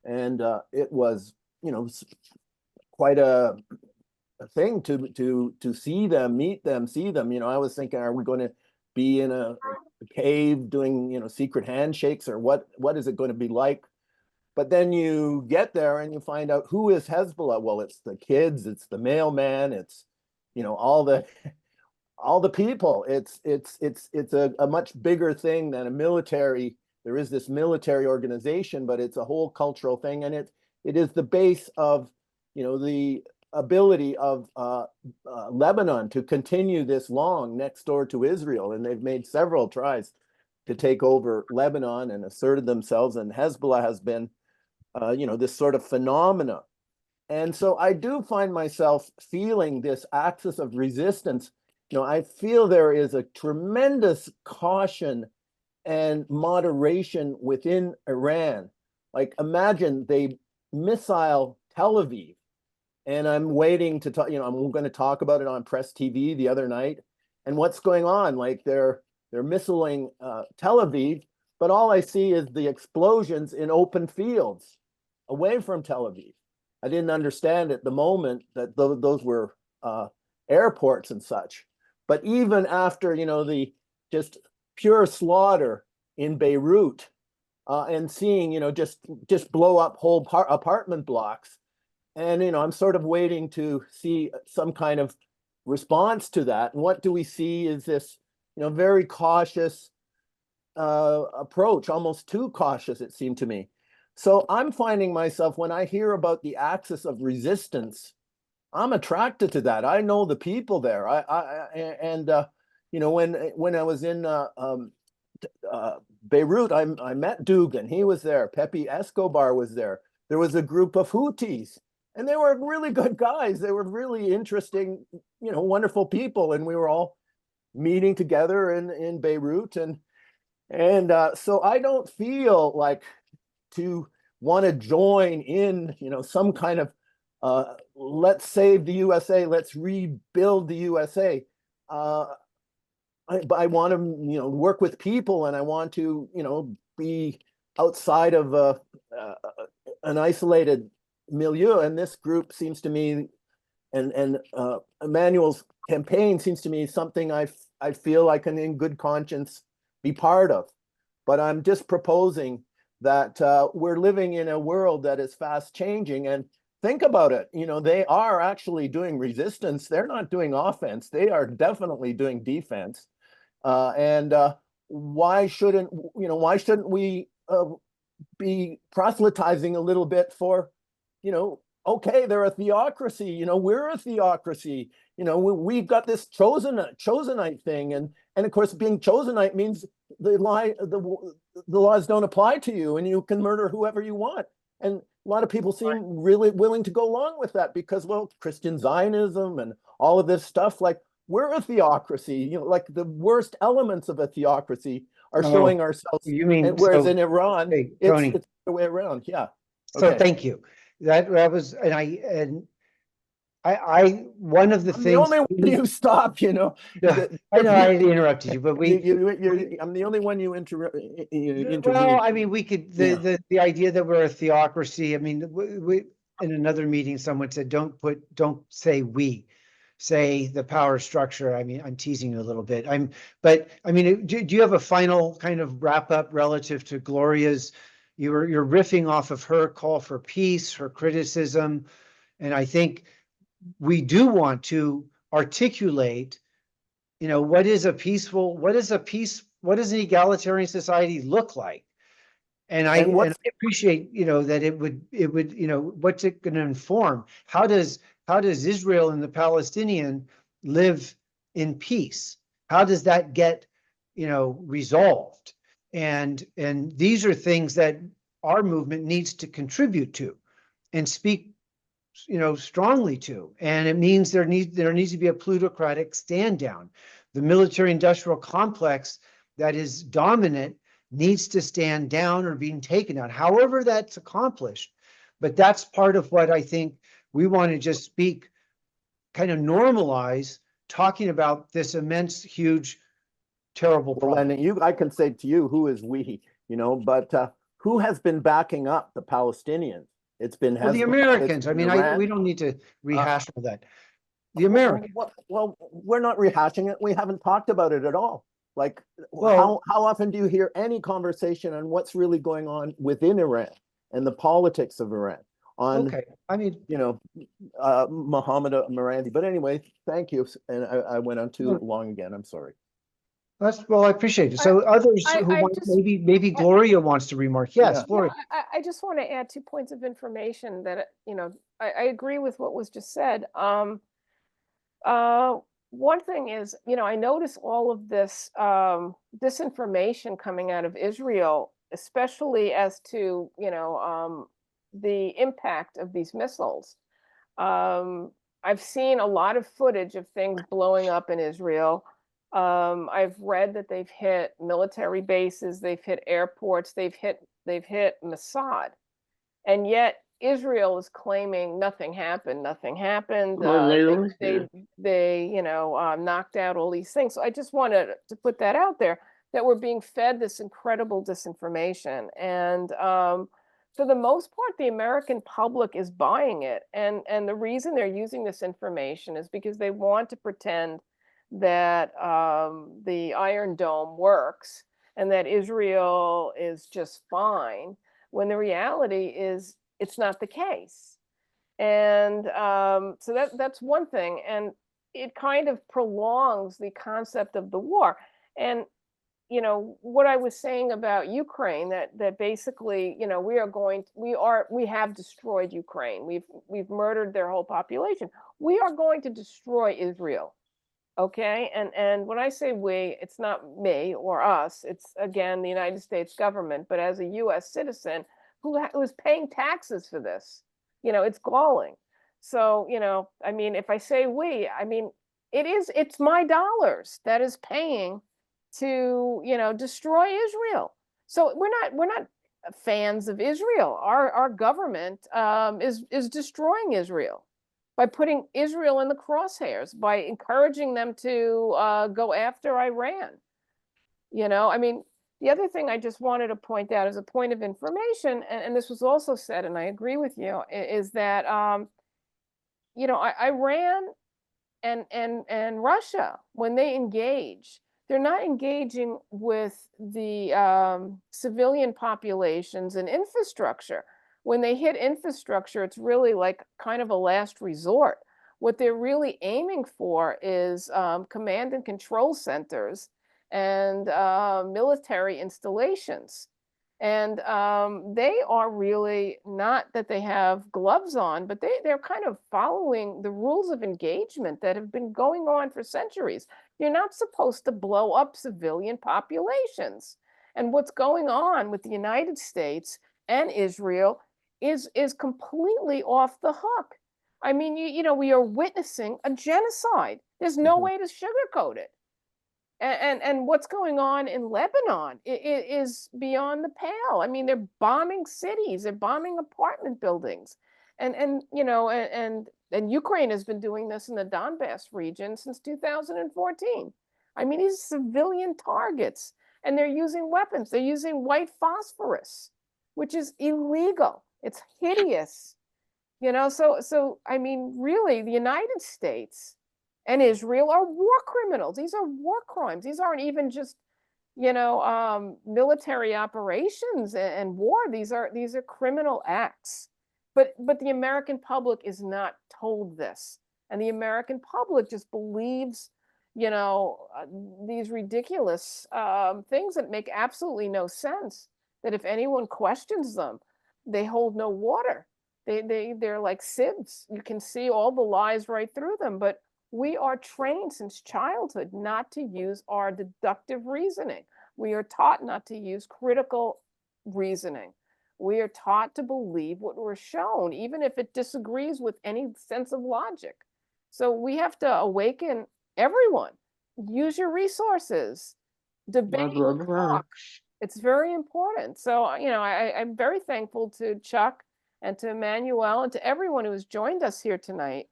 And it was, you know, quite a thing to see them, meet them, see them. You know, I was thinking, are we going to be in a cave doing, you know, secret handshakes, or what is it going to be like? But then you get there and you find out, who is Hezbollah? Well, it's the kids, it's the mailman, it's, you know, all the people. It's a much bigger thing than a military. There is this military organization, but it's a whole cultural thing, and it is the base of, you know, the ability of Lebanon to continue this long next door to Israel. And they've made several tries to take over Lebanon and asserted themselves. And Hezbollah has been, you know, this sort of phenomena. And so I do find myself feeling this axis of resistance. You know, I feel there is a tremendous caution and moderation within Iran. Like, imagine they missile Tel Aviv. And I'm waiting to talk, you know, I'm going to talk about it on Press TV the other night. And what's going on? Like, they're missiling Tel Aviv, but all I see is the explosions in open fields away from Tel Aviv. I didn't understand at the moment that those were airports and such. But even after, you know, the just pure slaughter in Beirut and seeing, you know, just blow up whole apartment blocks. And, you know, I'm sort of waiting to see some kind of response to that. And what do we see is this, you know, very cautious approach, almost too cautious, it seemed to me. So I'm finding myself, when I hear about the axis of resistance, I'm attracted to that. I know the people there. You know, when I was in Beirut, I met Dugan. He was there. Pepe Escobar was there. There was a group of Houthis, and they were really good guys. They were really interesting, you know, wonderful people. And we were all meeting together in Beirut. And so I don't feel like to want to join in, you know, some kind of let's save the USA, let's rebuild the USA. I want to, work with people, and I want to, be outside of an isolated milieu. And this group seems to me, and Emmanuel's campaign seems to me something I feel I can, in good conscience, be part of. But I'm just proposing that we're living in a world that is fast changing. And think about it, they are actually doing resistance. They're not doing offense. They are definitely doing defense. And why shouldn't we be proselytizing a little bit for, okay, they're a theocracy, we're a theocracy, we've got this chosenite thing. And of course, being chosenite means the laws don't apply to you, and you can murder whoever you want. And a lot of people seem really willing to go along with that because, well, Christian Zionism and all of this stuff, like, we're a theocracy, like the worst elements of a theocracy are showing ourselves. You mean, whereas so, in Iran, hey, Tony. it's the way around. Yeah. So Okay. thank you. That was, and I one of the I'm things. the only one you stop, I know I interrupted you, but I'm the only one you intervene. well, I mean, we could, the idea that we're a theocracy, I mean, we in another meeting, someone said, don't say we, say the power structure. I mean, I'm teasing you a little bit. But I mean, do you have a final kind of wrap up relative to Gloria's? You're riffing off of her call for peace, her criticism, and I think we do want to articulate, what does an egalitarian society look like? And I appreciate, that it would, what's it going to inform? How does Israel and the Palestinian live in peace? How does that get, resolved? And these are things that our movement needs to contribute to and speak, strongly to. And it means there needs to be a plutocratic stand down. The military industrial complex that is dominant needs to stand down or being taken down, however that's accomplished. But that's part of what I think we want to just speak, kind of normalize talking about this immense, huge, terrible problem. Well, and I can say to you, who is we, but who has been backing up the Palestinians? It's been the Americans. I mean, we don't need to rehash all that. The Americans. Well, we're not rehashing it. We haven't talked about it at all. Like, how often do you hear any conversation on what's really going on within Iran and the politics of Iran? Okay, I mean, Mohammed Marandi. But anyway, thank you. And I went on too long again. I'm sorry. Well, I appreciate it. So others who want, maybe Gloria wants to remark. Yes, Yeah. Gloria. I just want to add 2 points of information that, I agree with what was just said. One thing is, I notice all of this disinformation coming out of Israel, especially as to, the impact of these missiles. I've seen a lot of footage of things blowing up in Israel. I've read that they've hit military bases, they've hit airports, they've hit Mossad, and yet Israel is claiming nothing happened. They knocked out all these things. So I just wanted to put that out there, that we're being fed this incredible disinformation, and for the most part, the American public is buying it, and the reason they're using this information is because they want to pretend that the Iron Dome works and that Israel is just fine, when the reality is it's not the case. And so that's one thing, and it kind of prolongs the concept of the war. And what I was saying about Ukraine, that basically, we have destroyed Ukraine. We've murdered their whole population. We are going to destroy Israel. Okay, and when I say we, it's not me or us. It's, again, the United States government. But as a U.S. citizen who is paying taxes for this, it's galling. So, I mean, if I say we, I mean, it's my dollars that is paying to, destroy Israel. So we're not fans of Israel. Our government is destroying Israel by putting Israel in the crosshairs, by encouraging them to go after Iran. You know, I mean, the other thing I just wanted to point out as a point of information, and this was also said, and I agree with you, is that you know, Iran and Russia, when they engage, they're not engaging with the civilian populations and infrastructure. When they hit infrastructure, it's really like kind of a last resort. What they're really aiming for is command and control centers and military installations. And they are really, not that they have gloves on, but they're kind of following the rules of engagement that have been going on for centuries. You're not supposed to blow up civilian populations. And what's going on with the United States and Israel is completely off the hook. I mean, you know, we are witnessing a genocide. There's no way to sugarcoat it. And what's going on in Lebanon is beyond the pale. I mean, they're bombing cities, they're bombing apartment buildings. And you know, and Ukraine has been doing this in the Donbass region since 2014. I mean, these civilian targets, and they're using weapons. They're using white phosphorus, which is illegal. It's hideous. You know, so I mean, really, the United States and Israel are war criminals. These are war crimes. These aren't even just, you know, military operations and war. These are criminal acts. But the American public is not told this, and the American public just believes, you know, these ridiculous things that make absolutely no sense. That if anyone questions them, they hold no water. They're like sieves. You can see all the lies right through them. But we are trained since childhood not to use our deductive reasoning. We are taught not to use critical reasoning. We are taught to believe what we're shown, even if it disagrees with any sense of logic. So we have to awaken everyone. Use your resources. Debate. Talk. It's very important. So, you know, I'm very thankful to Chuck and to Emmanuel and to everyone who has joined us here tonight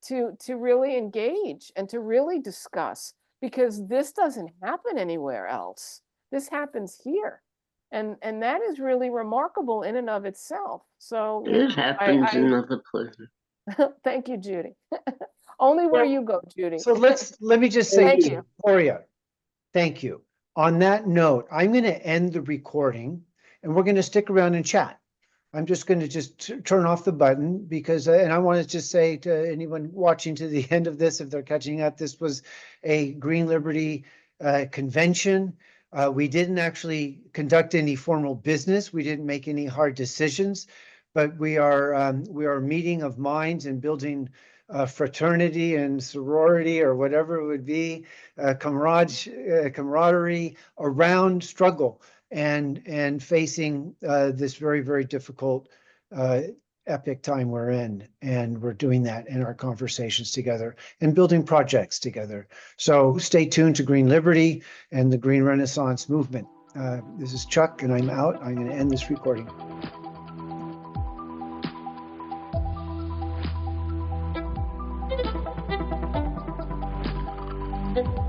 to really engage and to really discuss, because this doesn't happen anywhere else. This happens here. And that is really remarkable in and of itself. So it happens in other places. Thank you, Judy. Only where you go, Judy. So let me just say Thank to you. Gloria, thank you. On that note, I'm going to end the recording and we're going to stick around and chat. I'm just going to turn off the button because, and I want to just say to anyone watching to the end of this, if they're catching up, this was a Green Liberty convention. We didn't actually conduct any formal business. We didn't make any hard decisions, but we are a meeting of minds and building fraternity and sorority, or whatever it would be, camaraderie around struggle and facing this very, very difficult epic time we're in. And we're doing that in our conversations together and building projects together. So stay tuned to Green Liberty and the Green Renaissance movement. This is Chuck and I'm out. I'm going to end this recording. Thank you.